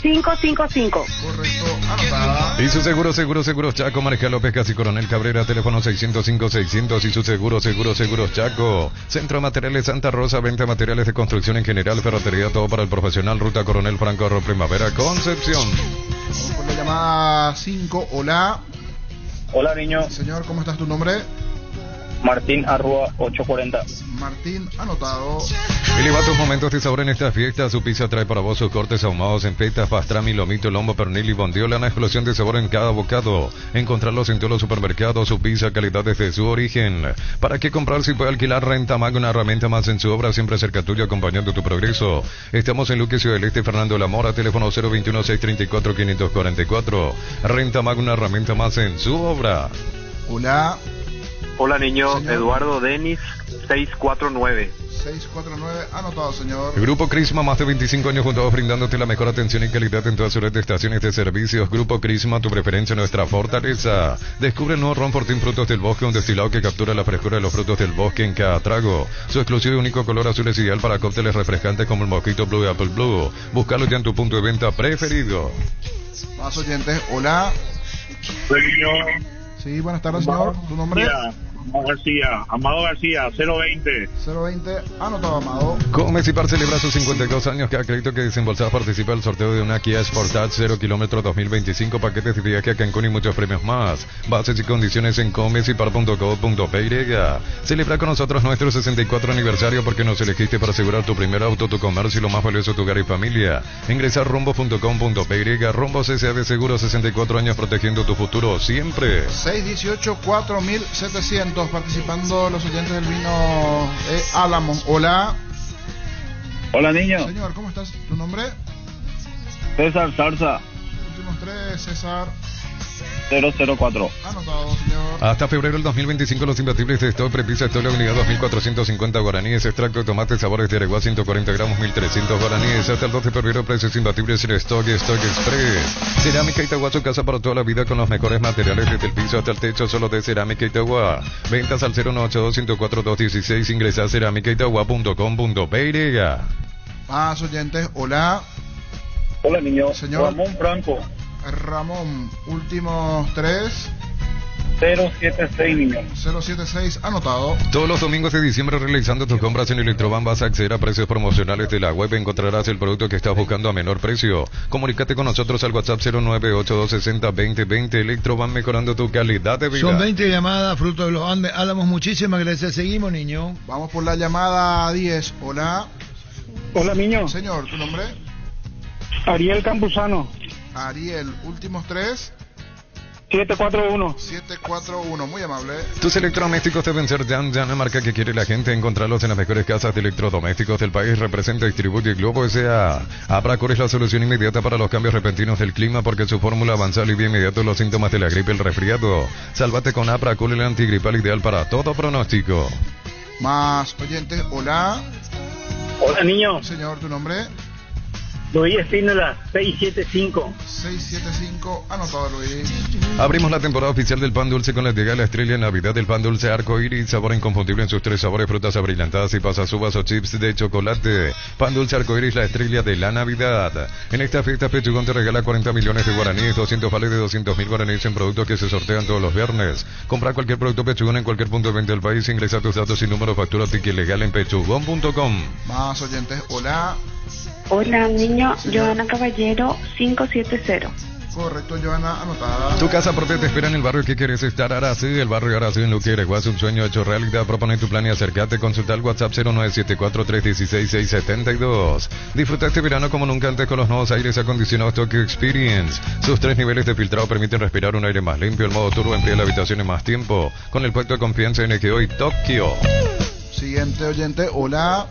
555. Correcto, anotada. Y su seguro Chaco, Marejá López Casi Coronel Cabrera, teléfono 605-600 y su seguro Chaco. Centro de Materiales Santa Rosa, venta de materiales de construcción en general, ferretería, todo para el profesional. Ruta Coronel Franco Primavera, Concepción. Vamos por la llamada 5, hola. Hola, niño. Señor, ¿cómo estás? ¿Tu nombre? Martín Arrua 840. Martín, anotado. Eleva tus momentos de sabor en esta fiesta. Su pizza trae para vos sus cortes ahumados en feta, pastrami, lomito, lombo, pernil y bondiola. Una explosión de sabor en cada bocado. Encontrarlos en todos los supermercados. Su pizza, calidad desde su origen. ¿Para qué comprar si puede alquilar? Renta Mag, una herramienta más en su obra, siempre cerca tuyo, acompañando tu progreso. Estamos en Luque, Ciudad del Este, Fernando de la Mora, teléfono 021-634-544. Renta Mag, una herramienta más en su obra. Hola. Hola, niño. Señor. Eduardo Denis 649. 649, anotado, señor. Grupo Crisma, más de 25 años juntos brindándote la mejor atención y calidad en toda su red de estaciones de servicios. Grupo Crisma, tu preferencia, nuestra fortaleza. Descubre el nuevo Ron Fortín Frutos del Bosque, un destilado que captura la frescura de los frutos del bosque en cada trago. Su exclusivo y único color azul es ideal para cócteles refrescantes como el Mojito Blue y Apple Blue. Búscalo ya en tu punto de venta preferido. Más oyentes, hola. Soy niño. Sí, buenas tardes, señor. ¿Tu nombre? Amado García, 020. 020, anotado, Amado. Comecipar celebra sus 52 años. Cada crédito que desembolsás participa del sorteo de una Kia Sportage 0 kilómetros 2025, paquetes de viaje a Cancún y muchos premios más. Bases y condiciones en comecipar.co.py. Celebra con nosotros nuestro 64 aniversario porque nos elegiste para asegurar tu primer auto, tu comercio y lo más valioso, tu hogar y familia. Ingresa a rumbo.com.py. Rumbo CSA de Seguro, 64 años protegiendo tu futuro siempre. 618-4700. Participando los oyentes del vino Álamo. Hola. Hola, niño. Señor, ¿cómo estás? ¿Tu nombre? César Zarza Últimos tres, César. 004. Anotado, señor. Hasta febrero del 2025 los imbatibles de Stock Prepisa Stock la unidad 2450 guaraníes, extracto de tomate, sabores de Areguá 140 gramos 1300 guaraníes. Hasta el 12 de febrero precios imbatibles en Stock y Stock Express. Cerámica Itagua, su casa para toda la vida con los mejores materiales desde el piso hasta el techo, solo de Cerámica Itagua. Ventas al 0982-104-216. Ingresa a cerámicaitagua.com.py. Más oyentes, hola. Hola, niño. Señor. Ramón Franco. Ramón, últimos tres. 076, niño. 076, anotado. Todos los domingos de diciembre realizando tus compras en Electroban vas a acceder a precios promocionales de la web. Encontrarás el producto que estás buscando a menor precio. Comunícate con nosotros al WhatsApp 0982602020. Electroban, mejorando tu calidad de vida. Son 20 llamadas, fruto de los Andes. Álamos, muchísimas gracias. Seguimos, niño. Vamos por la llamada 10. Hola. Hola, niño. Señor, ¿tu nombre? Ariel Campuzano. Ariel, últimos tres. 741. 741, muy amable. Tus electrodomésticos deben ser Yan, la marca que quiere la gente. Encontrarlos en las mejores casas de electrodomésticos del país. Representa, distribuye Globo S.A. Abracor es la solución inmediata para los cambios repentinos del clima porque su fórmula avanza alivia inmediato los síntomas de la gripe y el resfriado. Sálvate con Abracor, el antigripal ideal para todo pronóstico. Más oyentes, hola. Hola, niño. Señor, ¿tu nombre? Luis Espínola, 675. 675, anotado, Luis. Abrimos la temporada oficial del pan dulce con la llegada de la estrella en Navidad del pan dulce arco iris, sabor inconfundible en sus tres sabores, frutas abrillantadas y pasas, uvas o chips de chocolate. Pan dulce arco iris, la estrella de la Navidad. En esta fiesta Pechugón te regala 40 millones de guaraníes, 200 vales de 200.000 guaraníes en productos que se sortean todos los viernes. Compra cualquier producto Pechugón en cualquier punto de venta del país, ingresa tus datos y número, factura ticket legal en pechugón.com. Más oyentes, hola. Hola, niño. Joana Caballero, 570. Correcto, Joana, anotada. Tu casa propia te espera en el barrio que quieres estar. Arací, el barrio Arací en Luque, Areguá, un sueño hecho realidad. Propone tu plan y acércate. Consulta el WhatsApp 0974-316-672. Disfruta este verano como nunca antes con los nuevos aires acondicionados Tokyo Experience. Sus 3 niveles de filtrado permiten respirar un aire más limpio. El modo turbo enfría la habitación en más tiempo. Con el puesto de confianza en NGO y Tokio. Siguiente oyente, hola.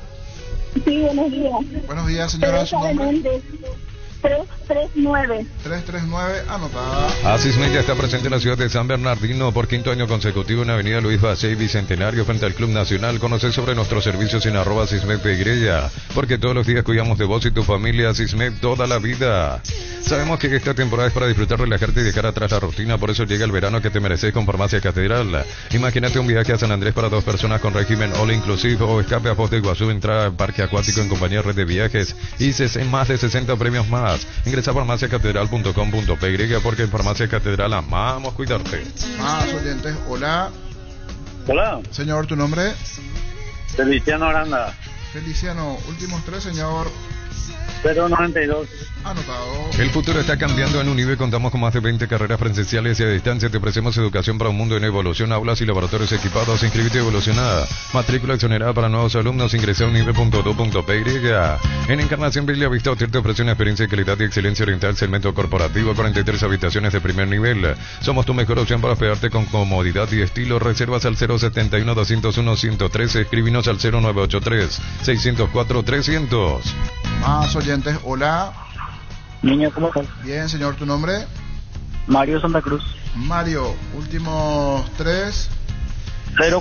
Sí, buenos días. Buenos días, señora. ¿Su nombre? 339. 339, anotada. Asismed ya está presente en la ciudad de San Bernardino por 5º año consecutivo en Avenida Luis Bacey Bicentenario frente al Club Nacional. Conoce sobre nuestros servicios en @asismed porque todos los días cuidamos de vos y tu familia. Asismed toda la vida. Sabemos que esta temporada es para disfrutar, relajarte y dejar atrás la rutina, por eso llega el verano que te mereces con Farmacia Catedral. Imagínate un viaje a San Andrés para 2 personas con régimen all inclusive o escape a Foz de Iguazú, entrada al parque acuático en compañía de Red de Viajes y más de 60 premios más. Ingresa a farmaciacatedral.com.py porque en Farmacia Catedral amamos cuidarte. Más oyentes, hola. Hola. Señor, ¿tu nombre? Feliciano Aranda. Feliciano, últimos 3, señor. 092. Anotado. El futuro está cambiando en Unive. Contamos con más de 20 carreras presenciales y a distancia. Te ofrecemos educación para un mundo en evolución, aulas y laboratorios equipados. Inscríbete evolucionada. Matrícula exonerada para nuevos alumnos. Ingresa a unive.edu.py. En Encarnación Villa Vista Hotel te ofrece una experiencia de calidad y excelencia oriental. Segmento corporativo, 43 habitaciones de primer nivel. Somos tu mejor opción para hospedarte con comodidad y estilo. Reservas al 071-201-113. Escríbenos al 0983-604-300. Más oyentes, hola. Niño, ¿cómo estás? Bien, señor, ¿tu nombre? Mario Santa Cruz. Mario, últimos 3.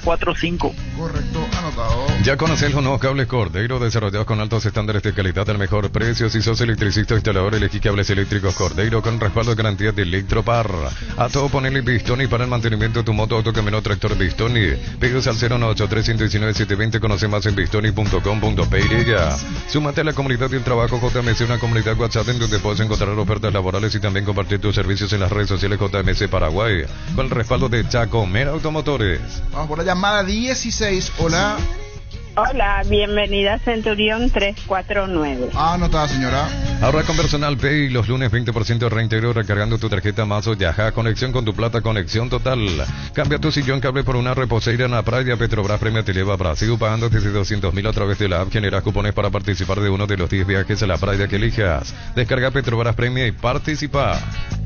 045. Correcto, anotado. Ya conoces los nuevos cables Cordeiro desarrollados con altos estándares de calidad al mejor precio. Si sos electricista o instalador, elegí cables eléctricos Cordeiro con respaldo de garantía de Electropar. A todo ponerle Bistoni para el mantenimiento de tu moto, auto, camioneta, tractor Bistoni. Pedidos al 098319720. Conoce más en bistoni.com.py. Súmate a la comunidad del trabajo JMC, una comunidad WhatsApp en donde puedes encontrar ofertas laborales y también compartir tus servicios en las redes sociales JMC Paraguay con el respaldo de Chacomer Automotores. Vamos por la llamada 16. Hola. Hola, bienvenida a Centurión 349. Anotada, señora. Ahorra con Personal Pay los lunes 20% de reintegro recargando tu tarjeta Mazo Yaja. Conexión con tu plata, conexión total. Cambia tu sillón cable por una reposeira en la playa. Petrobras Premia te lleva a Brasil pagando desde 200.000 a través de la app. Generas cupones para participar de uno de los 10 viajes a la playa que elijas. Descarga Petrobras Premia y participa.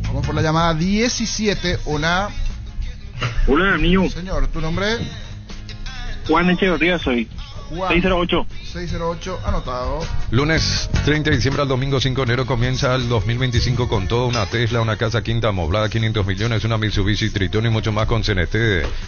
Vamos por la llamada 17. Hola. Hola, niño. Señor, ¿tu nombre? Juan Echeverría soy. Juan. 608, anotado. Lunes 30 de diciembre al domingo 5 de enero comienza el 2025 con todo: una Tesla, una casa quinta amoblada, 500 millones, una Mitsubishi Triton y mucho más con CNT.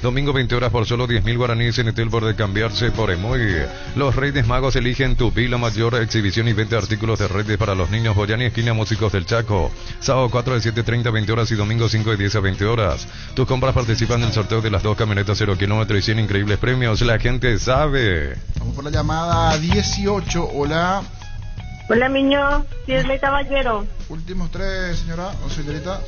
Domingo 20 horas por solo 10.000 guaraníes. CNT el borde cambiarse por Emoy. Los Reyes Magos eligen tu pila mayor, exhibición y venta de artículos de redes para los niños. Boyani, esquina Músicos del Chaco. Sábado 4 de 7:30 a 20 horas y domingo 5 de 10 a 20 horas. Tus compras participan en el sorteo de las 2 camionetas 0 kilómetros y 100 increíbles premios. La gente sabe. Vamos por la llamada 18. Hola. Hola, niño. Shirley Caballero. Últimos 3, señora o señorita.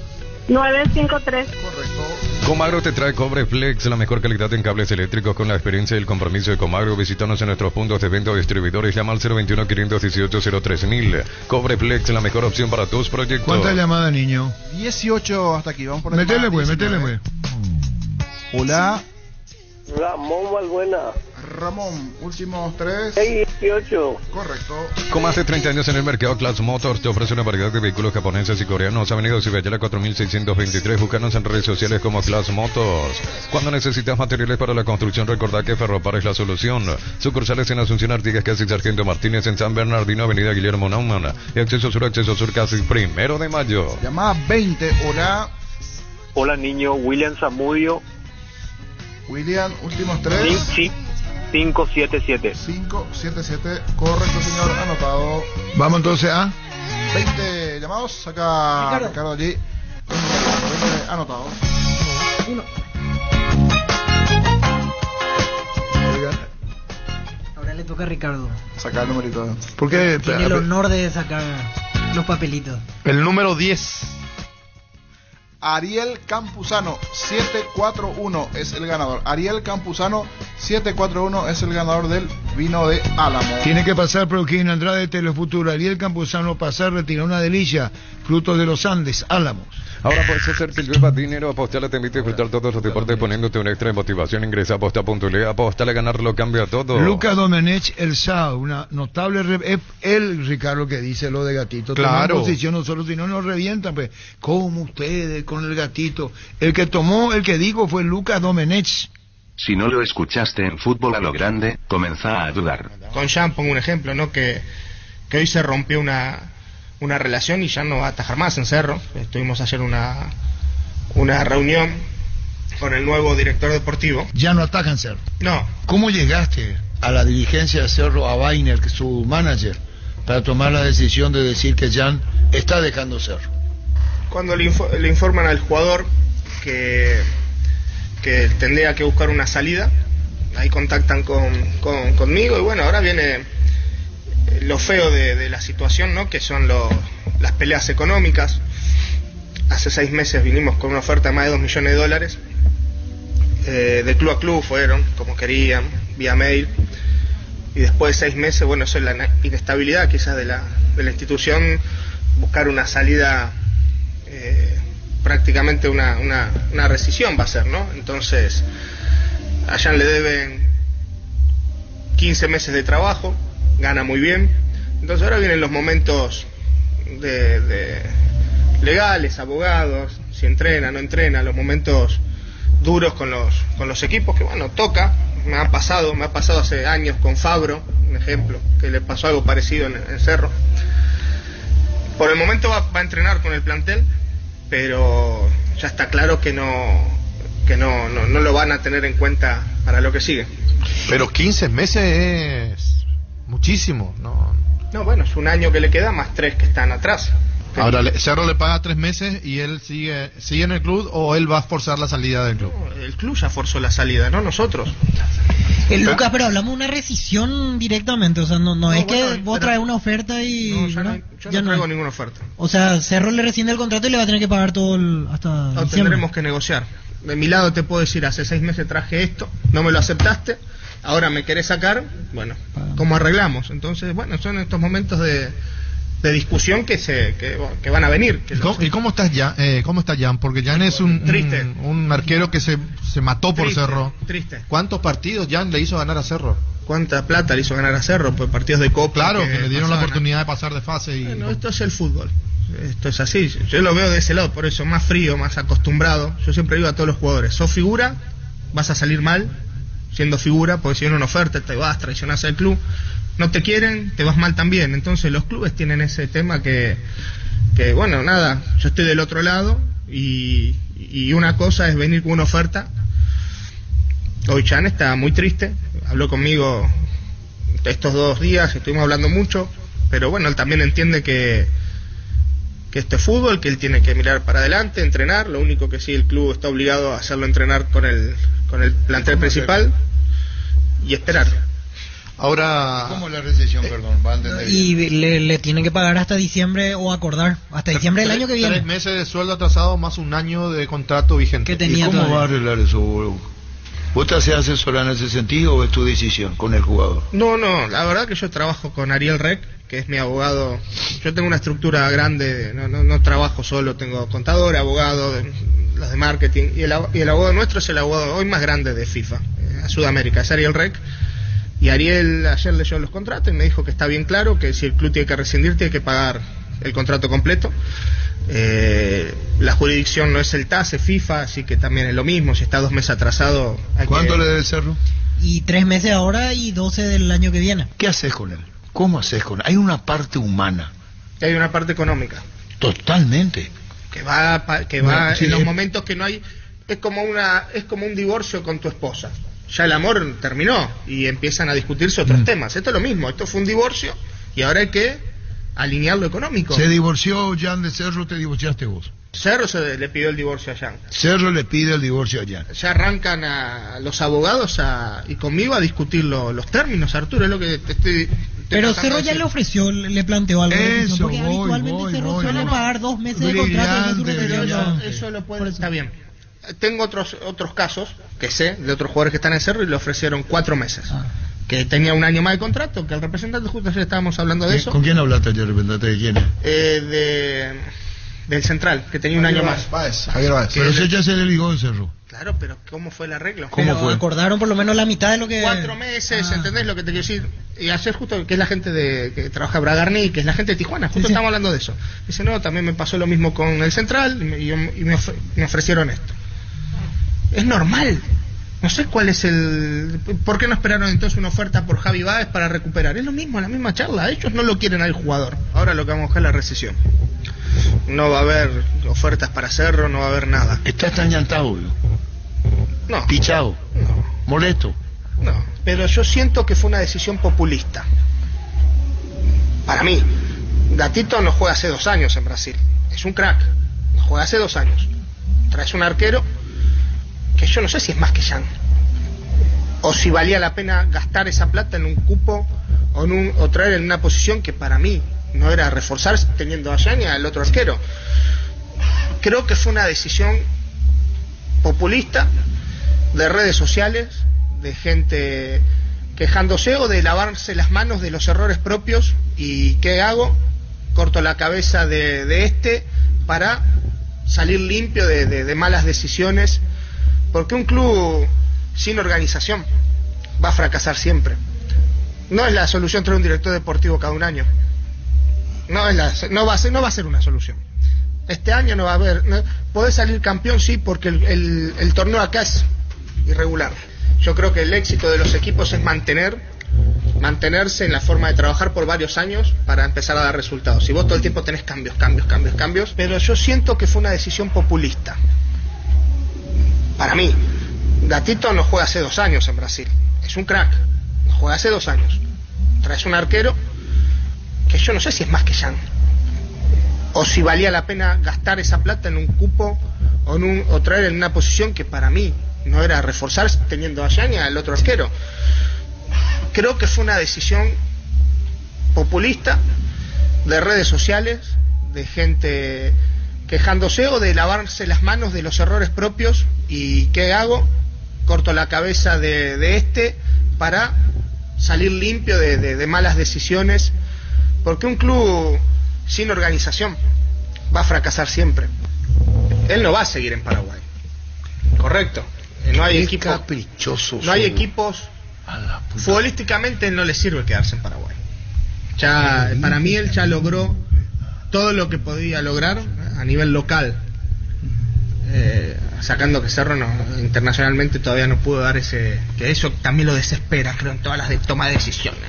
953. Correcto. Comagro te trae Cobre Flex, la mejor calidad en cables eléctricos con la experiencia y el compromiso de Comagro. Visítanos en nuestros puntos de venta o distribuidores. Llama al 021-518-03000. Cobre Flex, la mejor opción para tus proyectos. ¿Cuántas llamadas, niño? 18 hasta aquí. Vamos por la Metele, llamada pues, metele, pues. Hola. Ramón Valbuena. Ramón, últimos 3. 618. Correcto. Con más de 30 años en el mercado, Class Motors te ofrece una variedad de vehículos japoneses y coreanos. Avenida Cibayala 4623. Búscanos en redes sociales como Class Motors. Cuando necesitas materiales para la construcción, recordá que Ferropar es la solución. Sucursales en Asunción Artigas, casi Sargento Martínez, en San Bernardino, Avenida Guillermo Naumann. Y Acceso Sur, casi 1 de mayo. Llamada 20. Hola. Hola, niño. William Zamudio. William, últimos 3. Sí. 577. 577. Correcto, señor. Anotado. Vamos entonces a 20 llamados. Saca Ricardo allí. Anotado. Ahora le toca a Ricardo. Sacar el numerito. ¿Por qué? Tiene el honor de sacar los papelitos. El número 10. Ariel Campuzano 741 es el ganador. Ariel Campuzano 741 es el ganador del vino de Álamo. Tiene que pasar por Joaquín Andrade, Telefuturo. Ariel Campuzano, pasar, retirar una delicia. Frutos de los Andes, Álamos. Ahora puedes hacer que llueva dinero. Apostala te invita a disfrutar todos los deportes poniéndote un extra de motivación. Ingresa a aposta.le. Apostala a ganar lo cambia todo. Lucas Domenech, el SAO, una notable... el Ricardo que dice lo de Gatito. Claro. Toman posición nosotros, si no nos revientan, pues. ¿Cómo ustedes con el Gatito? El que tomó, el que dijo fue Lucas Domenech. Si no lo escuchaste en Fútbol a lo Grande, comenzá a dudar. Con Jan pongo un ejemplo, ¿no? Que hoy se rompió una relación y ya no va a atajar más en Cerro. Tuvimos ayer una reunión con el nuevo director deportivo. Ya no ataja en Cerro. No. ¿Cómo llegaste a la dirigencia de Cerro, a Weiner, que es su manager, para tomar la decisión de decir que Jan está dejando Cerro? Cuando le informan al jugador que tendría que buscar una salida, ahí contactan conmigo y bueno, ahora viene lo feo de la situación, ¿no? Que son las peleas económicas. Hace 6 meses vinimos con una oferta de más de $2 millones. De club a club fueron, como querían, vía mail. y después de 6 meses, bueno, eso es la inestabilidad quizás de la institución, buscar una salida, prácticamente una rescisión va a ser, ¿no? Entonces, a Jan le deben 15 meses de trabajo, gana muy bien, entonces ahora vienen los momentos de legales, abogados, si entrena, no entrena, los momentos duros con los equipos, que bueno, toca. Me ha pasado hace años con Fabro, un ejemplo, que le pasó algo parecido en Cerro. Por el momento va a entrenar con el plantel, pero ya está claro que no lo van a tener en cuenta para lo que sigue. Pero 15 meses es muchísimo, ¿no? No, bueno, es un año que le queda más 3 que están atrás. Ahora, Cerro le paga 3 meses y él sigue en el club, o él va a forzar la salida del club. No, el club ya forzó la salida, no nosotros. Lucas, pero hablamos de una rescisión directamente, o sea, no es que vos traes una oferta y... No, yo no traigo ninguna oferta. O sea, Cerro le rescinde el contrato y le va a tener que pagar todo hasta diciembre. Tendremos que negociar. De mi lado te puedo decir, hace 6 meses traje esto, no me lo aceptaste, ahora me querés sacar, bueno, ¿cómo arreglamos? Entonces, bueno, son estos momentos de discusión que van a venir. ¿Y cómo está Jan? Porque Jan es un arquero que se mató por Cerro. Triste. ¿Cuántos partidos Jan le hizo ganar a Cerro? ¿Cuánta plata le hizo ganar a Cerro? Pues partidos de Copa. Claro, que le dieron la oportunidad de pasar de fase. Y... Bueno, esto es el fútbol. Esto es así. Yo lo veo de ese lado, por eso, más frío, más acostumbrado. Yo siempre digo a todos los jugadores, sos figura, vas a salir mal siendo figura, porque si viene una oferta te vas, traicionás al club. No te quieren, te vas mal también. Entonces los clubes tienen ese tema que bueno, nada, yo estoy del otro lado y una cosa es venir con una oferta. Hoy Chan está muy triste, habló conmigo estos 2 días, estuvimos hablando mucho, pero bueno, él también entiende que esto es fútbol, que él tiene que mirar para adelante, entrenar. Lo único que sí, el club está obligado a hacerlo entrenar con el plantel principal y esperar. Ahora, ¿cómo la recesión, perdón? Y le tienen que pagar hasta diciembre, o acordar hasta diciembre del año que viene. 3 meses de sueldo atrasado más 1 año de contrato vigente. ¿Qué tenía? ¿Y cómo va a arreglar eso? ¿Vos te haces asesorar en ese sentido o es tu decisión con el jugador? No, la verdad que yo trabajo con Ariel Rec, que es mi abogado. Yo tengo una estructura grande, no trabajo solo, tengo contador, abogado, los de marketing, y el abogado nuestro es el abogado hoy más grande de FIFA, a Sudamérica, es Ariel Rec. Y Ariel ayer leyó los contratos y me dijo que está bien claro que si el club tiene que rescindir, tiene que pagar el contrato completo. La jurisdicción no es el TAS, es FIFA, así que también es lo mismo. Si está 2 meses atrasado, ¿cuánto le debe Cerro? Y 3 meses ahora y 12 del año que viene. ¿Qué haces con él? ¿Cómo haces con él? Hay una parte humana. Y hay una parte económica. Totalmente. Que va en los momentos que no hay. Es como un divorcio con tu esposa. Ya el amor terminó y empiezan a discutirse otros temas. Esto es lo mismo, esto fue un divorcio y ahora hay que alinear lo económico. ¿Se divorció Jan de Cerro o te divorciaste vos? Cerro le pidió el divorcio a Jan. Cerro le pide el divorcio a Jan. Ya arrancan a los abogados y conmigo a discutir los términos, Arturo, es lo que te estoy... Pero Cerro ya le ofreció, le planteó algo. Eso, porque habitualmente Cerro suele pagar 2 meses de contrato. Eso lo puede, está bien. Tengo otros casos que sé de otros jugadores que están en Cerro y le ofrecieron 4 meses. Que tenía 1 año más de contrato, que el representante, justo ayer estábamos hablando de eso. ¿Con quién hablaste ayer, representante? ¿De quién? Del Central, que tenía 1 año más. Javier Báez. Pero ese ya se le ligó en Cerro. Claro, pero ¿cómo fue el arreglo? ¿Cómo fue? Acordaron por lo menos la mitad de lo que... 4 meses, ¿entendés lo que te quiero decir? Y ayer justo, que es la gente que trabaja en Bragarni, que es la gente de Tijuana, justo estamos hablando de eso. Dice, no, también me pasó lo mismo con el Central y me ofrecieron esto. Es normal. No sé cuál es ¿por qué no esperaron entonces una oferta por Javi Báez para recuperar? Es lo mismo, la misma charla. Ellos no lo quieren al jugador. Ahora lo que vamos a buscar es la recesión. No va a haber ofertas para Cerro, no va a haber nada. ¿Estás tan llantado? No. ¿Pichado? No. ¿Molesto? No, pero yo siento que fue una decisión populista. Para mí. Gatito no juega hace 2 años en Brasil. Es un crack. No juega hace 2 años. Traes un arquero que yo no sé si es más que Jan, o si valía la pena gastar esa plata en un cupo o traer en una posición que para mí no era reforzar teniendo a Jan y al otro arquero. Creo que fue una decisión populista de redes sociales, de gente quejándose o de lavarse las manos de los errores propios. ¿Y qué hago? Corto la cabeza de este para salir limpio de malas decisiones, porque un club sin organización va a fracasar siempre. No es la solución traer un director deportivo cada un año. No va a ser una solución. Este año no va a haber. Podés salir campeón, sí, porque el torneo acá es irregular. Yo creo que el éxito de los equipos es mantenerse en la forma de trabajar por varios años para empezar a dar resultados. Si vos todo el tiempo tenés cambios, pero yo siento que fue una decisión populista. Para mí, Gatito no juega hace 2 años en Brasil. Es un crack. No juega hace 2 años. Traes un arquero que yo no sé si es más que Jan, o si valía la pena gastar esa plata en un cupo o traer en una posición que para mí no era reforzar teniendo a Jan y al otro arquero. Creo que fue una decisión populista de redes sociales, de gente quejándose o de lavarse las manos de los errores propios. ¿Y qué hago? Corto la cabeza de este para salir limpio de malas decisiones, porque un club sin organización va a fracasar siempre. Él no va a seguir en Paraguay, correcto. No hay equipos caprichosos. No hay equipos. Futbolísticamente no le sirve quedarse en Paraguay. Ya, para mí él ya logró todo lo que podía lograr a nivel local. Sacando que Cerro internacionalmente todavía no pudo dar ese, que eso también lo desespera, creo, en todas las toma de decisiones.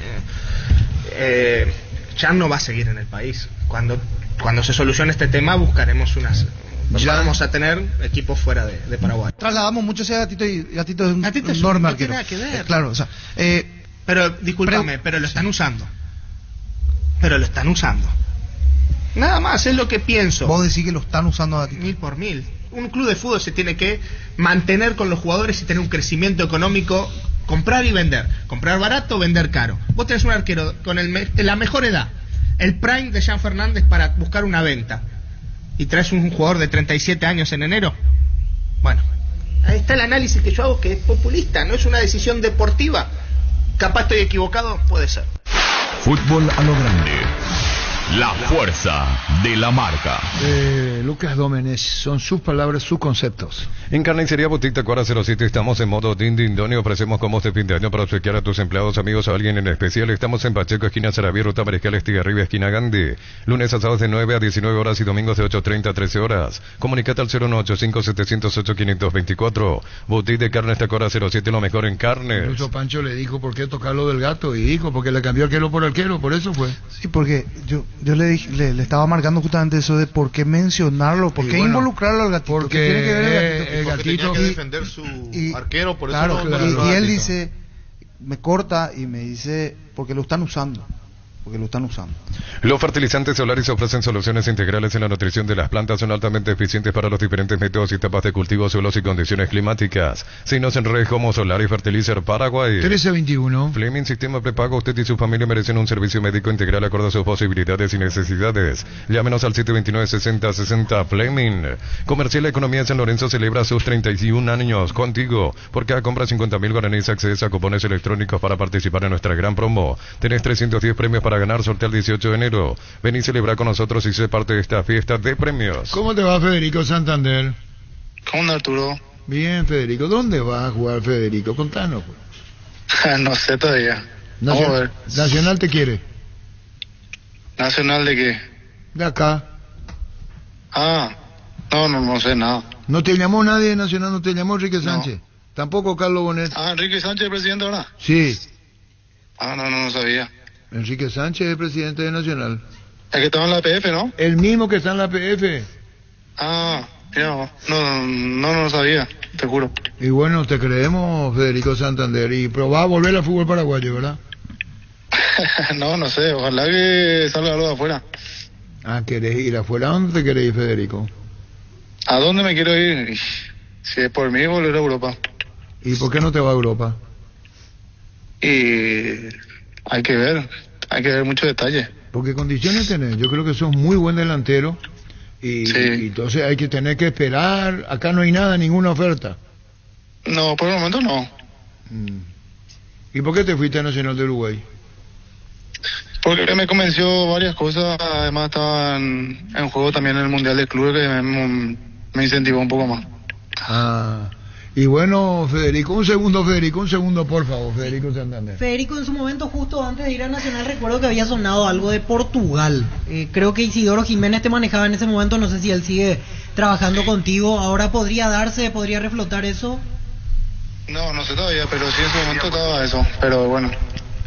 Ya no va a seguir en el país. Cuando se solucione este tema buscaremos vamos a tener equipos fuera de Paraguay. Trasladamos mucho ese Gatito y Gatito es un enorme arquero. No tiene nada que ver. Claro, o sea, pero discúlpame, pero lo están usando. Nada más, es lo que pienso. Vos decís que lo están usando a Gatito. 1000 por 1000. Un club de fútbol se tiene que mantener con los jugadores y tener un crecimiento económico, comprar y vender. Comprar barato, vender caro. Vos tenés un arquero con la mejor edad, el prime de Jan Fernández para buscar una venta, y traes un jugador de 37 años en enero. Bueno, ahí está el análisis que yo hago, que es populista, no es una decisión deportiva. Capaz estoy equivocado, puede ser. Fútbol a lo grande. La fuerza de la marca. Lucas Dómenes, son sus palabras, sus conceptos. En Carnicería Boutique Tacuara 07 estamos en modo din din don y ofrecemos combos de fin de año para obsequiar a tus empleados, amigos o a alguien en especial. Estamos en Pacheco, esquina Saraví, ruta Mariscal Estigarribia, esquina Gandhi. Lunes a sábados de 9 a 19 horas y domingos de 8:30 a 13 horas. Comunicate al 0185708-524. Boutique de Carnes Tacuara 07, lo mejor en carnes. Incluso Pancho le dijo por qué tocar lo del gato y dijo porque le cambió arquero por arquero, por eso fue. Sí, porque yo le dije, le estaba marcando justamente eso de por qué mencionarlo, por qué involucrarlo al Gatito. Porque tiene que ver el gatito tenía que defender su arquero, por eso claro, no, y él dice, me corta y me dice, porque lo están usando. Los fertilizantes solares ofrecen soluciones integrales en la nutrición de las plantas, son altamente eficientes para los diferentes métodos y etapas de cultivo, suelos y condiciones climáticas. Signos en redes como Solar y Fertilizer Paraguay. 1321. Fleming Sistema Prepago. Usted y su familia merecen un servicio médico integral acorde a sus posibilidades y necesidades. Llámenos al 729-6060 Fleming. Comercial Economía de San Lorenzo celebra sus 31 años contigo. Por cada compra 50.000 guaraníes accedes a cupones electrónicos para participar en nuestra gran promo. Tenés 310 premios para ganar, sorteo el 18 de enero. Ven y celebra con nosotros y sé parte de esta fiesta de premios. ¿Cómo te va, Federico Santander? ¿Cómo anda, Arturo? Bien, Federico. ¿Dónde vas a jugar, Federico? Contanos. No sé todavía. Vamos a ver. Nacional te quiere. ¿Nacional de qué? De acá. No sé nada. ¿No te llamó nadie de Nacional? ¿No te llamó Enrique Sánchez? ¿Tampoco Carlos Bonet? Enrique Sánchez, presidente ahora. Sí. No sabía. Enrique Sánchez es presidente de Nacional. El que estaba en la PF, ¿no? El mismo que está en la PF. No sabía, te juro. Y bueno, te creemos, Federico Santander. Y pero va a volver al fútbol paraguayo, ¿verdad? No sé, ojalá que salga algo de afuera. ¿Querés ir afuera? ¿A dónde te querés ir, Federico? ¿A dónde me quiero ir? Si es por mí, volver a Europa. ¿Y por qué no te va a Europa? Y hay que ver muchos detalles. Porque condiciones tenés, yo creo que sos muy buen delantero y entonces hay que tener que esperar. Acá no hay nada, ninguna oferta. No, por el momento no. ¿Y por qué te fuiste a Nacional de Uruguay? Porque me convenció varias cosas, además estaba en juego también el Mundial de Clubes que me incentivó un poco más. Ah, y bueno, Federico, un segundo, por favor, Federico Santander. Federico, en su momento, justo antes de ir a Nacional, recuerdo que había sonado algo de Portugal. Creo que Isidoro Jiménez te manejaba en ese momento, no sé si él sigue trabajando contigo. ¿Ahora podría reflotar eso? No sé todavía, pero sí en su momento estaba eso, pero bueno,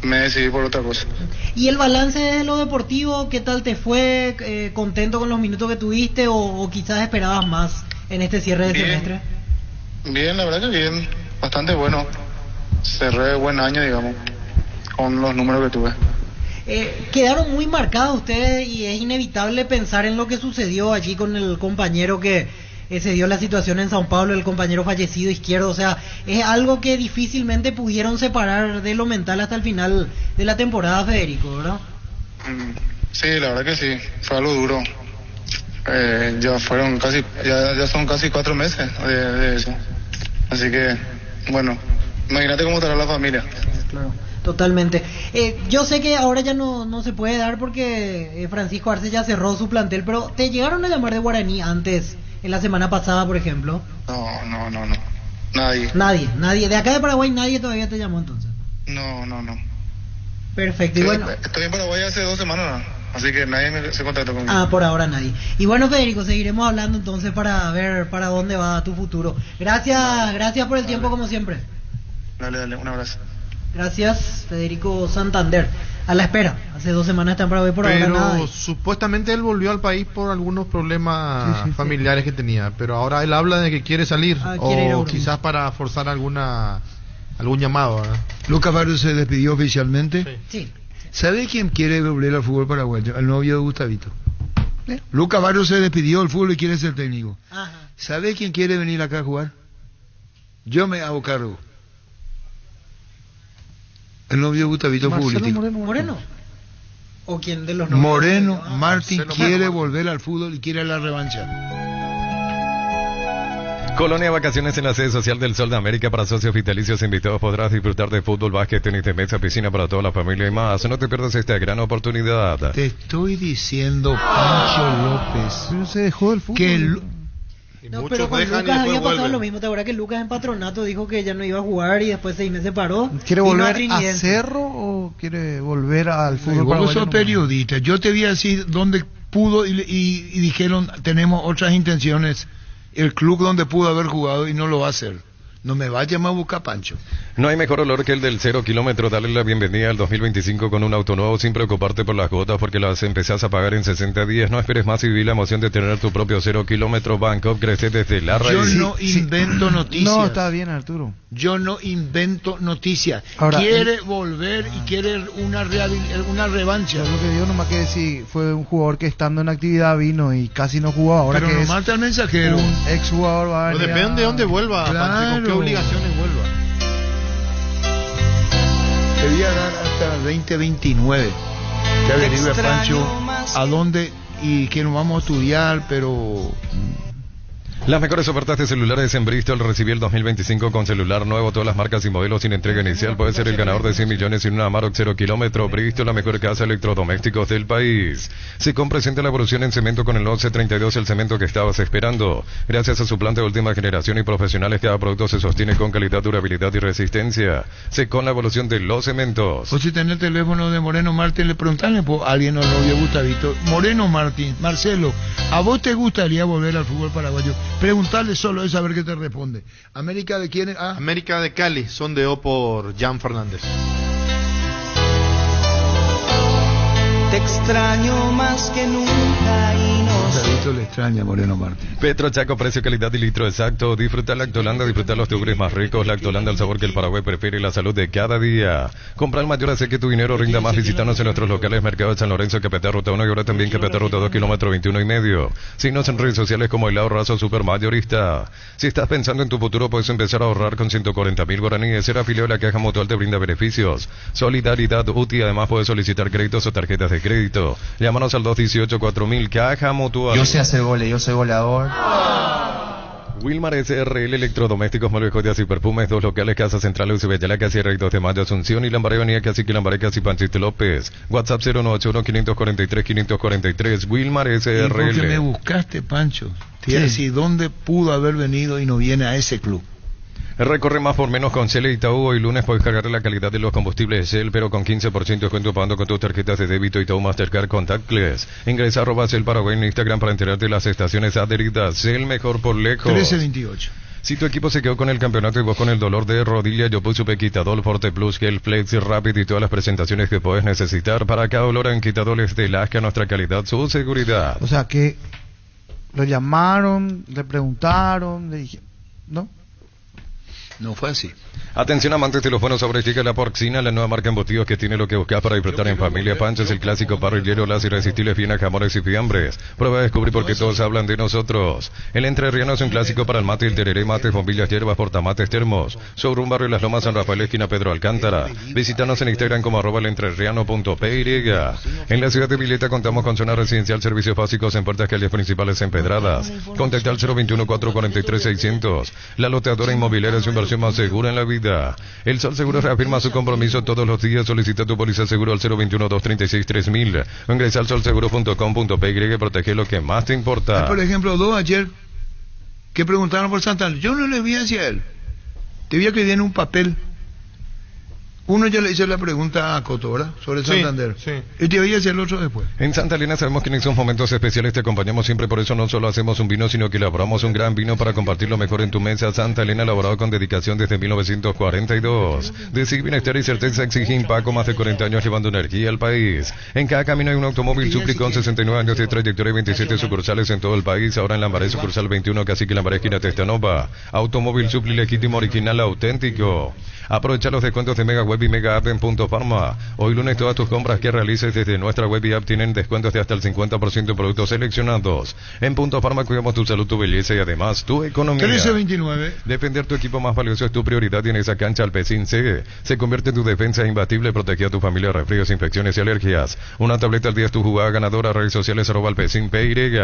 me decidí por otra cosa. ¿Y el balance de lo deportivo, qué tal te fue? ¿Contento con los minutos que tuviste o quizás esperabas más en este cierre de semestre? Bien, la verdad que bien, bastante bueno. Cerré buen año, digamos, con los números que tuve. Quedaron muy marcados ustedes y es inevitable pensar en lo que sucedió allí con el compañero que se dio la situación en Sao Paulo, el compañero fallecido izquierdo. O sea, es algo que difícilmente pudieron separar de lo mental hasta el final de la temporada, Federico, ¿verdad? Sí, la verdad que sí, fue algo duro. Ya son casi 4 meses de eso. Así que, bueno, imagínate cómo estará la familia. Claro, totalmente. Yo sé que ahora ya no se puede dar porque Francisco Arce ya cerró su plantel, pero ¿te llegaron a llamar de Guaraní antes, en la semana pasada, por ejemplo? No. Nadie. Nadie. De acá de Paraguay nadie todavía te llamó entonces. No. Perfecto. Y bueno, estoy en Paraguay hace 2 semanas, así que nadie se contactó conmigo. Por ahora nadie. Y bueno, Federico, seguiremos hablando entonces para ver para dónde va tu futuro. Gracias por el tiempo como siempre. Dale, un abrazo. Gracias, Federico Santander. A la espera. Hace 2 semanas está en Paraguay, por ahora nada. Pero supuestamente él volvió al país por algunos problemas familiares que tenía. Pero ahora él habla de que quiere salir. O quizás para forzar algún llamado, ¿verdad? Lucas Barrios se despidió oficialmente. Sí. ¿Sabe quién quiere volver al fútbol paraguayo? El novio de Gustavito. Lucas Barrios se despidió del fútbol y quiere ser técnico. ¿Sabe quién quiere venir acá a jugar? Yo me hago cargo. El novio de Gustavito futbolístico. Moreno. ¿O quién de los Moreno Martín quiere volver al fútbol y quiere la revancha. Colonia Vacaciones en la sede social del Sol de América para socios vitalicios invitados. Podrás disfrutar de fútbol, básquet, tenis de mesa, piscina para toda la familia y más. No te pierdas esta gran oportunidad. Te estoy diciendo, Pancho López. Pero se dejó del fútbol. Pero con Lucas había pasado lo mismo. ¿Te acuerdas que Lucas en Patronato dijo que ya no iba a jugar y después 6 meses paró? ¿Quiere volver a Cerro o quiere volver al fútbol paraguayo? Vos sos periodista. Yo te voy a decir dónde pudo y dijeron tenemos otras intenciones. El club donde pudo haber jugado y no lo va a hacer. No me vaya más a buscar, Pancho. No hay mejor olor que el del 0 kilómetro. Dale la bienvenida al 2025 con un auto nuevo sin preocuparte por las cuotas porque las empezás a pagar en 60 días. No esperes más y viví la emoción de tener tu propio 0 kilómetro. Bangkok crece desde la raíz. Yo no invento noticias. No, está bien, Arturo. Yo no invento noticias. Ahora, quiere volver y quiere una revancha. Lo que digo nomás que si fue un jugador que estando en actividad vino y casi no jugó. Ahora pero que no mata al mensajero. Un exjugador va a venir. Depende de dónde vuelva, claro. ¿Con qué obligaciones vuelva? Te voy a dar hasta 2029. Que averigüe, Pancho, a dónde y que nos vamos a estudiar, pero... Las mejores ofertas de celulares en Bristol. Recibí el 2025 con celular nuevo, todas las marcas y modelos sin entrega inicial. Puede ser el ganador de 100 millones en una Amarok 0 kilómetro. Bristol, la mejor casa de electrodomésticos del país. SECOM presenta la evolución en cemento con el 1132, el cemento que estabas esperando. Gracias a su planta de última generación y profesionales, cada producto se sostiene con calidad, durabilidad y resistencia. SECOM, la evolución de los cementos. O si tenés el teléfono de Moreno Martín, le preguntarle a alguien no lo vio Gustavito. Moreno Martín, Marcelo, ¿a vos te gustaría volver al fútbol paraguayo? Preguntarle solo eso a ver qué te responde. ¿América de quién? América de Cali, sondeó por Jan Fernández. Te extraño más que nunca y no Gustavito le extraña a Moreno Martín. Petro Chaco, precio, calidad y litro exacto. Disfruta Lactolanda, disfruta los yogures más ricos. Lactolanda, el sabor que el Paraguay prefiere y la salud de cada día. Compra al mayor, hace que tu dinero rinda más. Visítanos en nuestros locales Mercado de San Lorenzo, Capital Ruta 1 y ahora también Capital Ruta 2, kilómetro 21 y medio. Síguenos en redes sociales como Helado Razo Supermayorista. Si estás pensando en tu futuro, puedes empezar a ahorrar con 140.000 guaraníes. Ser afiliado de la Caja Mutual te brinda beneficios. Solidaridad útil, además puedes solicitar créditos o tarjetas de crédito. Llámanos al 218-4000 Caja Mutual. Yo sé hacer goles, yo soy goleador. Wilmar SRL Electrodomésticos, muebles, joyas y perfumes, 2 locales, Casa Central, UCB, Yala, Casi Rey 2 de Mayo, Asunción y Lambaré, Avenida Casi Quilambaré, Casi Panchito López. WhatsApp 091-543-543. Wilmar ¿Y por qué me SRL. buscaste, Pancho? Te iba a decir, ¿dónde pudo haber venido y no viene a ese club? Recorre más por menos con Shell y Itaú. Hoy lunes puedes cargar la calidad de los combustibles Shell, pero con 15% de descuento pagando con tus tarjetas de débito Itaú Mastercard Contactless. Ingresa @ Shell Paraguay en Instagram para enterarte de las estaciones adheridas. Shell, mejor por lejos. 1328. Si tu equipo se quedó con el campeonato y vos con el dolor de rodilla, yo puse Quitadol, Forte Plus, Gel Flex, Rapid y todas las presentaciones que puedes necesitar. Para cada dolor en Quitadol es de Lasca, nuestra calidad, su seguridad. O sea que lo llamaron, le preguntaron, le dijeron, ¿no? No fue así. Atención amantes de los buenos sabores, llega la Porcina, la nueva marca en embutidos que tiene lo que buscas para disfrutar en familia. Pancho es el clásico parrillero, las irresistibles finas, jamones y fiambres. Prueba de descubrir por qué todos hablan de nosotros. El entrerriano es un clásico para el mate y el tereré, mates, bombillas, hierbas, portamates, termos. Showroom Barrio Las Lomas, San Rafael, esquina Pedro Alcántara. Visítanos en Instagram como @elentrerriano.py. En la ciudad de Vileta contamos con zona residencial, servicios básicos en puertas, calles principales empedradas. Contacta al 021-443-600. La loteadora inmobiliaria es su inversión más segura en la vida. El Sol Seguro reafirma su compromiso todos los días. Solicita tu póliza seguro al 021-236-3000 o ingresa al solseguro.com.py y protege lo que más te importa. Por ejemplo, dos ayer que preguntaron por Santander. Yo no le vi hacia él. Te vi que viene un papel. Uno ya le hizo la pregunta a Cotora sobre Santander. Sí. Y te voy a hacer el otro después. En Santa Elena sabemos que en esos momentos especiales te acompañamos siempre, por eso no solo hacemos un vino, sino que elaboramos un gran vino para compartir lo mejor en tu mesa. Santa Elena, elaborado con dedicación desde 1942. Decir bienestar y certeza exige Impaco, más de 40 años llevando energía al país. En cada camino hay un automóvil Supli con 69 años de trayectoria y 27 sucursales en todo el país. Ahora en Lambaré, sucursal 21, Cacique Lambaré, esquina Testanova. Automóvil Supli legítimo, original, auténtico. Aprovecha los descuentos de Mega Web y Mega App en Punto Farma. Hoy lunes todas tus compras que realices desde nuestra web y app tienen descuentos de hasta el 50% en productos seleccionados. En Punto Farma cuidamos tu salud, tu belleza y además tu economía. 1329. Defender tu equipo más valioso es tu prioridad y en esa cancha Alpecin C se convierte en tu defensa imbatible, protege a tu familia de resfríos, infecciones y alergias. Una tableta al día es tu jugada ganadora. Redes sociales @Alpecin PY.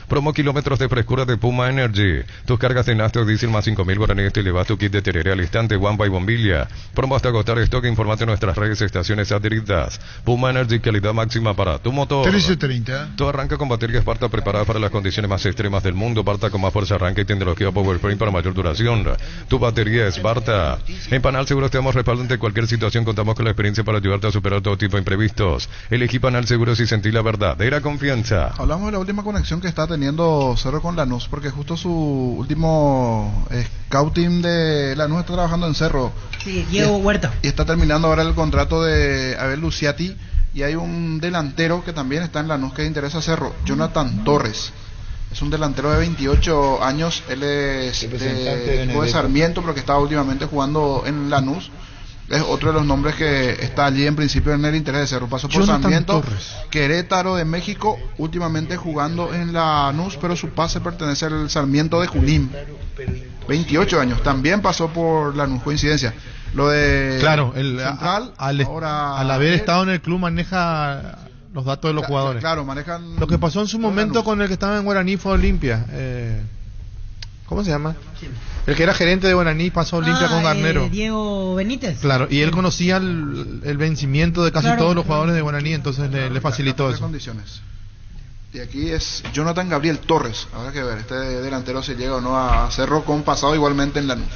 Promo kilómetros de frescura de Puma Energy. Tus cargas de nafta o diésel más 5.000 guaraníes te llevas tu kit de tereré al instante, guampa y bombilla. Promo hasta agotar stock. Informate en nuestras redes, estaciones adheridas. Puma Energy, calidad máxima para tu motor. 1330. Todo arranca con batería Sparta preparada para las condiciones más extremas del mundo. Sparta con más fuerza arranca y tecnología Power Frame para mayor duración. Tu batería Sparta. En Panal Seguros te damos respaldo ante cualquier situación. Contamos con la experiencia para ayudarte a superar todo tipo de imprevistos. Elegí Panal Seguros y sentí la verdadera confianza. Hablamos de la última conexión que está teniendo Cerro con Lanús, porque justo su último scouting de Lanús está trabajando en Cerro. Sí, Diego Huerta. Y está terminando ahora el contrato de Abel Luciati. Y hay un delantero que también está en Lanús que interesa a Cerro, Jonathan Torres. Es un delantero de 28 años. Él es de Sarmiento, pero que está últimamente jugando en Lanús. Es otro de los nombres que está allí en principio en el interés de Cerro. Pasó por Jonathan Sarmiento, Torres. Querétaro de México, últimamente jugando en Lanús, pero su pase pertenece al Sarmiento de Junín. 28 años. También pasó por Lanús, coincidencia. Lo de Claro, Central, al haber estado en el club maneja los datos de los jugadores. Claro, manejan. Lo que pasó en su momento con el que estaba en Guaraní fue Olimpia. ¿Cómo se llama? El que era gerente de Guaraní pasó a Olimpia con Garnero. Diego Benítez. Claro, y él conocía el vencimiento de casi todos los jugadores de Guaraní, entonces le facilitó eso. Condiciones. Y aquí es Jonathan Gabriel Torres. Habrá que ver, este delantero se llega o no a Cerro, con pasado igualmente en Lanús.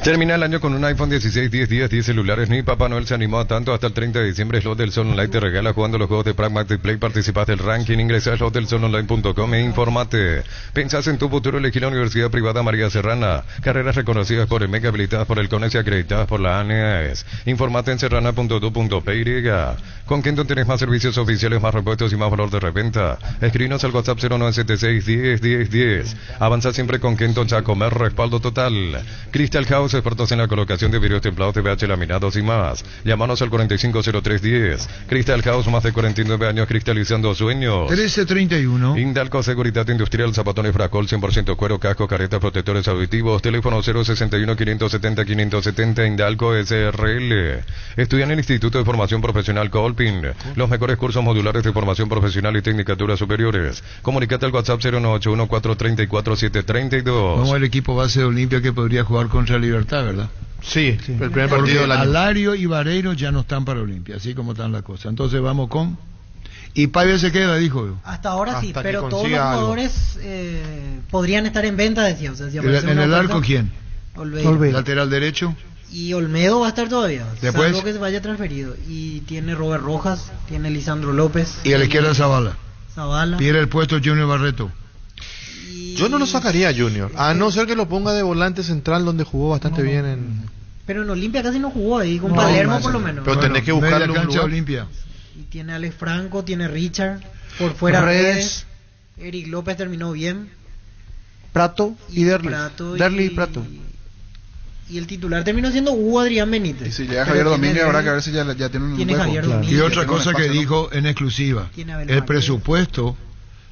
Termina el año con un iPhone 16, 10 días, 10 celulares. Ni Papá Noel se animó a tanto. Hasta el 30 de diciembre, Slot del Sol Online te regala jugando los juegos de Pragmatic Play. Participas del ranking. Ingresa a slotdelsolonline.com e informate. Pensás en tu futuro, elegí la Universidad Privada María Serrana. Carreras reconocidas por el MEC, habilitadas por el CONES y acreditadas por la ANEAES. Informate en serrana.tu.py. Con Kenton tenés más servicios oficiales, más repuestos y más valor de reventa. Escribinos al WhatsApp 0976 10 10 10. Avanza siempre con Kenton a comer respaldo total. Cristal House, expertos en la colocación de vidrios templados, TVH, laminados y más. Llámanos al 450310. Crystal House, más de 49 años cristalizando sueños. 1331. Indalco Seguridad Industrial, zapatones Fracol, 100% cuero, casco, caretas, protectores auditivos. Teléfono 061-570-570, Indalco SRL. Estudia en el Instituto de Formación Profesional Colpin. Los mejores cursos modulares de formación profesional y tecnicaturas superiores. Comunicate al WhatsApp 091-434-732. Como el equipo base de Olimpia que podría jugar contra Libertad, ¿verdad? Sí, el primer Porque partido del año. Alario y Vareiro ya no están para Olimpia, así como están las cosas. Entonces vamos con... Y Paiva se queda, dijo yo. Hasta ahora sí, Hasta que pero todos los consiga algo. jugadores podrían estar en venta, decía. O sea, si aparece ¿En una el oferta, arco quién? Olveira. Lateral derecho. Y Olmedo va a estar todavía, Después. salvo que se vaya transferido. Y tiene Robert Rojas, tiene Lisandro López. Y a la izquierda Zavala. Zavala. Pierde el puesto Junior Barreto. Yo no lo sacaría a Junior, a no ser que lo ponga de volante central donde jugó bastante bien en... Pero en Olimpia casi no jugó ahí, con Palermo por lo menos. Pero tenés que buscarle media un cancha lugar. Olimpia. Y tiene Alex Franco, tiene Richard, por fuera Redes. Eric López terminó bien. Prato y Derli. Derli y Prato. Y el titular terminó siendo Hugo Adrián Benítez. Y si llega Javier Domínguez, habrá que ver si ya tiene un Tiene hueco. Javier Domínguez. Y otra Tiene un cosa que espacio, ¿no? dijo en exclusiva. Tiene Abel El Márquez. presupuesto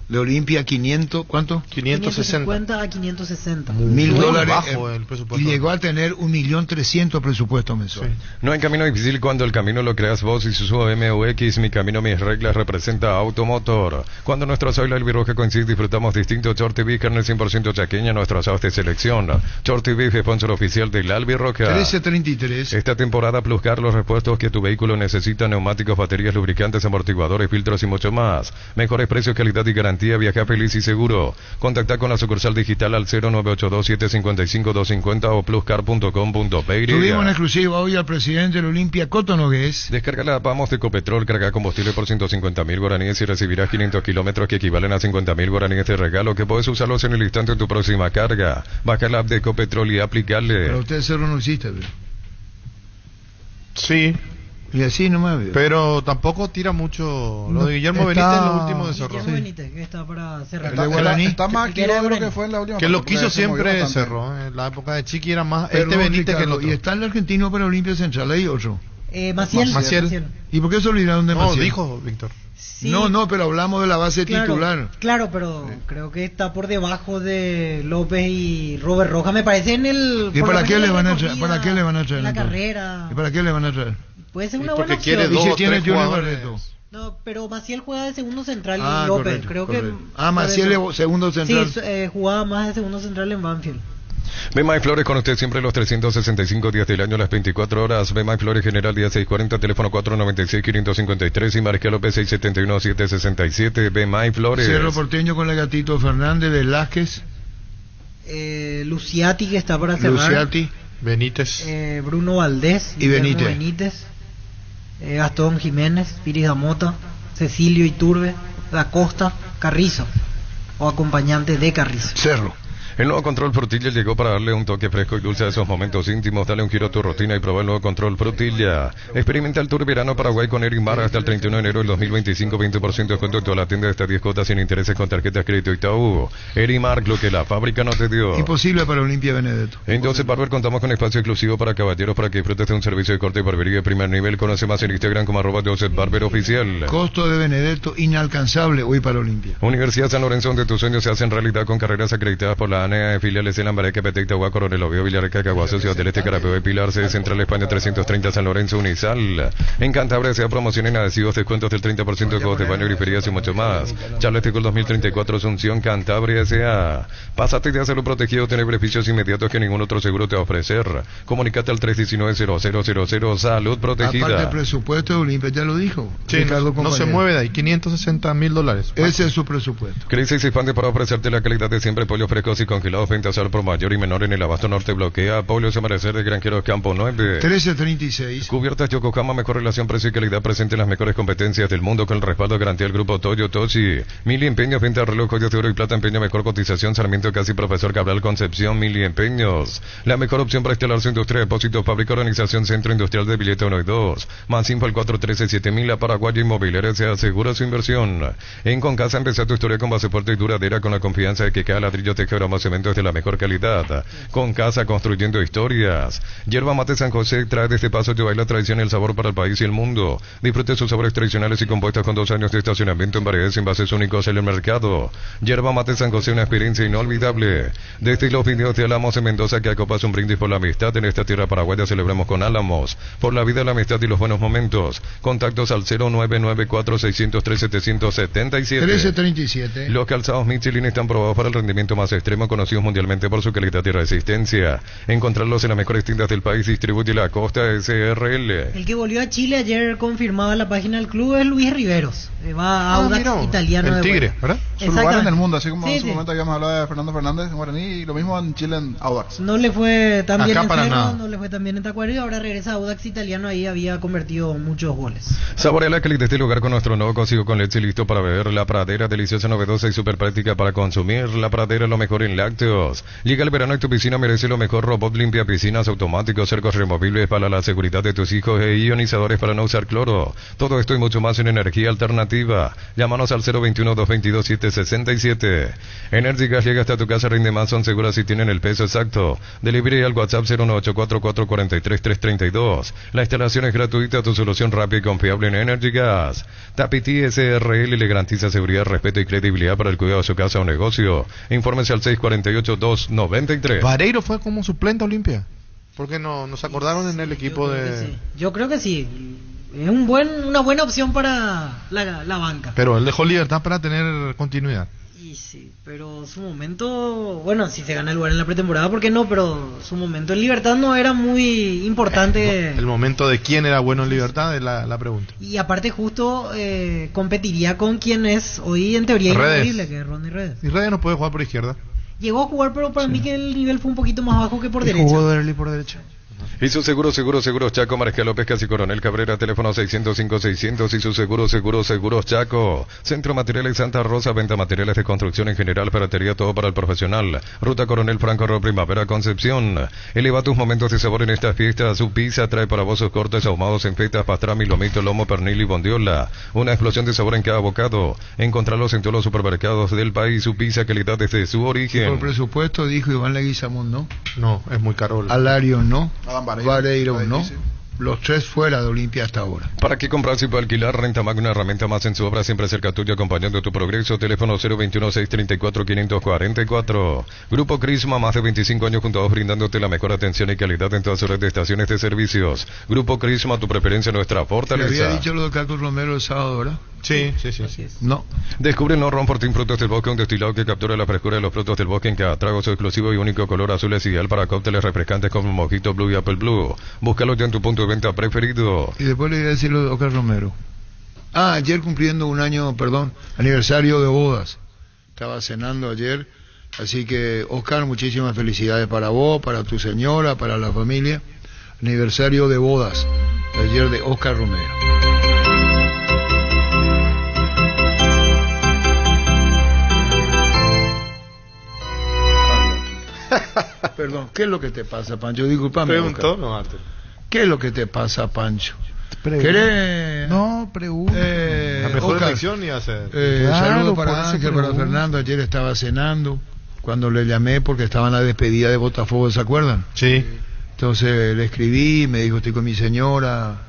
de Olimpia 500, ¿cuánto? 550 a 560. $1.000 bajo el presupuesto. y llegó a tener 1.300.000 presupuesto mensual. No hay camino difícil cuando el camino lo creas vos. y Isuzu MUX, mi camino, mis reglas, representa Automotor. Cuando nuestro asado y la albirroja coincide, disfrutamos distinto. Short TV, carne 100% chaqueña, nuestro asado de selección. Short TV, sponsor oficial del albirroja. 1333. Esta temporada Pluscar, los repuestos que tu vehículo necesita: neumáticos, baterías, lubricantes, amortiguadores, filtros y mucho más. Mejores precios, calidad y garantía. Viaja feliz y seguro. Contacta con la sucursal digital al 0982-755-250 o pluscar.com.pe. Tuvimos en exclusiva hoy al presidente del Olimpia, Coto Nogués. Descarga la Vamos de Ecopetrol, carga combustible por 150.000 guaraníes y recibirás 500 kilómetros que equivalen a 50.000 guaraníes de regalo, que puedes usarlos en el instante de tu próxima carga. Baja la app de Ecopetrol y aplicarle. Pero usted cerro no existe, pero. Sí. Y así nomás. Pero tampoco tira mucho. Lo de Guillermo Benítez es lo último de Cerro. Guillermo Benítez, que está para cerrar. Está más activo de lo que fue en la última Que lo parte, quiso porque se movió siempre bastante. Cerro. En la época de Chiqui era más Perdón, Benítez Ricardo, que el otro. Y está el argentino para Olimpia Central, hay otro. Maciel. ¿Y por qué se olvidaron de No, Maciel? dijo Víctor. Sí. No, pero hablamos de la base titular. Claro, pero creo que está por debajo de López y Robert Rojas. Me parece en el. ¿Y por para lo qué menos le en van la a traer? recogida, ¿Para qué le van a traer? en la entonces? carrera. ¿Y para qué le van a traer? Puede ser una Porque buena quiere opción. ¿Y dos si tiene o tres Junior jugadores. Barreto? No, pero Maciel juega de segundo central y López. Correcto, creo correcto. que. Maciel es segundo central. Sí, jugaba más de segundo central en Banfield. Bemay Flores con usted siempre los 365 días del año, las 24 horas. Bemay Flores General, día 640, teléfono 496-553 y Marqués López 671-767. Bemay Flores. Cerro Porteño con el gatito Fernández, Velázquez, Luciati, que está para cerrar. Luciati, Benítez. Bruno Valdés. Y Benítez. Benítez. Gastón Jiménez, Piris Damota, Cecilio Iturbe, Da Costa, Carrizo. O acompañante de Carrizo. Cerro. El nuevo Control Frutilla llegó para darle un toque fresco y dulce a esos momentos íntimos. Dale un giro a tu rutina y prueba el nuevo Control Frutilla. Experimenta el Tour Verano Paraguay con Erimar hasta el 31 de enero del 2025. 20% de descuento en toda la tienda de estas 10 cuotas sin intereses con tarjetas crédito Itaú. Erimar, lo que la fábrica no te dio. Imposible para Olimpia Benedetto. En Joseph Barber contamos con espacio exclusivo para caballeros para que disfrutes de un servicio de corte y barbería de primer nivel. Conoce más en Instagram como @JosephBarberOficial. Costo de Benedetto inalcanzable hoy para Olimpia. Universidad San Lorenzo, donde tus sueños se hacen realidad con carreras acreditadas por la ANEA, filiales en Lambareque, Petén, Itagua, Coronel Oviedo, Villarreca, Caguazú, Ciudad del Este, Carapeo, Pilar, sede Central España 330, San Lorenzo, Unisal. En Cantabria se da promoción en adhesivos, descuentos del 30% de juegos de baño, griferías y mucho más. Charles Gol 2034, Asunción, Cantabria S.A. Pásate de hacerlo protegido, tener beneficios inmediatos que ningún otro seguro te va a ofrecer. Comunicate al 319-0000, salud protegida. Aparte el presupuesto de Olimpia, ya lo dijo. Sí, Ricardo no se compañero. mueve de ahí. $560,000. Ese es su presupuesto. Crisis se expande para ofrecerte la calidad de siempre, pollos frescos y congelados, ventas al por mayor y menor en el abasto norte. Bloquea Pollos Amanecer de Granjeros Campo 9. 1336. Cubiertas Yokohama, mejor relación precio y calidad, presente en las mejores competencias del mundo con el respaldo de garantía del grupo Toyo Toshi. Mili Empeños, venta de reloj, joyas de oro y plata, empeño, mejor cotización, Sarmiento Casi, Profesor Cabral, Concepción, Mili Empeños. La mejor opción para instalar su industria, depósito, fábrica, organización, centro industrial de billete 1 y 2. Más info al 413-7000, la Paraguaya Inmobiliaria se asegura su inversión. En Concasa, empezar tu historia con base fuerte y duradera con la confianza de que cada ladrillo te quebramos cementos de la mejor calidad. Con casa construyendo historias. Yerba Mate San José trae desde Paso de la tradición y el sabor para el país y el mundo. Disfrute sus sabores tradicionales y compuestas con 2 años de estacionamiento en variedades y envases únicos en el mercado. Yerba Mate San José, una experiencia inolvidable. Desde los videos de Álamos en Mendoza, que acopas un brindis por la amistad. En esta tierra paraguaya celebramos con Álamos por la vida, la amistad y los buenos momentos. Contactos al 0994-603-777. 1337. Los calzados Michelin están probados para el rendimiento más extremo, conocidos mundialmente por su calidad y resistencia. Encontrarlos en las mejores tiendas del país. Distribuye la Costa SRL. El que volvió a Chile ayer, confirmaba la página del club, es Luis Riveros. Va a Audax Italiano. El Tigre, ¿verdad? Su lugar en el mundo, así como Sí, en su sí. momento habíamos hablado de Fernando Fernández en Guaraní, y lo mismo en Chile en Audax. No le fue tan bien Acá en para Cerro, nada. no le fue tan bien en Tacuary, y ahora regresa a Audax Italiano, ahí había convertido muchos goles. Saborea la calidad de este lugar con nuestro nuevo cocido con leche listo para beber. La Pradera, deliciosa, novedosa y súper práctica para consumir. La Pradera, lo mejor en lácteos. Llega el verano y tu piscina merece lo mejor. Robot limpia piscinas automáticos, cercos removibles para la seguridad de tus hijos e ionizadores para no usar cloro. Todo esto y mucho más en energía alternativa. Llámanos al 021-222-767. Energy Gas llega hasta tu casa, rinde más, son seguras y tienen el peso exacto. Delivery al WhatsApp 01844433332. La instalación es gratuita, tu solución rápida y confiable en Energy Gas. Tapiti SRL le garantiza seguridad, respeto y credibilidad para el cuidado de su casa o negocio. Infórmese al 648-293. Vareiro fue como suplente a Olimpia. Porque no nos acordaron en el equipo de... Yo creo que sí. Es una buena opción para la banca. Pero él dejó Libertad para tener continuidad. Y sí, pero su momento, bueno, si se gana el lugar en la pretemporada, ¿por qué no? Pero su momento en Libertad no era muy importante. El momento de quién era bueno en Libertad es la pregunta. Y aparte justo competiría con quien es hoy en teoría Redes. inamovible, que es Ronnie Redes. Y Redes no puede jugar por izquierda. Llegó a jugar, pero para mí que el nivel fue un poquito más bajo que por derecha. Jugó Derli por derecha. Y su seguros Chaco, Mariscal López, Casi Coronel Cabrera, teléfono 605-600 y su seguros Chaco. Centro Materiales Santa Rosa, venta materiales de construcción en general, ferretería, todo para el profesional. Ruta Coronel Franco Ro, Primavera, Concepción. Eleva tus momentos de sabor en estas fiestas. Su pizza trae para vos sus cortes ahumados en fetas, pastrami, lomito, lomo, pernil y bondiola. Una explosión de sabor en cada bocado. Encontrarlos en todos los supermercados del país. Su pizza, calidad desde su origen. Por presupuesto, dijo Iván Leguizamón, ¿no? No, es muy caro. Alario, ¿no? Adam Vareiro, ¿no? Los tres fuera de Olimpia hasta ahora. ¿Para qué comprar si puede alquilar? Renta Mag, una herramienta más en su obra, siempre cerca tuyo, acompañando tu progreso. Teléfono 021-634-544. Grupo Crisma, más de 25 años junto a vos, brindándote la mejor atención y calidad en todas horas de estaciones de servicios. Grupo Crisma, tu preferencia, nuestra Le fortaleza. había dicho lo de Carlos Romero el sábado, ¿verdad? Sí. No. Descubre el No Ron Fortín Frutos del Bosque, un destilado que captura la frescura de los frutos del bosque en cada trago. Su exclusivo y único color azul es ideal para cócteles refrescantes como Mojito Blue y Apple Blue. Búscalo ya en tu punto de venta preferido. Y después le iba a decir lo de Oscar Romero. Ayer cumpliendo un año, aniversario de bodas. Estaba cenando ayer. Así que, Oscar, muchísimas felicidades para vos, para tu señora, para la familia. Aniversario de bodas. Ayer de Oscar Romero. Perdón, ¿qué es lo que te pasa, Pancho? Disculpame. Preguntó, Oscar. no, antes. ¿Qué es lo que te pasa, Pancho? Pregunta. ¿Querés? No, pregunta. La mejor Oscar, elección iba a ser. Claro, saludos por para eso Ángel, para pregunto. Fernando. Ayer estaba cenando cuando le llamé porque estaba en la despedida de Botafogo, ¿se acuerdan? Sí. Entonces le escribí, me dijo, estoy con mi señora,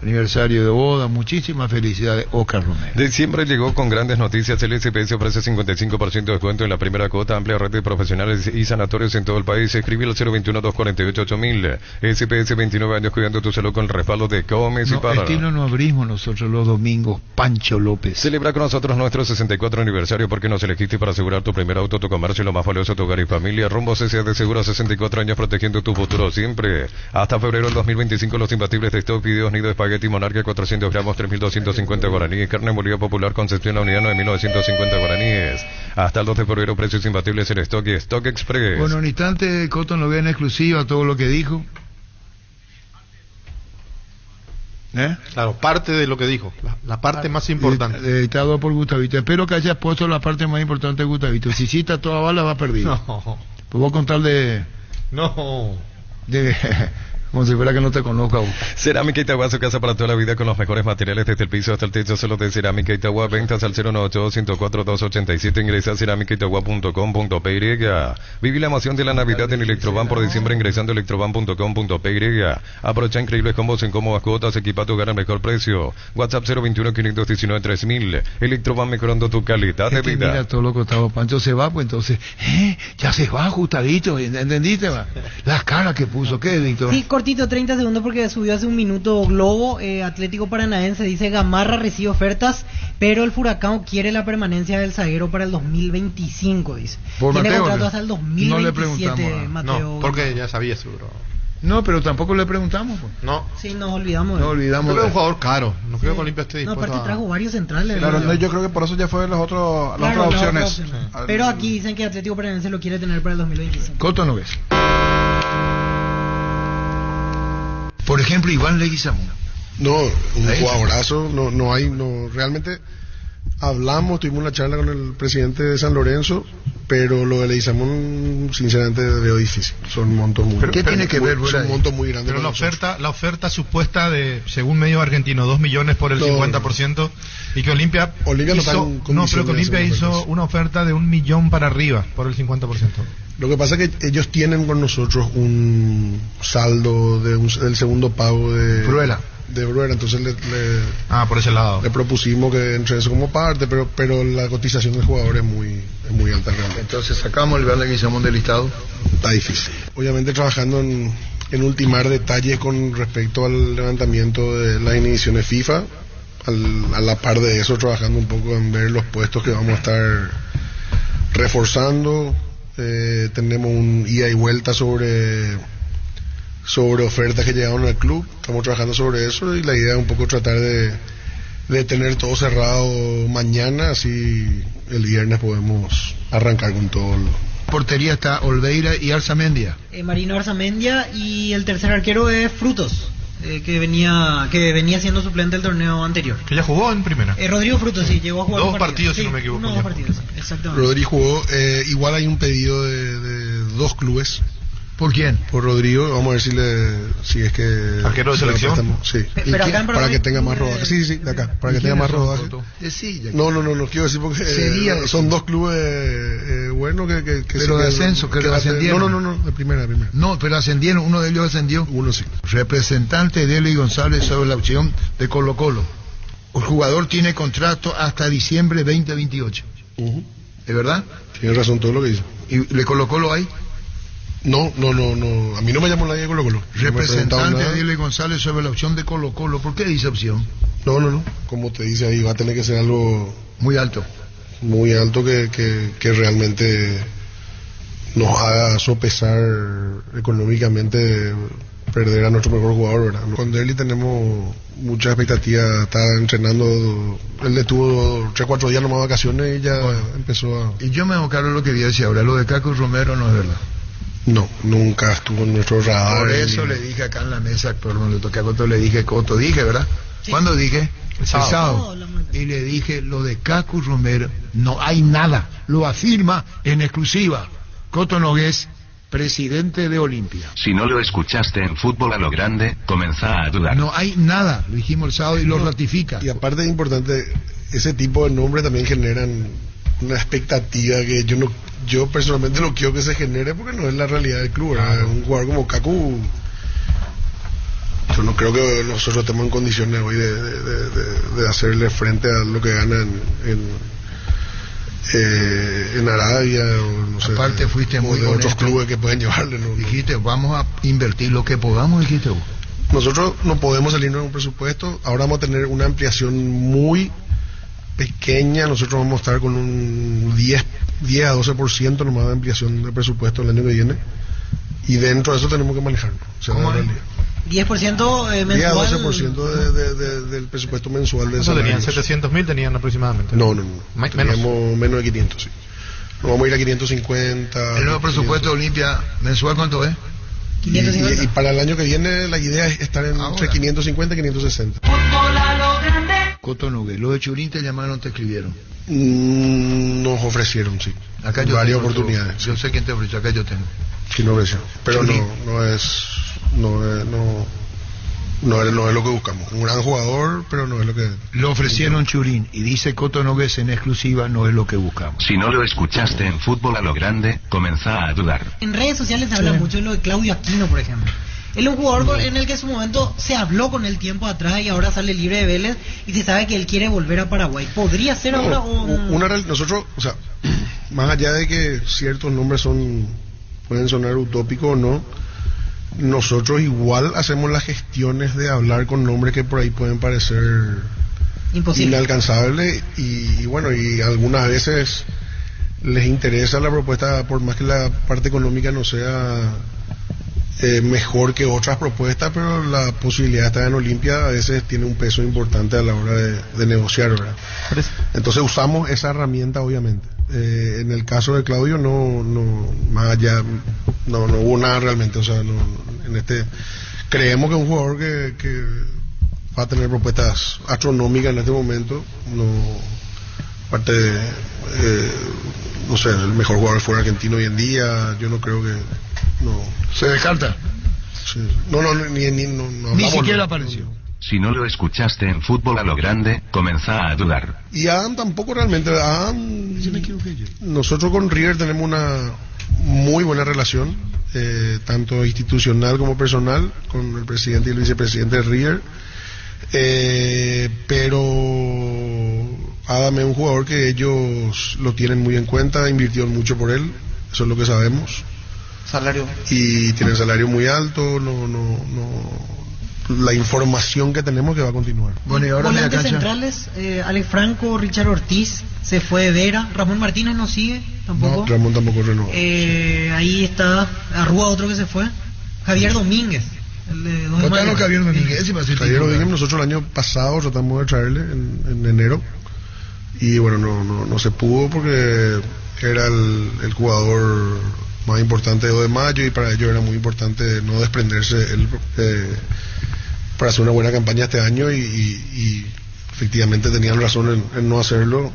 aniversario de boda, muchísimas felicidades, Oscar Romero. Diciembre llegó con grandes noticias. El SPS ofrece 55% de descuento en la primera cuota, amplia red de profesionales y sanatorios en todo el país. Escribe al 021-248-8000. SPS, 29 años cuidando tu salud con el respaldo de Comes y No, para. estilo no abrimos nosotros los domingos, Pancho López. Celebra con nosotros nuestro 64 aniversario porque nos elegiste para asegurar tu primer auto, tu comercio y lo más valioso, tu hogar y familia. Rumbo CCA de Seguro, 64 años protegiendo tu futuro siempre. Hasta febrero del 2025 los imbatibles de Stock, Videos, Nido, Espagueti, Monarca, 400 gramos, 3.250 guaraníes. Carne molida popular, Concepción, la unidad 9.950 guaraníes. Hasta el 2 de febrero, precios imbatibles en Stock y Stock Express. Bueno, en instante, Cotton lo ve en exclusiva todo lo que dijo. Claro, parte de lo que dijo, la parte más importante. Editado por Gustavito. Espero que hayas puesto la parte más importante de Gustavito. Si cita toda bala, va perdido. No. Pues voy a contar de... No. de Como si fuera que no te conozca. Cerámica Itagua, su casa para toda la vida con los mejores materiales desde el piso hasta el techo, solo de Cerámica Itagua. Ventas al 098-104-287. Ingresa a cerámicaitagua.com.py. Viví la emoción de la Navidad en Electroban por diciembre ingresando a electroban.com.py. Aprovecha increíbles combos en cómodas cuotas, equipa tu hogar al mejor precio. WhatsApp 021-519-3000. Electroban, mejorando tu calidad de vida. Mira todo lo que estaba Pancho se va, pues entonces, ya se va ajustadito, ¿entendiste? Va? Las caras que puso, ¿qué, Víctor? Sí, cortito, 30 segundos porque subió hace un minuto Globo. Atlético Paranaense dice: Gamarra recibe ofertas, pero el Furacán quiere la permanencia del zaguero para el 2025, dice. Por Tiene Mateo, contrato hasta el 2027, no le preguntamos, Mateo. No, porque ya sabía seguro. No, pero tampoco le preguntamos. Pues. No. Sí, nos olvidamos. No olvidamos. Creo que es un jugador caro. No creo Sí. que Olimpia esté No, dispuesto aparte trajo varios centrales. Claro, ¿verdad? yo creo que por eso ya fue las otras opciones. Sí. Pero aquí dicen que Atlético Paranaense lo quiere tener para el 2025. Coto no ves. Por ejemplo, Iván Leguizamón. No, un Ahí jugadorazo, realmente hablamos, tuvimos una charla con el presidente de San Lorenzo, pero lo de Leguizamón sinceramente veo difícil, son montos muy ¿Qué tiene que ver, son montos muy grandes. Pero para la oferta supuesta de, según medio argentino, 2 millones por el 50%, y que Olimpia no está hizo, en no, condiciones pero que de Olimpia hacer hizo ofertas. una oferta de 1 millón para arriba por el 50%. Lo que pasa es que ellos tienen con nosotros un saldo del segundo pago de Bruera, entonces por ese lado le propusimos que entre eso como parte, pero la cotización del jugador es muy alta realmente. Entonces sacamos el Iván Leguizamón del listado. Está difícil. Obviamente trabajando en ultimar detalles con respecto al levantamiento de las inhibiciones FIFA, a la par de eso trabajando un poco en ver los puestos que vamos a estar reforzando. Tenemos un ida y vuelta sobre ofertas que llegaron al club, estamos trabajando sobre eso y la idea es un poco tratar de tener todo cerrado mañana, así el viernes podemos arrancar con todo. Portería está Olveira y Arzamendia. Marino Arzamendia, y el tercer arquero es Frutos, que venía siendo suplente del torneo anterior. Que ya jugó en primera. Rodrigo Frutos, sí, llegó a jugar 2 partidos, si sí, no me equivoco. 2 partidos, exactamente. Rodrigo jugó, igual hay un pedido de 2 clubes. ¿Por quién? Por Rodrigo, vamos a ver si es que... ¿Arquero de selección? Sí. Pero acá en para que tenga más rodaje. Sí, de acá, para que tenga más rodaje. No, quiero decir porque son 2 clubes buenos que pero de ascenso, que ascendieron. No, de primera. No, pero ascendieron, uno de ellos ascendió. Uno sí. Representante de Eli González sobre la opción de Colo Colo. El jugador tiene contrato hasta diciembre 2028. ¿Es verdad? Tiene razón todo lo que dice. ¿Y le Colo Colo ahí? No, a mí no me llamó nadie de Colo Colo. Representante de Eli González sobre la opción de Colo Colo. ¿Por qué dice opción? No, como te dice ahí, va a tener que ser algo muy alto que realmente nos haga sopesar económicamente perder a nuestro mejor jugador, ¿verdad? Con Derli tenemos mucha expectativa, está entrenando, él le tuvo 3-4 días nomás de vacaciones y ya empezó a... Y yo me hago claro lo que vi decir ahora, lo de Caco Romero no es verdad. No, nunca estuvo en nuestro radar. Por eso le dije acá en la mesa, perdón, le toqué a Coto, le dije, Coto, dije, ¿verdad? Sí. ¿Cuándo dije? El sábado. Y le dije, lo de Caco Romero, no hay nada, lo afirma en exclusiva Coto Nogués, presidente de Olimpia. Si no lo escuchaste en Fútbol a lo Grande, comenzá a dudar. No hay nada, lo dijimos el sábado y lo ratifica. Y aparte es importante, ese tipo de nombres también generan una expectativa que yo personalmente no quiero que se genere porque no es la realidad del club. Claro. Un jugador como Kaku, yo no creo que nosotros estemos en condiciones hoy de hacerle frente a lo que ganan en Arabia o no sé. Aparte fuiste muy de honesto. Otros clubes que pueden llevarle. ¿No? Dijiste, vamos a invertir lo que podamos, dijiste vos. Nosotros no podemos salirnos de un presupuesto. Ahora vamos a tener una ampliación muy pequeña. Nosotros vamos a estar con un 10 a 12% nomás de ampliación del presupuesto el año que viene. Y dentro de eso tenemos que manejarlo. O sea, ¿Cómo es? 10% mensual. 10 a 12% del presupuesto mensual de ¿Eso tenían 700.000 tenían aproximadamente? No. Teníamos menos de 500, sí. Nos vamos a ir a 550. ¿El nuevo presupuesto de Olimpia mensual cuánto es? 550. Y para el año que viene la idea es estar entre 550 y 560. Coto Nogués, los de Churín te llamaron, te escribieron. Nos ofrecieron, sí. Acá yo varias tengo oportunidades. Yo sé quién te ofreció, acá yo tengo. Sí, no ofreció. Pero no es no es lo que buscamos. Un gran jugador, pero no es lo que... Le ofrecieron Churín y dice Coto Nogués en exclusiva, no es lo que buscamos. Si no lo escuchaste en Fútbol a lo Grande, comenzá a dudar. En redes sociales se habla mucho de lo de Claudio Aquino, por ejemplo. Él es un jugador en el que en su momento se habló con el tiempo atrás y ahora sale libre de Vélez y se sabe que él quiere volver a Paraguay. ¿Podría ser ahora nosotros, o sea, más allá de que ciertos nombres pueden sonar utópicos o no, nosotros igual hacemos las gestiones de hablar con nombres que por ahí pueden parecer inalcanzables y bueno, y algunas veces les interesa la propuesta, por más que la parte económica no sea mejor que otras propuestas, pero la posibilidad de estar en Olimpia a veces tiene un peso importante a la hora de negociar, ¿verdad? Entonces usamos esa herramienta, obviamente. En el caso de Claudio no más allá no hubo nada realmente, o sea, creemos que es un jugador que va a tener propuestas astronómicas en este momento, aparte de no sé, el mejor jugador fuera argentino hoy en día, yo no creo que se descarta. Sí. Ni siquiera apareció. Si no lo escuchaste en Fútbol a lo Grande, comenzá a dudar. Y Adam tampoco realmente. Nosotros con River tenemos una muy buena relación, tanto institucional como personal, con el presidente y el vicepresidente de River. Pero Adam es un jugador que ellos lo tienen muy en cuenta, invirtieron mucho por él, eso es lo que sabemos. Salario. Y tiene salario muy alto, la información que tenemos que va a continuar. Bueno, y ahora volantes centrales, Alex Franco, Richard Ortiz, se fue Vera, Ramón Martínez no sigue tampoco. No, Ramón tampoco renovó. Ahí está Arrúa, otro que se fue. Javier Domínguez. Javier Domínguez, nosotros el año pasado tratamos de traerle en enero y bueno, no se pudo porque era el jugador más importante de 2 de mayo y para ellos era muy importante no desprenderse para hacer una buena campaña este año y efectivamente tenían razón en no hacerlo.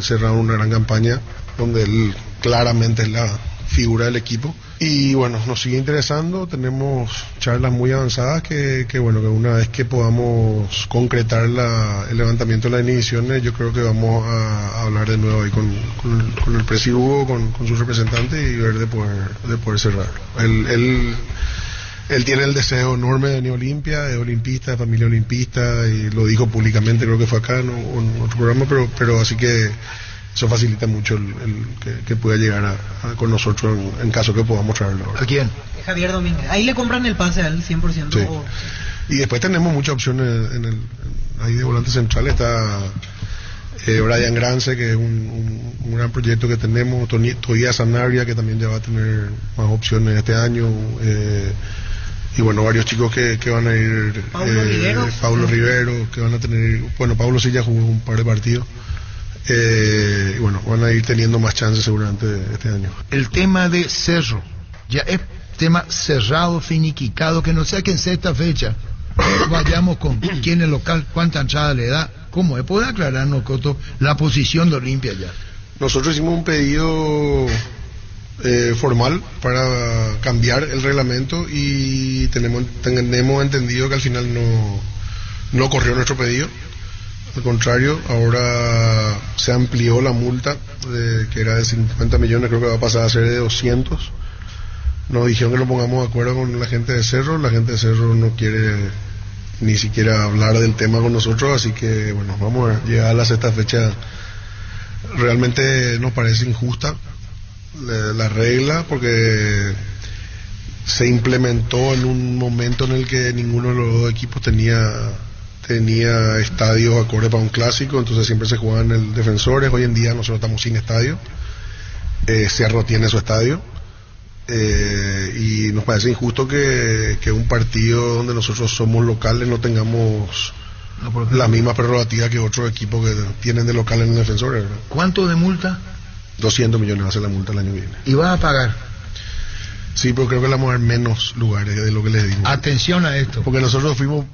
Cerraron una gran campaña donde él claramente es la figura del equipo y bueno, nos sigue interesando, tenemos charlas muy avanzadas que bueno, que una vez que podamos concretar el levantamiento de las inhibiciones, yo creo que vamos a hablar de nuevo ahí con el presi Hugo, con sus representantes y ver de poder cerrarlo. Él tiene el deseo enorme de venir a Olimpia, es olimpista, de familia olimpista y lo dijo públicamente, creo que fue acá en otro programa, pero así que eso facilita mucho que pueda llegar con nosotros en caso que podamos traerlo ahora. ¿A quién? Javier Domínguez. Ahí le compran el pase al 100%. Sí. Y después tenemos muchas opciones ahí de volante central. Está Brian Grance, que es un gran proyecto que tenemos. Toías Sanabria, que también ya va a tener más opciones este año. Y bueno, varios chicos que van a ir. Paulo Rivero, que van a tener. Bueno, Paulo sí ya jugó un par de partidos. Y bueno, van a ir teniendo más chances seguramente este año. El tema de Cerro ya es tema cerrado, finiquitado, que no sea que en sexta fecha vayamos con quién es local, cuánta entrada le da, ¿cómo es? ¿Puede aclararnos, Coto, la posición de Olimpia ya? Nosotros hicimos un pedido formal para cambiar el reglamento y tenemos entendido que al final no corrió nuestro pedido. Al contrario, ahora se amplió la multa, que era de 50 millones, creo que va a pasar a ser de 200. Nos dijeron que nos pongamos de acuerdo con la gente de Cerro. La gente de Cerro no quiere ni siquiera hablar del tema con nosotros, así que bueno, vamos a llegar a la sexta fecha. Realmente nos parece injusta la regla, porque se implementó en un momento en el que ninguno de los dos equipos tenía estadios acorde para un clásico, entonces siempre se jugaban en el Defensores. Hoy en día nosotros estamos sin estadio, Cerro tiene su estadio, y nos parece injusto que un partido donde nosotros somos locales no tengamos la misma prerrogativa que otros equipos que tienen de local en el Defensores, ¿verdad? ¿Cuánto de multa? 200 millones va a ser la multa el año que viene. ¿Y vas a pagar? Sí, pero creo que le vamos a dar menos lugares de lo que les dimos. Atención a esto, porque nosotros fuimos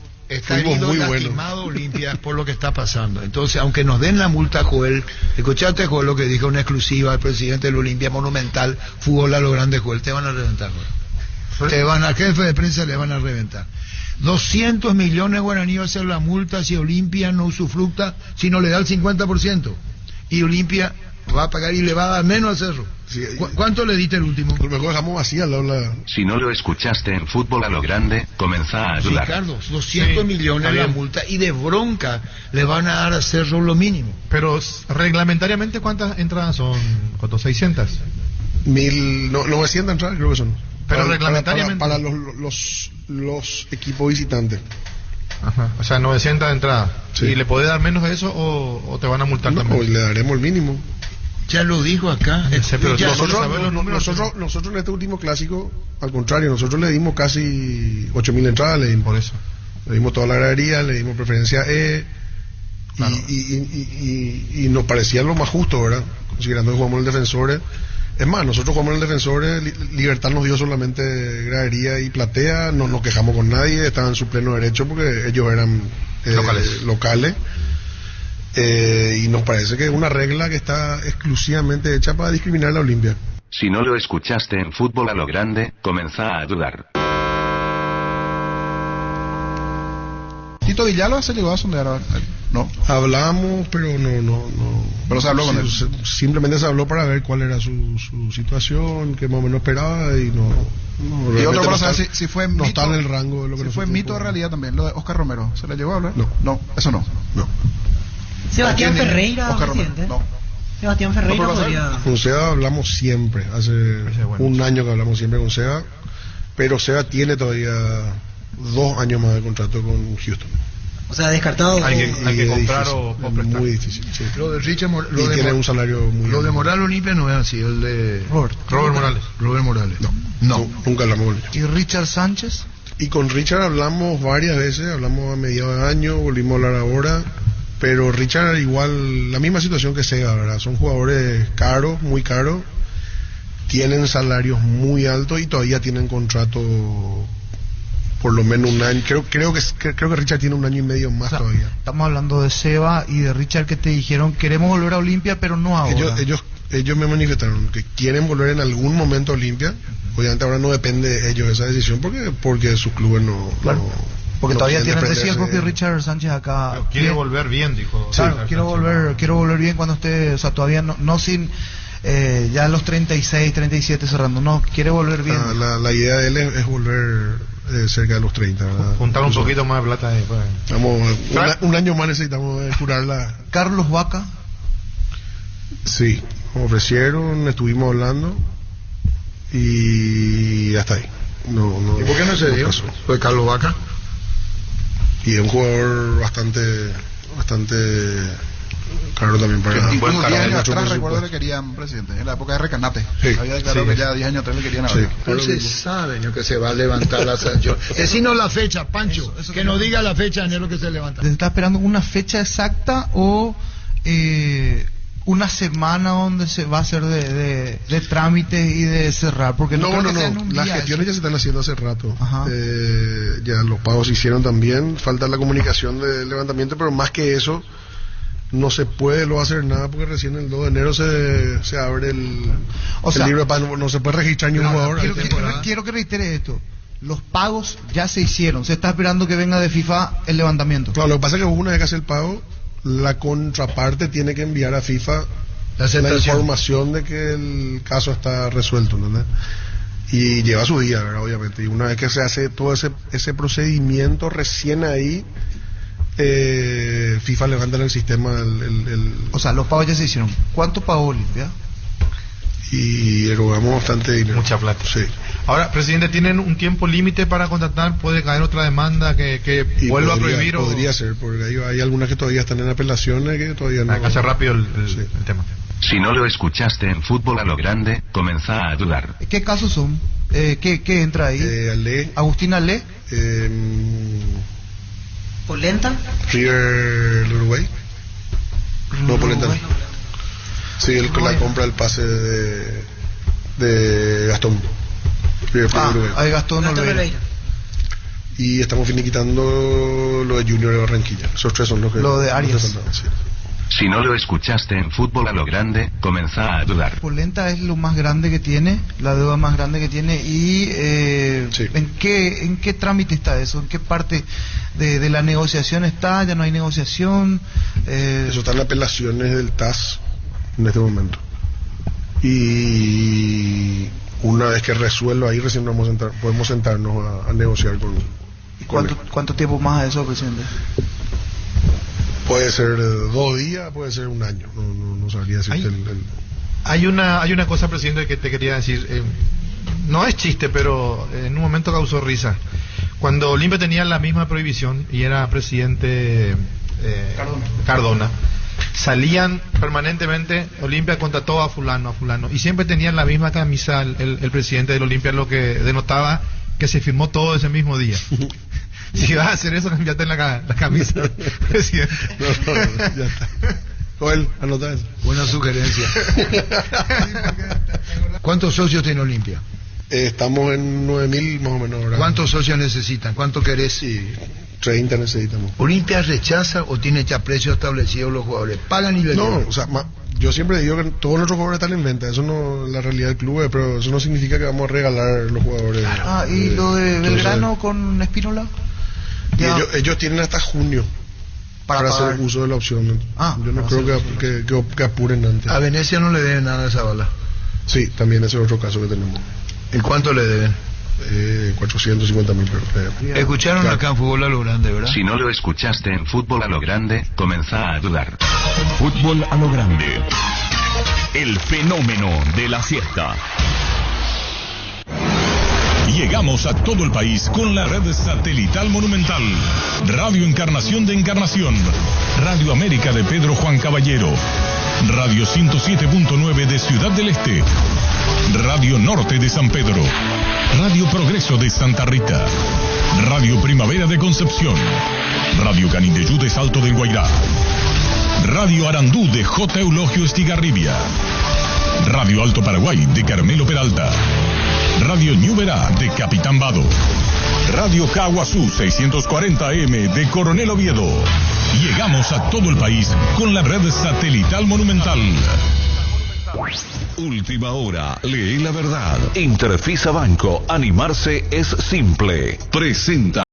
muy lastimado Olimpia por lo que está pasando. Entonces, aunque nos den la multa, Joel, escuchaste, Joel, lo que dijo una exclusiva al presidente del Olimpia Monumental, fútbol a lo grande, Joel, te van a reventar, Joel. al jefe de prensa le van a reventar. 200 millones de guaraníes va a ser la multa si Olimpia no usufructa, si no le da el 50%. Y Olimpia va a pagar y le va a dar menos a Cerro. Sí, ¿Cuánto le diste el último? A lo mejor dejamos vacía la... Si no lo escuchaste en Fútbol a lo Grande, comenzá a ayudar. Ricardo, 200 millones la multa y de bronca le van a dar a Cerro lo mínimo. Pero reglamentariamente, ¿cuántas entradas son? ¿Cuántos? ¿600? 900 entradas creo que son. Pero reglamentariamente... Para los equipos visitantes. Ajá, o sea, 900 de entrada. Sí. ¿Y le podés dar menos de eso o te van a multar también? No, le daremos el mínimo. Ya lo dijo acá. Pero nosotros en este último clásico, al contrario, nosotros le dimos casi 8.000 entradas, le dimos. Por eso. Le dimos toda la gradería, le dimos preferencia E, claro. y nos parecía lo más justo, ¿verdad? Considerando que jugamos en el Defensores. Es más, nosotros jugamos en el Defensores, Libertad nos dio solamente gradería y platea, no nos quejamos con nadie, estaban en su pleno derecho porque ellos eran locales. Y nos parece que es una regla que está exclusivamente hecha para discriminar a la Olimpia. Si no lo escuchaste en Fútbol a lo Grande, comenzá a ayudar. ¿Tito Villalba se llegó a sondear? No. Hablamos, pero no. Pero se habló con él. Simplemente se habló para ver cuál era su situación, qué más o menos esperaba y no. Y otro para saber si fue no mito, está en el rango de lo que si fue mito de realidad también, lo de Oscar Romero. ¿Se le llegó a hablar? No, eso no. Sebastián Ferreira, Oscar presidente. Romero, Sebastián Ferreira podría... Con Seba hablamos siempre, hace un año que hablamos siempre con Seba, pero Seba tiene todavía 2 años más de contrato con Houston. O sea, descartado. Hay que comprar difícil, o prestar. Muy difícil, sí. Lo de Richard tiene un salario muy Lo de Moral Olimpia no es así, el de Robert Morales. No, nunca hablamos con él. ¿Y Richard Sánchez? Y con Richard hablamos varias veces, hablamos a mediados de año, volvimos a hablar ahora, pero Richard igual, la misma situación que Sega, ¿verdad? Son jugadores caros, muy caros, tienen salarios muy altos y todavía tienen contrato por lo menos un año. Creo que Richard tiene 1 año y medio más todavía. Estamos hablando de Seba y de Richard que te dijeron queremos volver a Olimpia, pero no ahora. Ellos me manifestaron que quieren volver en algún momento a Olimpia. Obviamente ahora no depende de ellos esa decisión porque sus clubes porque no todavía tienen, desprenderse. decía el propio Richard Sánchez acá. Pero quiere volver bien, dijo. Claro, quiero volver bien cuando esté, o sea, todavía no sin ya los 36, 37 cerrando, no, quiere volver bien. La idea de él es volver cerca de los 30, ¿verdad? Juntar un poquito más de plata después. Un año más necesitamos curarla. Carlos Vaca. Sí, ofrecieron, estuvimos hablando y hasta ahí. ¿Y por qué no se dio? ¿Fue Carlos Vaca? Y es un jugador bastante caro también para unos 10 años atrás recuerdo que querían, presidente, en la época de Recanate. Había declarado que ya 10 años atrás le querían hablar. Pero se sabe que se va a levantar la sanción. Decinos la fecha, Pancho, eso que nos diga la fecha de enero que se levanta. ¿Se está esperando una fecha exacta o una semana donde se va a hacer de trámites y de cerrar? Porque no. Las gestiones ya se están haciendo hace rato. Ya los pagos se hicieron también. Falta la comunicación del levantamiento, pero más que eso no se puede hacer nada porque recién el 2 de enero se abre el libro de pagos. No se puede registrar ni un jugador. Quiero que reitere esto. Los pagos ya se hicieron. Se está esperando que venga de FIFA el levantamiento. Claro, lo que pasa es que una vez que hace el pago, la contraparte tiene que enviar a FIFA la información de que el caso está resuelto, ¿entendés? Y lleva su día, ¿verdad? Obviamente. Y una vez que se hace todo ese procedimiento, recién ahí FIFA levanta en el sistema O sea, los pagos ya se hicieron. ¿Cuánto pagó Olimpia? Y erogamos bastante dinero. Mucha plata. Sí. Ahora, presidente, ¿tienen un tiempo límite para contratar? ¿Puede caer otra demanda que vuelva a prohibir? Podría ser, porque hay algunas que todavía están en apelaciones que todavía no. Hay que hacer rápido el tema. Si no lo escuchaste en Fútbol a lo Grande, comenzá a ayudar. ¿Qué casos son? ¿Qué entra ahí? Ale. Agustín Ale. ¿Polenta? River Uruguay. No, Polenta. Sí, la compra del pase de Gastón. River Uruguay. Hay Gastón Olveira. Y estamos finiquitando lo de Junior de Barranquilla. Esos 3 son los que... Lo de Arias. Sí. Si no lo escuchaste en Fútbol a lo Grande, comenzá a ayudar. Polenta es lo más grande que tiene, la deuda más grande que tiene, y Sí. ¿En qué trámite está eso? ¿En qué parte de la negociación está? ¿Ya no hay negociación? Eso está en apelaciones del TAS en este momento. Y una vez que resuelva ahí, recién podemos sentarnos a negociar con ¿Cuánto tiempo más a eso, presidente? Puede ser 2 días, puede ser 1 año. No sabría decirte Hay una cosa, presidente, que te quería decir. No es chiste, pero en un momento causó risa. Cuando Olimpia tenía la misma prohibición y era presidente Cardona, salían permanentemente, Olimpia contrató a fulano, y siempre tenían la misma camisa el presidente del Olimpia, lo que denotaba que se firmó todo ese mismo día. Si vas a hacer eso, cambiate la camisa, presidente. No, ya está. Joel, anota eso. Buena sugerencia. ¿Cuántos socios tiene Olimpia? Estamos en 9.000 más o menos ahora. ¿Cuántos socios necesitan? ¿Cuánto querés? Sí, 30 necesitamos. ¿Olimpia rechaza o tiene ya precios establecidos los jugadores? ¿Pagan y le No, llevan? o sea, yo siempre digo que todos nuestros jugadores están en venta. Eso no es la realidad del club, pero eso no significa que vamos a regalar los jugadores. ¿Y lo de Belgrano con Espínola? Ellos tienen hasta junio para hacer uso de la opción. Yo no creo que apuren antes. A Venecia no le deben nada de esa bala. Sí, también ese es otro caso que tenemos. ¿Y cuánto le deben? 450.000. Escucharon acá en Fútbol a lo Grande, ¿verdad? Si no lo escuchaste en Fútbol a lo Grande, comenzá a dudar. Fútbol a lo Grande. El fenómeno de la siesta. Llegamos a todo el país con la red satelital Monumental. Radio Encarnación de Encarnación. Radio América de Pedro Juan Caballero. Radio 107.9 de Ciudad del Este. Radio Norte de San Pedro. Radio Progreso de Santa Rita. Radio Primavera de Concepción. Radio Canindeyú de Salto del Guairá. Radio Arandú de J. Eulogio Estigarribia. Radio Alto Paraguay de Carmelo Peralta. Radio Ñuberá de Capitán Vado. Radio Caguazú 640 AM de Coronel Oviedo. Llegamos a todo el país con la red satelital Monumental. Última hora, lee la verdad. Interfisa Banco, animarse es simple. Presenta.